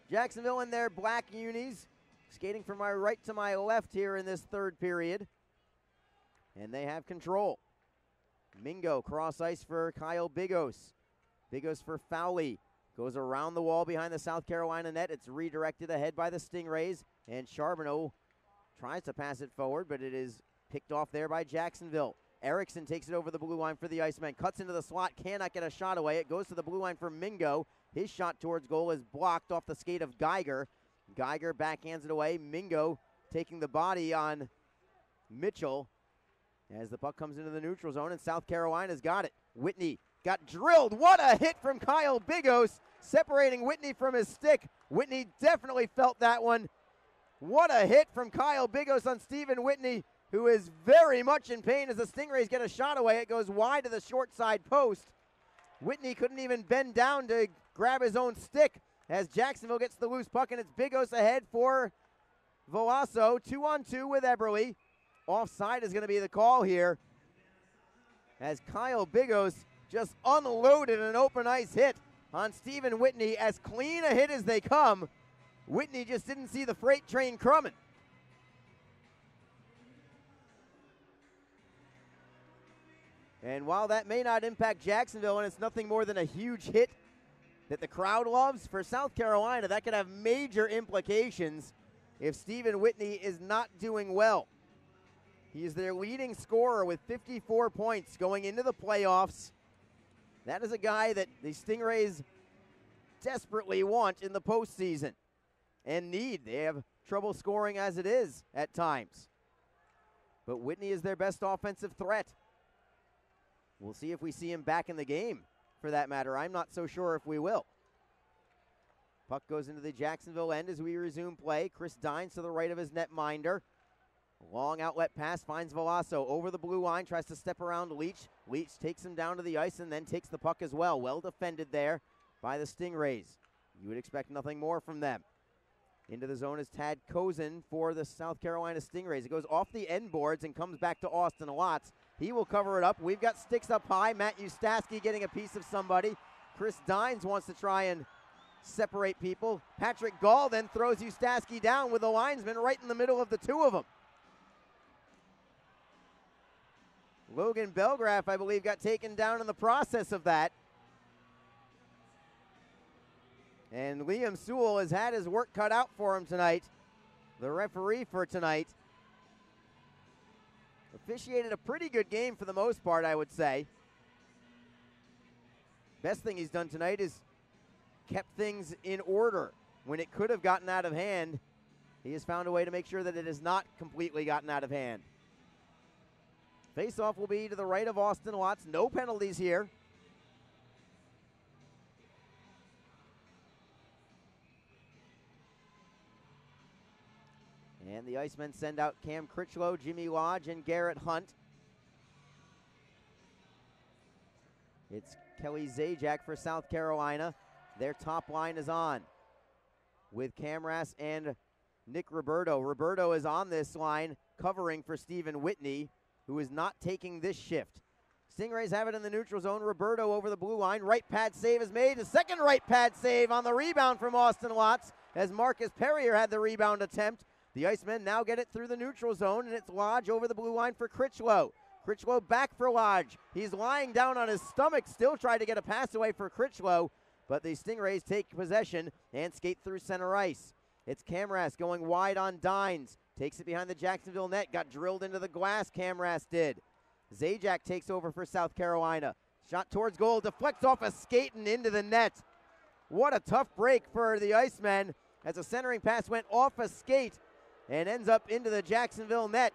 Jacksonville in their black unis, skating from my right to my left here in this third period. And they have control. Mingo cross ice for Kyle Bigos. Bigos for Fowley. Goes around the wall behind the South Carolina net. It's redirected ahead by the Stingrays. And Charbonneau tries to pass it forward, but it is picked off there by Jacksonville. Erickson takes it over the blue line for the Icemen. Cuts into the slot, cannot get a shot away. It goes to the blue line for Mingo. His shot towards goal is blocked off the skate of Geiger. Geiger backhands it away. Mingo taking the body on Mitchell as the puck comes into the neutral zone, and South Carolina's got it. Whitney got drilled. What a hit from Kyle Bigos, separating Whitney from his stick. Whitney definitely felt that one. What a hit from Kyle Bigos on Stephen Whitney, who is very much in pain as the Stingrays get a shot away. It goes wide to the short side post. Whitney couldn't even bend down to grab his own stick as Jacksonville gets the loose puck, and it's Bigos ahead for Veloso. 2-on-2 with Eberle. Offside is going to be the call here as Kyle Bigos just unloaded an open ice hit on Stephen Whitney. As clean a hit as they come. Whitney just didn't see the freight train coming. And while that may not impact Jacksonville, and it's nothing more than a huge hit that the crowd loves, for South Carolina, that could have major implications if Stephen Whitney is not doing well. He is their leading scorer with 54 points going into the playoffs. That is a guy that the Stingrays desperately want in the postseason and need. They have trouble scoring as it is at times. But Whitney is their best offensive threat. We'll see if we see him back in the game, for that matter. I'm not so sure if we will. Puck goes into the Jacksonville end as we resume play. Chris Dines to the right of his netminder. Long outlet pass finds Veloso over the blue line, tries to step around Leach. Leach takes him down to the ice and then takes the puck as well. Well defended there by the Stingrays. You would expect nothing more from them. Into the zone is Tad Kozin for the South Carolina Stingrays. It goes off the end boards and comes back to Austin Lotz. He will cover it up. We've got sticks up high. Matt Ustaski getting a piece of somebody. Chris Dines wants to try and separate people. Patrick Gall then throws Ustaski down with the linesman right in the middle of the two of them. Logan Belgraf, I believe, got taken down in the process of that. And Liam Sewell has had his work cut out for him tonight. The referee for tonight officiated a pretty good game for the most part, I would say. Best thing he's done tonight is kept things in order. When it could have gotten out of hand, he has found a way to make sure that it has not completely gotten out of hand. Face-off will be to the right of Austin Watts. No penalties here. And the Icemen send out Cam Critchlow, Jimmy Lodge, and Garrett Hunt. It's Kelly Zajac for South Carolina. Their top line is on with Camras and Nick Roberto. Roberto is on this line covering for Stephen Whitney, who is not taking this shift. Stingrays have it in the neutral zone. Roberto over the blue line. Right pad save is made. The second right pad save on the rebound from Austin Watts as Marcus Perrier had the rebound attempt. The Icemen now get it through the neutral zone, and it's Lodge over the blue line for Critchlow. Critchlow back for Lodge. He's lying down on his stomach, still trying to get a pass away for Critchlow, but the Stingrays take possession and skate through center ice. It's Camras going wide on Dines. Takes it behind the Jacksonville net. Got drilled into the glass, Camras did. Zajac takes over for South Carolina. Shot towards goal, deflects off a skate and into the net. What a tough break for the Icemen as a centering pass went off a skate and ends up into the Jacksonville net.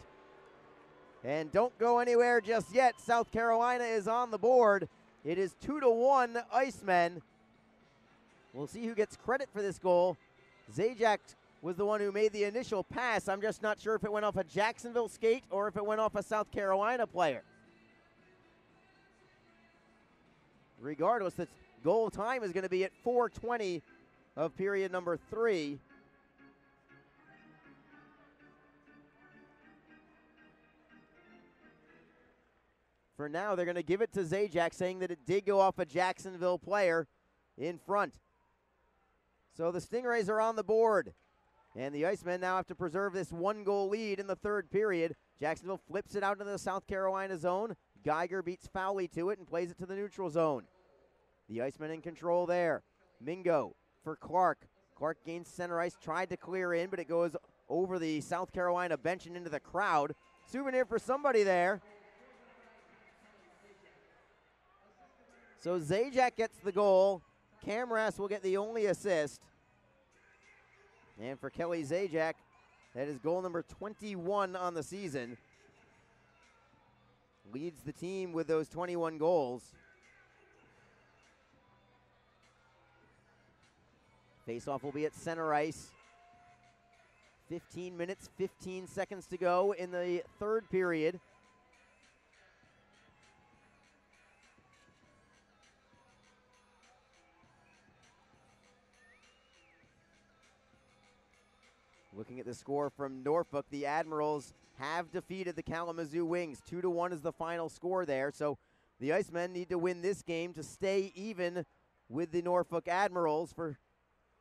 And don't go anywhere just yet. South Carolina is on the board. It is 2-1 Icemen. We'll see who gets credit for this goal. Zajac was the one who made the initial pass. I'm just not sure if it went off a Jacksonville skate or if it went off a South Carolina player. Regardless, the goal time is going to be at 4:20 of period number 3. For now, they're going to give it to Zajac, saying that it did go off a Jacksonville player in front. So the Stingrays are on the board. And the Icemen now have to preserve this 1-goal lead in the third period. Jacksonville flips it out into the South Carolina zone. Geiger beats Fowley to it and plays it to the neutral zone. The Icemen in control there. Mingo for Clark. Clark gains center ice, tried to clear in, but it goes over the South Carolina bench and into the crowd. Souvenir for somebody there. So Zajac gets the goal. Camras will get the only assist. And for Kelly Zajac, that is goal number 21 on the season. Leads the team with those 21 goals. Faceoff will be at center ice. 15 minutes, 15 seconds to go in the third period. Looking at the score from Norfolk, the Admirals have defeated the Kalamazoo Wings. 2-1 is the final score there. So the Icemen need to win this game to stay even with the Norfolk Admirals for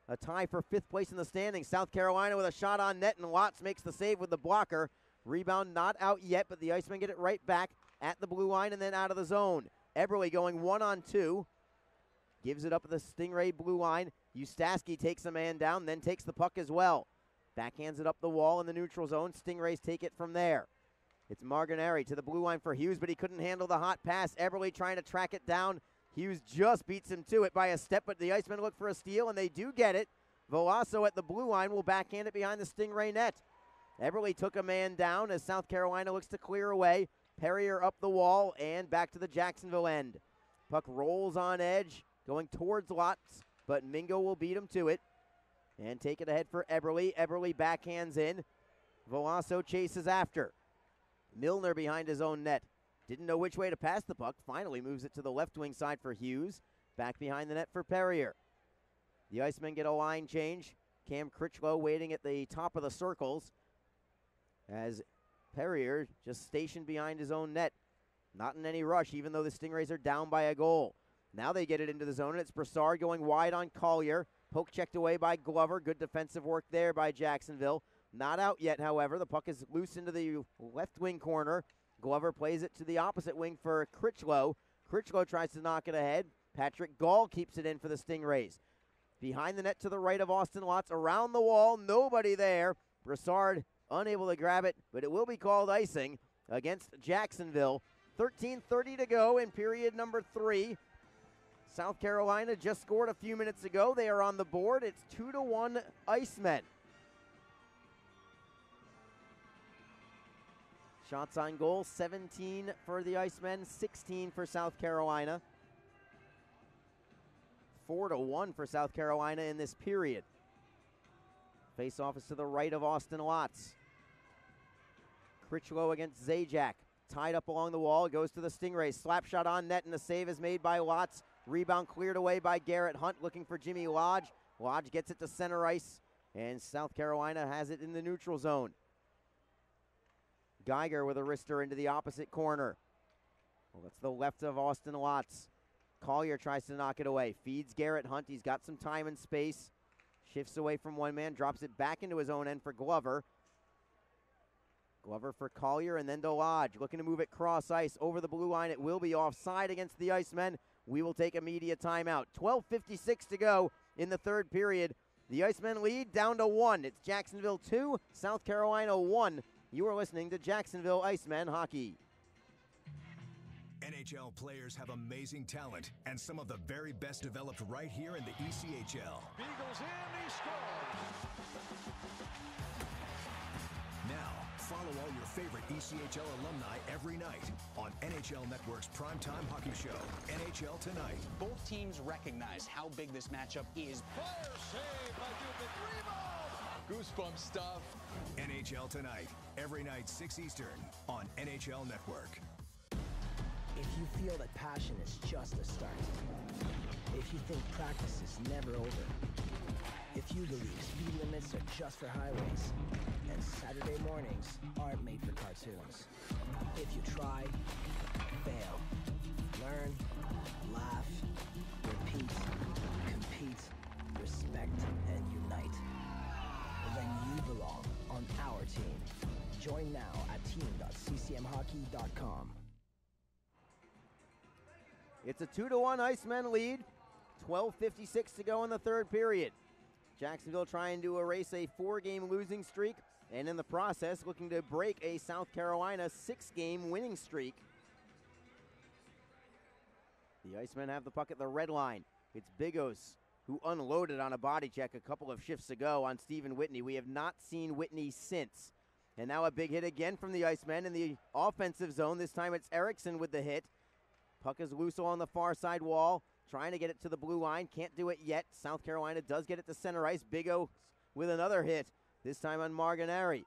a tie for 5th place in the standings. South Carolina with a shot on net, and Watts makes the save with the blocker. Rebound not out yet, but the Icemen get it right back at the blue line and then out of the zone. Eberle going 1-on-2. Gives it up at the Stingray blue line. Ustaski takes a man down, then takes the puck as well. Backhands it up the wall in the neutral zone. Stingrays take it from there. It's Marganeri to the blue line for Hughes, but he couldn't handle the hot pass. Eberle trying to track it down. Hughes just beats him to it by a step, but the Icemen look for a steal, and they do get it. Velasso at the blue line will backhand it behind the Stingray net. Eberle took a man down as South Carolina looks to clear away. Perrier up the wall and back to the Jacksonville end. Puck rolls on edge, going towards Lotz, but Mingo will beat him to it. And take it ahead for Eberle. Eberle backhands in. Velasso chases after. Milner behind his own net. Didn't know which way to pass the puck. Finally moves it to the left wing side for Hughes. Back behind the net for Perrier. The Icemen get a line change. Cam Critchlow waiting at the top of the circles as Perrier just stationed behind his own net. Not in any rush, even though the Stingrays are down by a goal. Now they get it into the zone, and it's Broussard going wide on Collier. Poke checked away by Glover. Good defensive work there by Jacksonville. Not out yet, however. The puck is loose into the left wing corner. Glover plays it to the opposite wing for Critchlow. Critchlow tries to knock it ahead. Patrick Gall keeps it in for the Stingrays. Behind the net to the right of Austin Watts. Around the wall, nobody there. Broussard unable to grab it, but it will be called icing against Jacksonville. 13:30 to go in period number 3. South Carolina just scored a few minutes ago. They are on the board. It's 2-1 Icemen. Shots on goal, 17 for the Icemen, 16 for South Carolina. 4-1 for South Carolina in this period. Face-off is to the right of Austin Watts. Critchlow against Zajac. Tied up along the wall, goes to the Stingrays. Slap shot on net, and the save is made by Watts. Rebound cleared away by Garrett Hunt, looking for Jimmy Lodge. Lodge gets it to center ice, and South Carolina has it in the neutral zone. Geiger with a wrister into the opposite corner. Well, that's the left of Austin Lotz. Collier tries to knock it away. Feeds Garrett Hunt. He's got some time and space. Shifts away from one man. Drops it back into his own end for Glover. Glover for Collier and then to Lodge. Looking to move it cross ice over the blue line. It will be offside against the Icemen. We will take a media timeout. 12:56 to go in the third period. The Icemen lead down to 1. It's Jacksonville 2, South Carolina 1. You are listening to Jacksonville Icemen Hockey. NHL players have amazing talent, and some of the very best developed right here in the ECHL. Beagles in, he scores. Now, follow all your favorite ECHL alumni every night on NHL Network's primetime hockey show, NHL Tonight. Both teams recognize how big this matchup is. Fire save by Dubin. Rebound. Goosebump stuff. NHL Tonight, every night 6 Eastern on NHL Network. If you feel that passion is just a start, if you think practice is never over, if you believe speed limits are just for highways, and Saturday mornings aren't made for cartoons, if you try, fail, learn, laugh, repeat, compete, respect, and unite, then you belong on our team. Join now at team.ccmhockey.com. It's a 2-1 Icemen lead. 12:56 to go in the third period. Jacksonville trying to erase a 4-game losing streak, and in the process looking to break a South Carolina 6-game winning streak. The Icemen have the puck at the red line. It's Bigos who unloaded on a body check a couple of shifts ago on Stephen Whitney. We have not seen Whitney since. And now a big hit again from the Icemen in the offensive zone. This time it's Erickson with the hit. Puck is loose on the far side wall, trying to get it to the blue line. Can't do it yet. South Carolina does get it to center ice. Bigo with another hit, this time on Marganari.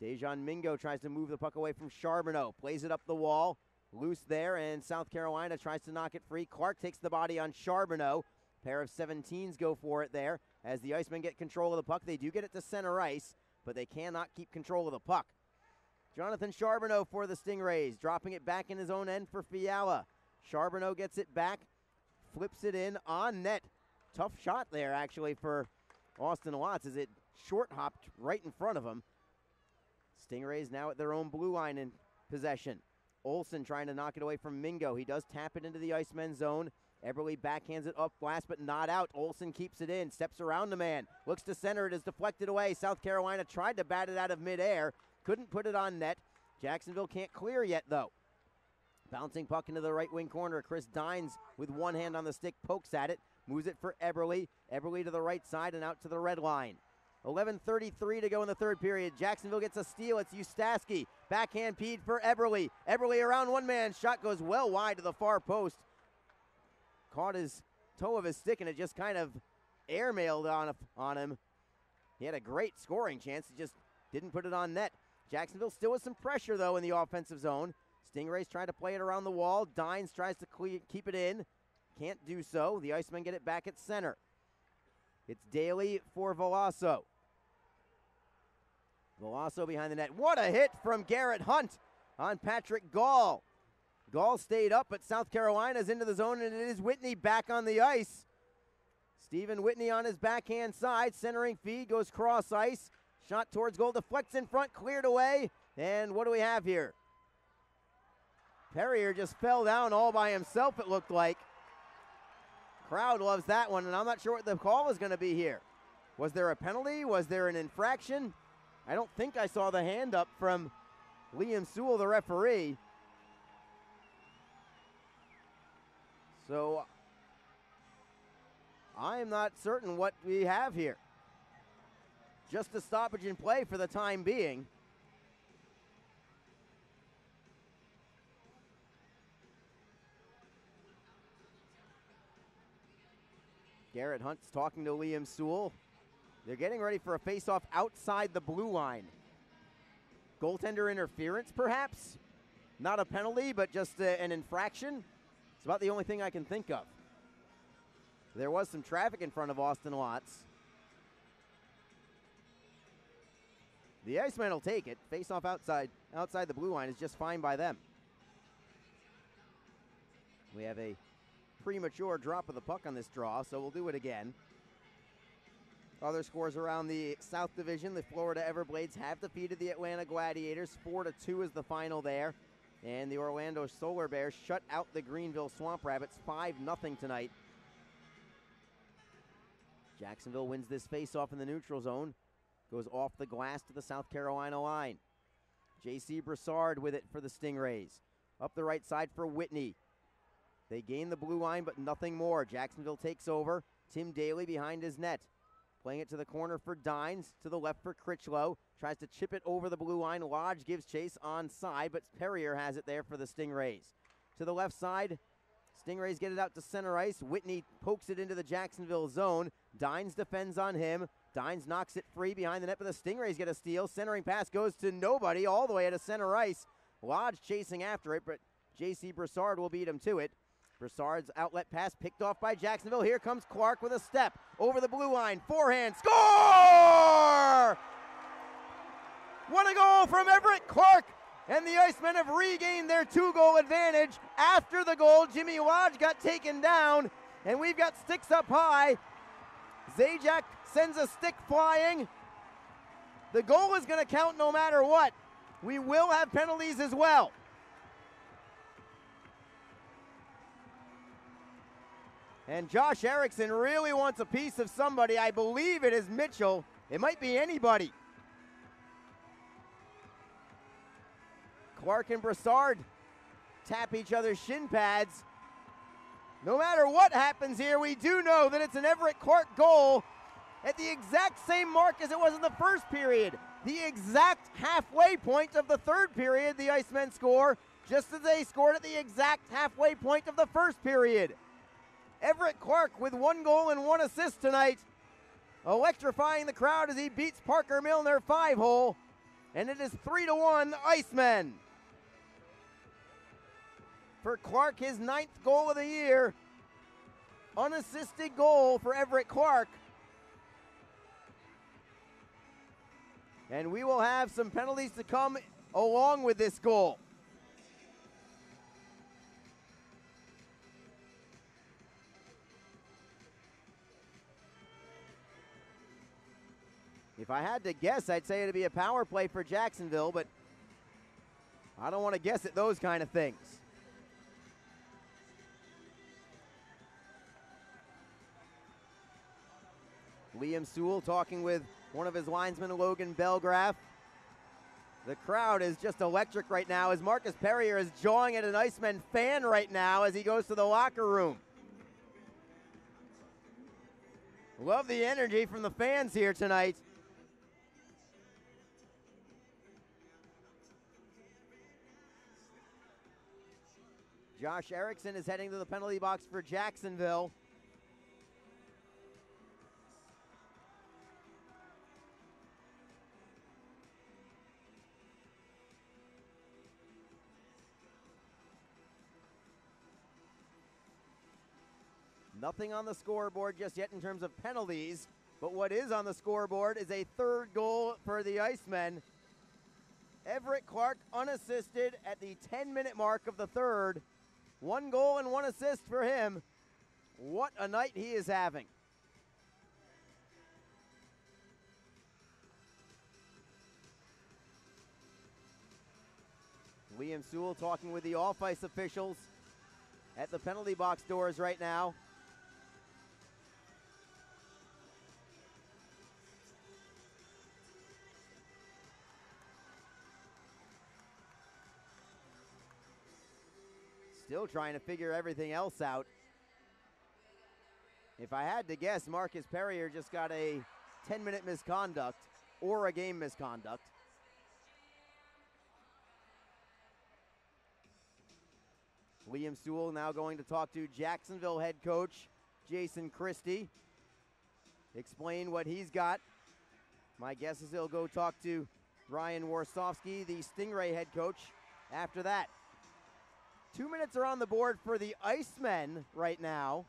Dejan Mingo tries to move the puck away from Charbonneau. Plays it up the wall. Loose there, and South Carolina tries to knock it free. Clark takes the body on Charbonneau. Pair of 17s go for it there. As the Icemen get control of the puck, they do get it to center ice, but they cannot keep control of the puck. Jonathan Charbonneau for the Stingrays, dropping it back in his own end for Fiala. Charbonneau gets it back, flips it in on net. Tough shot there, actually, for Austin Watts as it short-hopped right in front of him. Stingrays now at their own blue line in possession. Olsen trying to knock it away from Mingo. He does tap it into the Icemen zone. Eberle backhands it up blast, but not out. Olsen keeps it in, steps around the man, looks to center. It is deflected away. South Carolina tried to bat it out of midair. Couldn't put it on net. Jacksonville can't clear yet, though. Bouncing puck into the right wing corner. Chris Dines with one hand on the stick pokes at it. Moves it for Eberle. Eberle to the right side and out to the red line. 11:33 to go in the third period. Jacksonville gets a steal. It's Ustaski. Backhand peed for Eberle. Eberle around one man. Shot goes well wide to the far post. Caught his toe of his stick and it just kind of airmailed on him. He had a great scoring chance. He just didn't put it on net. Jacksonville still with some pressure, though, in the offensive zone. Stingrays try to play it around the wall. Dines tries to keep it in. Can't do so. The Icemen get it back at center. It's Daly for Veloso. Veloso behind the net. What a hit from Garrett Hunt on Patrick Gall. Gall stayed up, but South Carolina's into the zone, and it is Whitney back on the ice. Stephen Whitney on his backhand side. Centering feed, goes cross ice. Shot towards goal, deflects in front, cleared away. And what do we have here? Perrier just fell down all by himself, it looked like. Crowd loves that one, and I'm not sure what the call is going to be here. Was there a penalty? Was there an infraction? I don't think I saw the hand up from Liam Sewell, the referee. So I'm not certain what we have here. Just a stoppage in play for the time being. Garrett Hunt's talking to Liam Sewell. They're getting ready for a face-off outside the blue line. Goaltender interference, perhaps? Not a penalty, but just an infraction. It's about the only thing I can think of. There was some traffic in front of Austin Lotz. The Icemen will take it. Face-off outside the blue line is just fine by them. We have a premature drop of the puck on this draw, so we'll do it again. Other scores around the South Division. The Florida Everblades have defeated the Atlanta Gladiators. 4-2 is the final there. And the Orlando Solar Bears shut out the Greenville Swamp Rabbits 5-0 tonight. Jacksonville wins this face-off in the neutral zone. Goes off the glass to the South Carolina line. J.C. Broussard with it for the Stingrays. Up the right side for Whitney. They gain the blue line, but nothing more. Jacksonville takes over. Tim Daly behind his net. Playing it to the corner for Dines. To the left for Critchlow. Tries to chip it over the blue line. Lodge gives chase onside, but Perrier has it there for the Stingrays. To the left side, Stingrays get it out to center ice. Whitney pokes it into the Jacksonville zone. Dines defends on him. Dines knocks it free behind the net, but the Stingrays get a steal. Centering pass goes to nobody all the way to center ice. Lodge chasing after it, but J.C. Broussard will beat him to it. Broussard's outlet pass picked off by Jacksonville. Here comes Clark with a step over the blue line. Forehand, score! What a goal from Everett Clark! And the Icemen have regained their 2-goal advantage. After the goal, Jimmy Lodge got taken down, and we've got sticks up high. Zajac sends a stick flying. The goal is going to count no matter what. We will have penalties as well. And Josh Erickson really wants a piece of somebody. I believe it is Mitchell. It might be anybody. Clark and Broussard tap each other's shin pads. No matter what happens here, we do know that it's an Everett Clark goal at the exact same mark as it was in the first period. The exact halfway point of the third period, the Icemen score, just as they scored at the exact halfway point of the first period. Everett Clark with 1 goal and 1 assist tonight, electrifying the crowd as he beats Parker Milner 5-hole, and it is 3-1 Icemen. For Clark, his 9th goal of the year, unassisted goal for Everett Clark. And we will have some penalties to come along with this goal. If I had to guess, I'd say it'd be a power play for Jacksonville, but I don't want to guess at those kind of things. Liam Sewell talking with one of his linesmen, Logan Belgraf. The crowd is just electric right now as Marcus Perrier is jawing at an Iceman fan right now as he goes to the locker room. Love the energy from the fans here tonight. Josh Erickson is heading to the penalty box for Jacksonville. Nothing on the scoreboard just yet in terms of penalties, but what is on the scoreboard is a 3rd goal for the Icemen. Everett Clark unassisted at the 10-minute mark of the 3rd. 1 goal and 1 assist for him. What a night he is having. Liam Sewell talking with the off-ice officials at the penalty box doors right now. Still trying to figure everything else out. If I had to guess, Marcus Perrier just got a 10-minute misconduct or a game misconduct. Liam Sewell now going to talk to Jacksonville head coach Jason Christie. Explain what he's got. My guess is he'll go talk to Ryan Warsofsky, the Stingray head coach, after that. 2 minutes are on the board for the Icemen right now.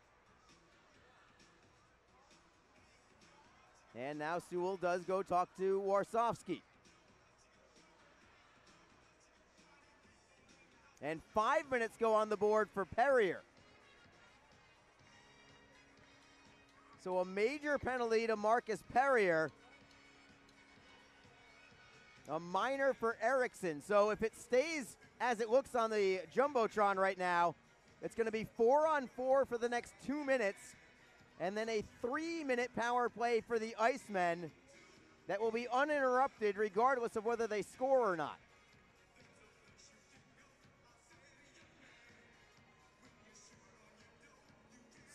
And now Sewell does go talk to Warsofsky. And 5 minutes go on the board for Perrier. So a major penalty to Marcus Perrier. A minor for Erickson. So if it stays as it looks on the Jumbotron right now, it's going to be 4-on-4 for the next 2 minutes, and then a 3-minute power play for the Icemen that will be uninterrupted regardless of whether they score or not.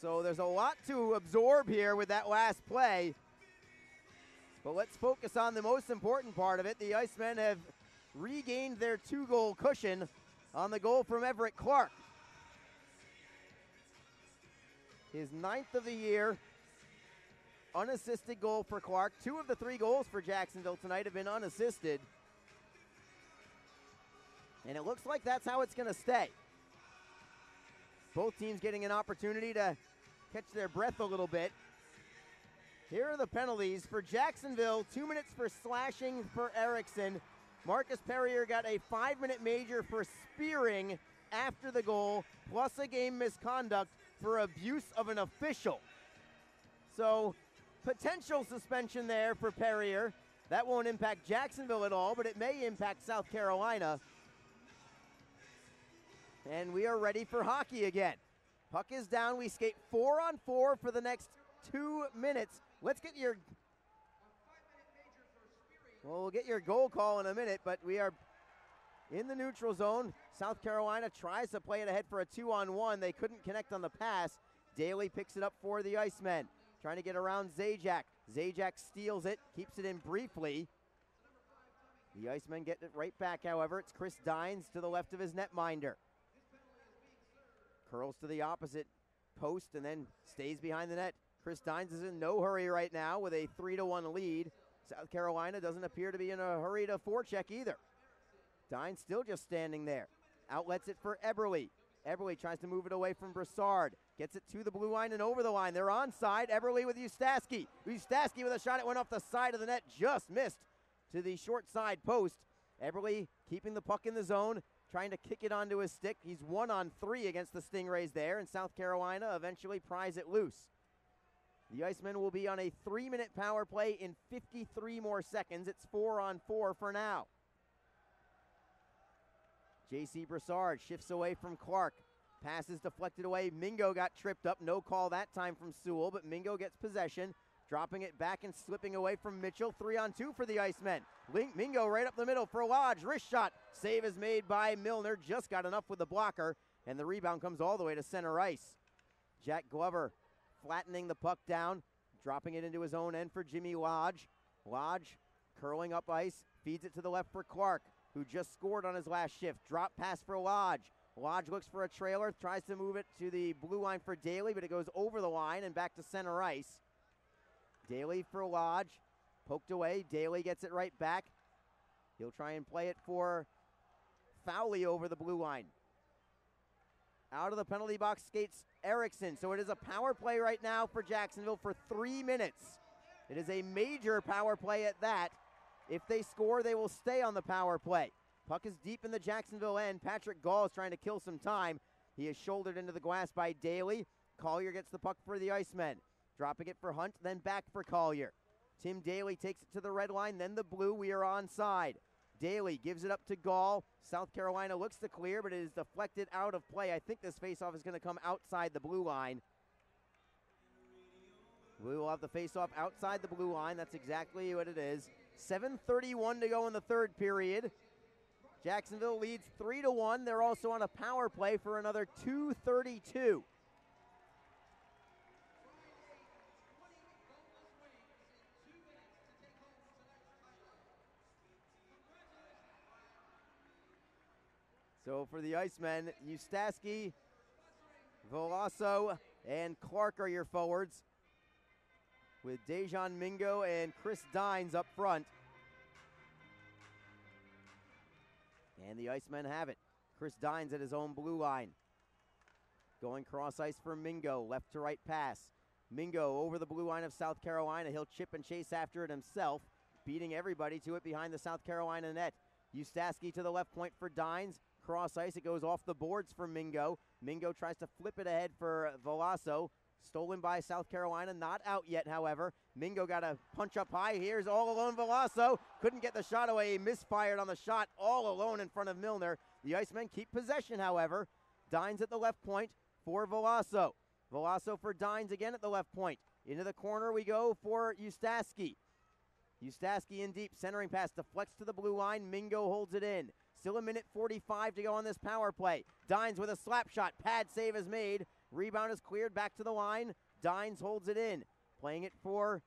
So there's a lot to absorb here with that last play. But let's focus on the most important part of it. The Icemen have regained their 2-goal cushion on the goal from Everett Clark. His 9th of the year, unassisted goal for Clark. 2 of the 3 goals for Jacksonville tonight have been unassisted. And it looks like that's how it's going to stay. Both teams getting an opportunity to catch their breath a little bit. Here are the penalties. For Jacksonville, 2 minutes for slashing for Erickson. Marcus Perrier got a 5-minute major for spearing after the goal, plus a game misconduct for abuse of an official. So, potential suspension there for Perrier. That won't impact Jacksonville at all, but it may impact South Carolina. And we are ready for hockey again. Puck is down. We skate 4-on-4 for the next 2 minutes. Let's get your... Well, we'll get your goal call in a minute, but we are in the neutral zone. South Carolina tries to play it ahead for a 2-on-1. They couldn't connect on the pass. Daly picks it up for the Icemen. Trying to get around Zajac. Zajac steals it, keeps it in briefly. The Icemen get it right back, however. It's Chris Dines to the left of his netminder. Curls to the opposite post and then stays behind the net. Chris Dines is in no hurry right now with a 3-1 lead. South Carolina doesn't appear to be in a hurry to forecheck either. Dines still just standing there. Outlets it for Eberle. Eberle tries to move it away from Broussard. Gets it to the blue line and over the line. They're onside. Eberle with Ustaski. Ustaski with a shot. It went off the side of the net. Just missed to the short side post. Eberle keeping the puck in the zone. Trying to kick it onto his stick. He's 1-on-3 against the Stingrays there. And South Carolina eventually pries it loose. The Icemen will be on a 3-minute power play in 53 more seconds. It's 4-on-4 for now. J.C. Broussard shifts away from Clark. Pass is deflected away. Mingo got tripped up. No call that time from Sewell, but Mingo gets possession. Dropping it back and slipping away from Mitchell. 3-on-2 for the Icemen. Mingo right up the middle for Lodge. Wrist shot. Save is made by Milner. Just got enough with the blocker, and the rebound comes all the way to center ice. Jack Glover flattening the puck down, dropping it into his own end for Jimmy Lodge. Lodge curling up ice, feeds it to the left for Clark, who just scored on his last shift. Drop pass for Lodge. Lodge looks for a trailer, tries to move it to the blue line for Daly, but it goes over the line and back to center ice. Daly for Lodge, poked away. Daly gets it right back. He'll try and play it for Fowley over the blue line. Out of the penalty box skates Erickson. So it is a power play right now for Jacksonville for 3 minutes. It is a major power play at that. If they score, they will stay on the power play. Puck is deep in the Jacksonville end. Patrick Gall is trying to kill some time. He is shouldered into the glass by Daly. Collier gets the puck for the Icemen. Dropping it for Hunt, then back for Collier. Tim Daly takes it to the red line, then the blue. We are onside. Daly gives it up to Gall. South Carolina looks to clear, but it is deflected out of play. I think this faceoff is going to come outside the blue line. We will have the faceoff outside the blue line. That's exactly what it is. 7:31 to go in the third period. Jacksonville leads 3-1. They're also on a power play for another 2:32. So for the Icemen, Ustaski, Veloso, and Clark are your forwards, with Dejan Mingo and Chris Dines up front. And the Icemen have it. Chris Dines at his own blue line. Going cross ice for Mingo, left to right pass. Mingo over the blue line of South Carolina. He'll chip and chase after it himself, beating everybody to it behind the South Carolina net. Ustaski to the left point for Dines. Cross ice, it goes off the boards for Mingo. Mingo tries to flip it ahead for Veloso. Stolen by South Carolina, not out yet, however. Mingo got a punch up high. Here's all alone Veloso. Couldn't get the shot away. He misfired on the shot, all alone in front of Milner. The Icemen keep possession, however. Dines at the left point for Veloso. Veloso for Dines again at the left point. Into the corner we go for Ustaski. Ustaski in deep, centering pass, deflects to the blue line. Mingo holds it in. Still a minute 45 to go on this power play. Dines with a slap shot. Pad save is made. Rebound is cleared back to the line. Dines holds it in. Playing it for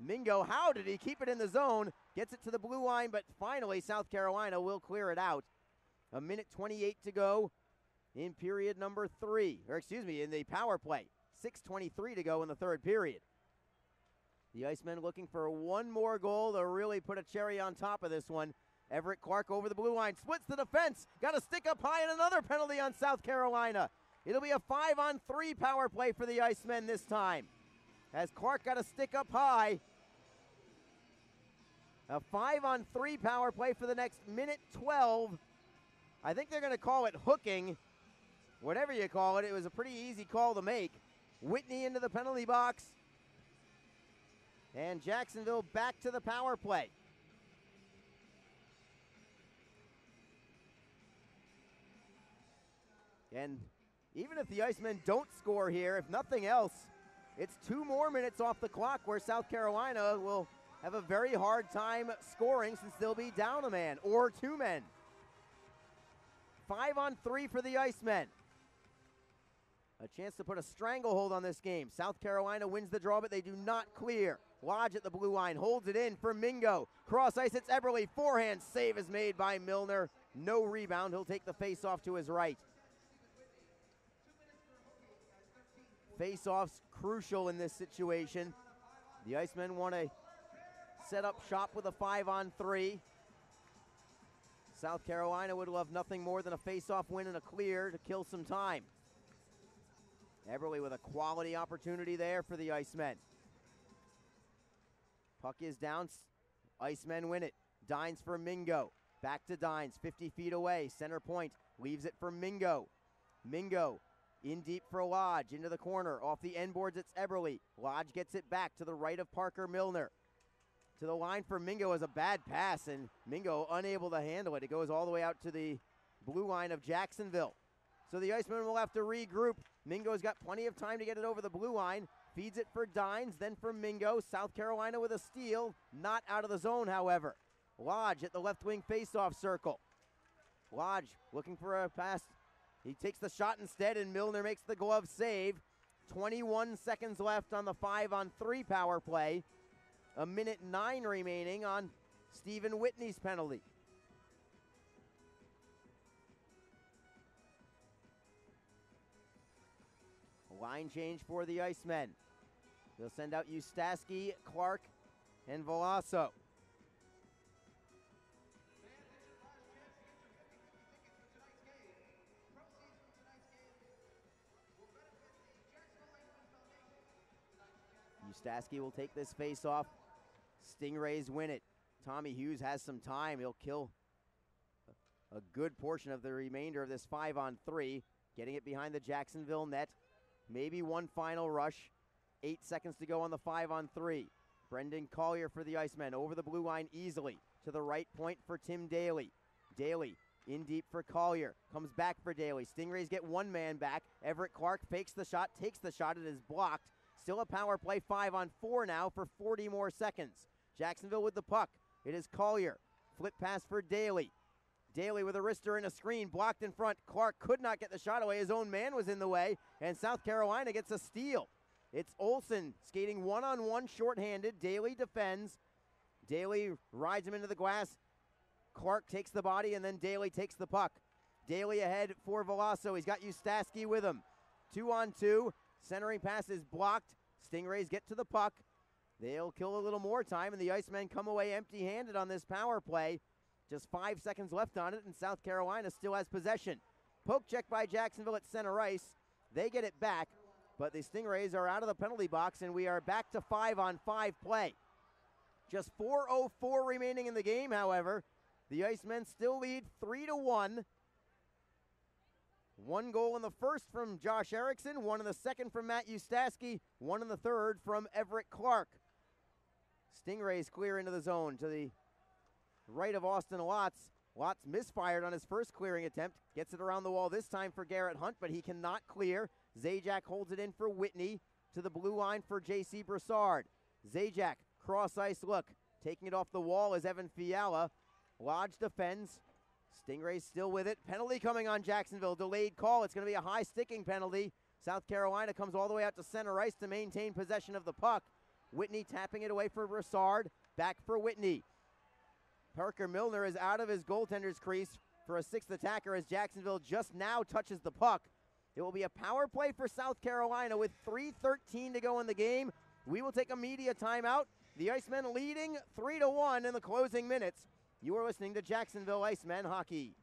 Mingo. How did he keep it in the zone? Gets it to the blue line, but finally South Carolina will clear it out. A minute 28 to go in period number 3. Or excuse me, in the power play. 6:23 to go in the third period. The Icemen looking for one more goal to really put a cherry on top of this one. Everett Clark over the blue line, splits the defense, got a stick up high and another penalty on South Carolina. It'll be a 5-on-3 power play for the Icemen this time. As Clark got a stick up high. A 5-on-3 power play for the next minute 12. I think they're going to call it hooking. Whatever you call it, it was a pretty easy call to make. Whitney into the penalty box. And Jacksonville back to the power play. And even if the Icemen don't score here, if nothing else, it's 2 more minutes off the clock where South Carolina will have a very hard time scoring since they'll be down a man or 2 men. 5-on-3 for the Icemen. A chance to put a stranglehold on this game. South Carolina wins the draw, but they do not clear. Lodge at the blue line, holds it in for Mingo. Cross ice, it's Eberle. Forehand save is made by Milner. No rebound. He'll take the face-off to his right. Face-off's crucial in this situation. The Icemen want to set up shop with a 5-on-3. South Carolina would love nothing more than a face-off win and a clear to kill some time. Eberle with a quality opportunity there for the Icemen. Puck is down. Icemen win it. Dines for Mingo. Back to Dines, 50 feet away. Center point, leaves it for Mingo. Mingo in deep for Lodge, into the corner. Off the end boards, it's Eberle. Lodge gets it back to the right of Parker Milner. To the line for Mingo is a bad pass, and Mingo unable to handle it. It goes all the way out to the blue line of Jacksonville. So the Icemen will have to regroup. Mingo's got plenty of time to get it over the blue line. Feeds it for Dines, then for Mingo. South Carolina with a steal. Not out of the zone, however. Lodge at the left wing faceoff circle. Lodge looking for a pass. He takes the shot instead, and Milner makes the glove save. 21 seconds left on the 5-on-3 power play. A minute 9 remaining on Stephen Whitney's penalty. Line change for the Icemen. They'll send out Ustaski, Clark, and Veloso. Ustaski will take this face off. Stingrays win it. Tommy Hughes has some time. He'll kill a good portion of the remainder of this 5-on-3. Getting it behind the Jacksonville net. Maybe one final rush. 8 seconds to go on the 5-on-3. Brendan Collier for the Icemen. Over the blue line easily. To the right point for Tim Daly. Daly in deep for Collier. Comes back for Daly. Stingrays get one man back. Everett Clark fakes the shot, takes the shot. It is blocked. Still a power play 5-on-4 now for 40 more seconds. Jacksonville with the puck. It is Collier. Flip pass for Daly. Daly with a wrister and a screen, blocked in front. Clark could not get the shot away. His own man was in the way, and South Carolina gets a steal. It's Olsen skating one-on-one shorthanded. Daly defends. Daly rides him into the glass. Clark takes the body, and then Daly takes the puck. Daly ahead for Veloso. He's got Ustaski with him. 2-on-2. Centering pass is blocked. Stingrays get to the puck. They'll kill a little more time, and the Icemen come away empty-handed on this power play. Just 5 seconds left on it, and South Carolina still has possession. Poke check by Jacksonville at center ice. They get it back, but the Stingrays are out of the penalty box, and we are back to 5-on-5 play. Just 4:04 remaining in the game, however. The Icemen still lead 3-1. One goal in the first from Josh Erickson, one in the second from Matt Ustaski, one in the third from Everett Clark. Stingrays clear into the zone to the right of Austin Lotz. Lotz misfired on his first clearing attempt. Gets it around the wall this time for Garrett Hunt, but he cannot clear. Zajac holds it in for Whitney to the blue line for J.C. Broussard. Zajac, cross ice look. Taking it off the wall is Evan Fiala. Lodge defends. Stingrays still with it. Penalty coming on Jacksonville. Delayed call. It's going to be a high sticking penalty. South Carolina comes all the way out to center ice to maintain possession of the puck. Whitney tapping it away for Broussard. Back for Whitney. Parker Milner is out of his goaltender's crease for a sixth attacker as Jacksonville just now touches the puck. It will be a power play for South Carolina with 3:13 to go in the game. We will take a media timeout. The Icemen leading 3-1 in the closing minutes. You are listening to Jacksonville Icemen Hockey.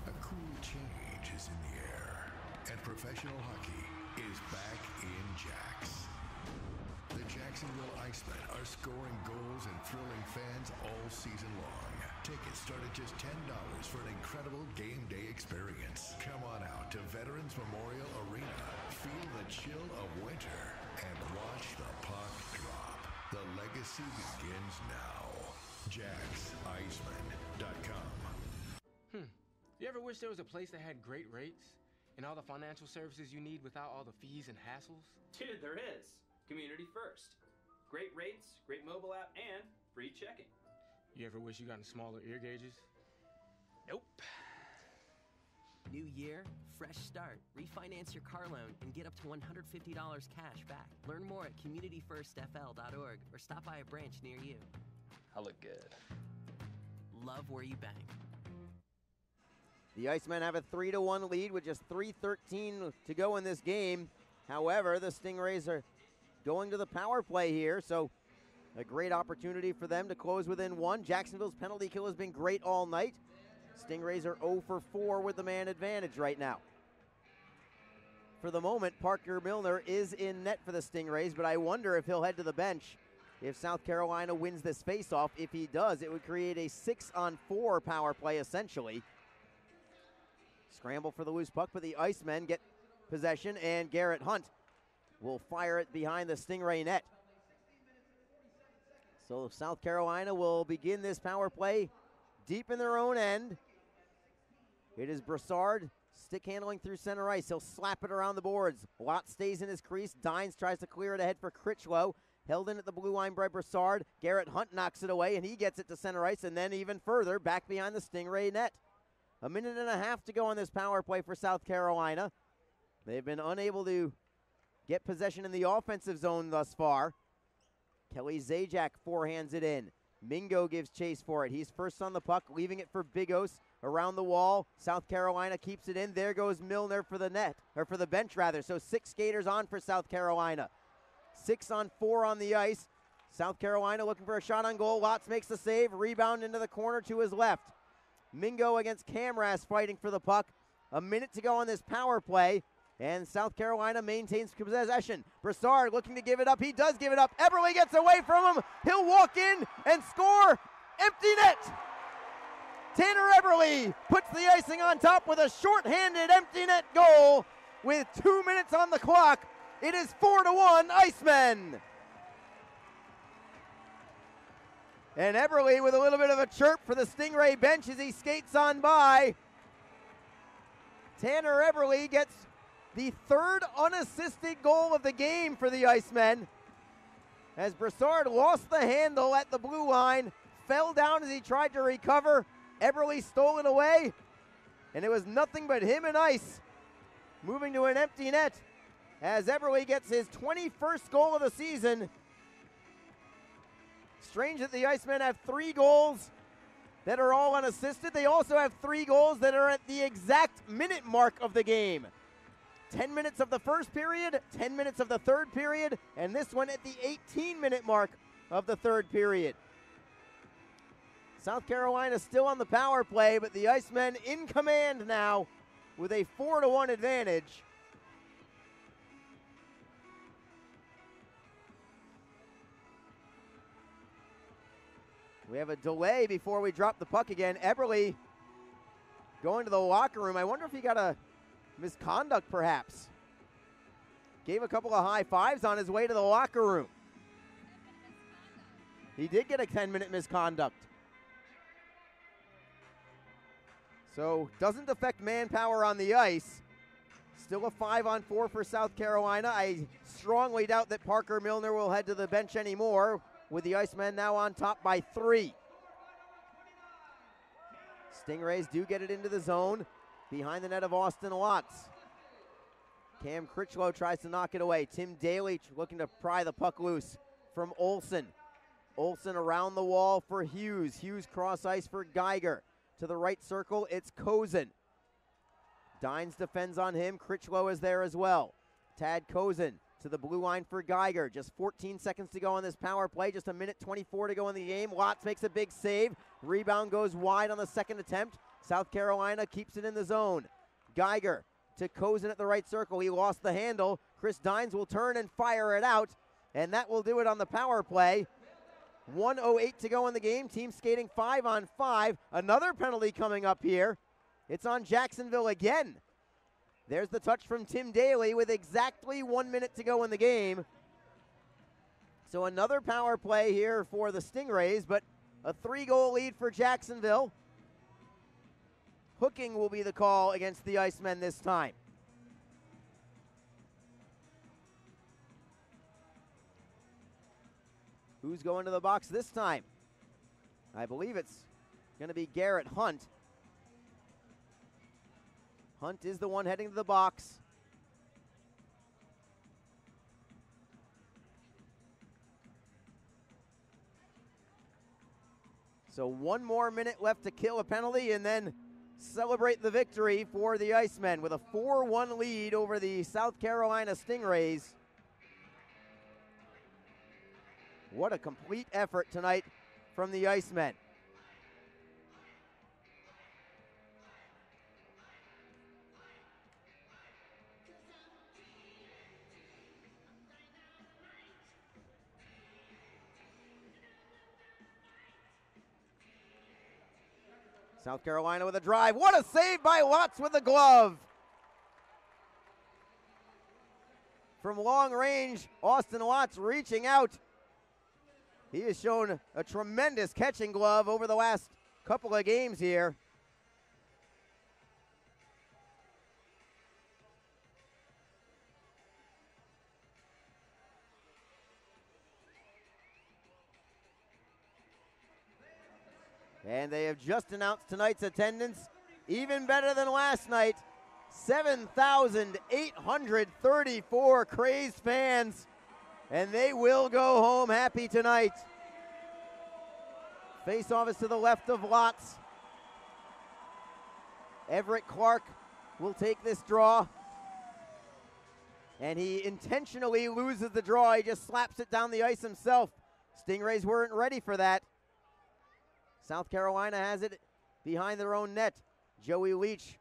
A cool change is in the air, and professional hockey is back in Jax. The Jacksonville Icemen are scoring goals and thrilling fans all season long. Tickets start at just $10 for an incredible game day experience. Come on out to Veterans Memorial Arena. Feel the chill of winter and watch the puck drop. The legacy begins now. JacksIcemen.com. You ever wish there was a place that had great rates and all the financial services you need without all the fees and hassles? Dude, there is. Community First. Great rates, great mobile app, and free checking. You ever wish you got smaller ear gauges? Nope. New year, fresh start. Refinance your car loan and get up to $150 cash back. Learn more at communityfirstfl.org or stop by a branch near you. I look good. Love where you bank. The Icemen have a 3-1 lead with just 3:13 to go in this game. However, the Stingrays are going to the power play here, so a great opportunity for them to close within one. Jacksonville's penalty kill has been great all night. Stingrays are 0 for 4 with the man advantage right now. For the moment, Parker Milner is in net for the Stingrays, but I wonder if he'll head to the bench if South Carolina wins this faceoff. If he does, it would create a 6-on-4 power play essentially. Scramble for the loose puck, but the Icemen get possession, and Garrett Hunt will fire it behind the Stingray net. So South Carolina will begin this power play deep in their own end. It is Broussard, stick handling through center ice. He'll slap it around the boards. Lott stays in his crease. Dines tries to clear it ahead for Critchlow. Held in at the blue line by Broussard. Garrett Hunt knocks it away, and he gets it to center ice, and then even further back behind the Stingray net. A minute and a half to go on this power play for South Carolina. They've been unable to get possession in the offensive zone thus far. Kelly Zajac forehands it in. Mingo gives chase for it. He's first on the puck, leaving it for Bigos around the wall. South Carolina keeps it in. There goes Milner for the net, or for the bench rather. So 6 skaters on for South Carolina. 6-on-4 on the ice. South Carolina looking for a shot on goal. Lotz makes the save. Rebound into the corner to his left. Mingo against Camras fighting for the puck. A minute to go on this power play. And South Carolina maintains possession. Broussard looking to give it up. He does give it up. Eberle gets away from him. He'll walk in and score. Empty net. Tanner Eberle puts the icing on top with a shorthanded empty net goal with 2 minutes on the clock. It is 4-1 Icemen. And Eberle with a little bit of a chirp for the Stingray bench as he skates on by. Tanner Eberle gets the third unassisted goal of the game for the Icemen, as Broussard lost the handle at the blue line, fell down as he tried to recover. Eberle stole it away, and it was nothing but him and ice. Moving to an empty net as Eberle gets his 21st goal of the season. Strange that the Icemen have 3 goals that are all unassisted. They also have 3 goals that are at the exact minute mark of the game. 10 minutes of the first period, 10 minutes of the third period, and this one at the 18-minute mark of the third period. South Carolina still on the power play, but the Icemen in command now with a 4-1 advantage. We have a delay before we drop the puck again. Eberle going to the locker room. I wonder if he got a misconduct, perhaps. Gave a couple of high fives on his way to the locker room. He did get a 10-minute misconduct. So, doesn't affect manpower on the ice. Still a 5-on-4 for South Carolina. I strongly doubt that Parker Milner will head to the bench anymore, with the Icemen now on top by 3. Stingrays do get it into the zone behind the net of Austin Watts. Cam Critchlow tries to knock it away. Tim Daly looking to pry the puck loose from Olsen. Olsen around the wall for Hughes. Hughes cross ice for Geiger. To the right circle, it's Kozin. Dines defends on him. Critchlow is there as well. Tad Kozin to the blue line for Geiger. Just 14 seconds to go on this power play. Just a minute 24 to go in the game. Watts makes a big save. Rebound goes wide on the second attempt. South Carolina keeps it in the zone. Geiger to Kozin at the right circle. He lost the handle. Chris Dines will turn and fire it out, and that will do it on the power play. 1:08 to go in the game. Team skating 5-on-5. Another penalty coming up here. It's on Jacksonville again. There's the touch from Tim Daly with exactly 1 minute to go in the game. So another power play here for the Stingrays, but a 3-goal lead for Jacksonville. Hooking will be the call against the Icemen this time. Who's going to the box this time? I believe it's going to be Garrett Hunt. Hunt is the one heading to the box. So 1 more minute left to kill a penalty and then celebrate the victory for the Icemen with a 4-1 lead over the South Carolina Stingrays. What a complete effort tonight from the Icemen. South Carolina with a drive. What a save by Watts with the glove. From long range, Austin Watts reaching out. He has shown a tremendous catching glove over the last couple of games here. And they have just announced tonight's attendance, even better than last night. 7,834 crazed fans, and they will go home happy tonight. Face-off is to the left of Lotz. Everett Clark will take this draw, and he intentionally loses the draw. He just slaps it down the ice himself. Stingrays weren't ready for that. South Carolina has it behind their own net. Joey Leach,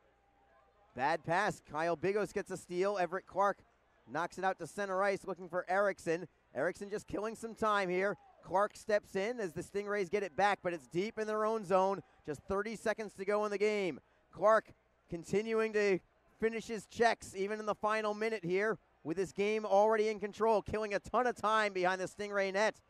bad pass. Kyle Bigos gets a steal. Everett Clark knocks it out to center ice looking for Erickson. Erickson just killing some time here. Clark steps in as the Stingrays get it back, but it's deep in their own zone. Just 30 seconds to go in the game. Clark continuing to finish his checks even in the final minute here with this game already in control, killing a ton of time behind the Stingray net.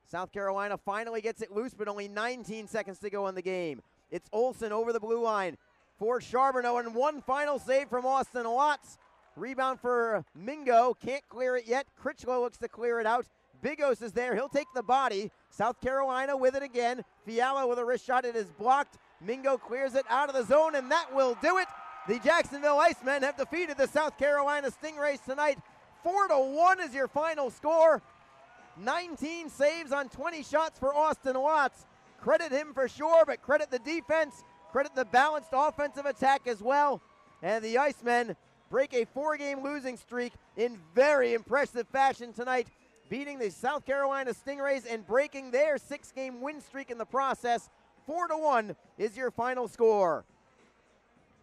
South Carolina finally gets it loose, but only 19 seconds to go in the game. It's Olsen over the blue line for Charbonneau, and one final save from Austin Watts. Rebound for Mingo, can't clear it yet. Critchlow looks to clear it out. Bigos is there, he'll take the body. South Carolina with it again. Fiala with a wrist shot, it is blocked. Mingo clears it out of the zone, and that will do it. The Jacksonville Icemen have defeated the South Carolina Stingrays tonight. 4-1 is your final score. 19 saves on 20 shots for Austin Watts. Credit him for sure, but credit the defense, credit the balanced offensive attack as well. And the Icemen break a 4-game losing streak in very impressive fashion tonight, beating the South Carolina Stingrays and breaking their 6-game win streak in the process. 4-1 is your final score.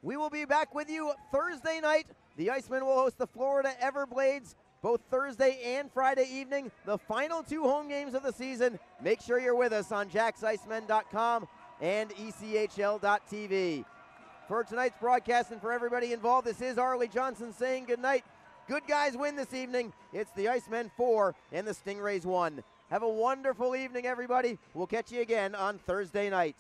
We will be back with you Thursday night. The Icemen will host the Florida Everblades both Thursday and Friday evening, the final 2 home games of the season. Make sure you're with us on JacksIcemen.com and ECHL.tv. For tonight's broadcast and for everybody involved, this is Arlie Johnson saying good night. Good guys win this evening. It's the Icemen 4 and the Stingrays 1. Have a wonderful evening, everybody. We'll catch you again on Thursday night.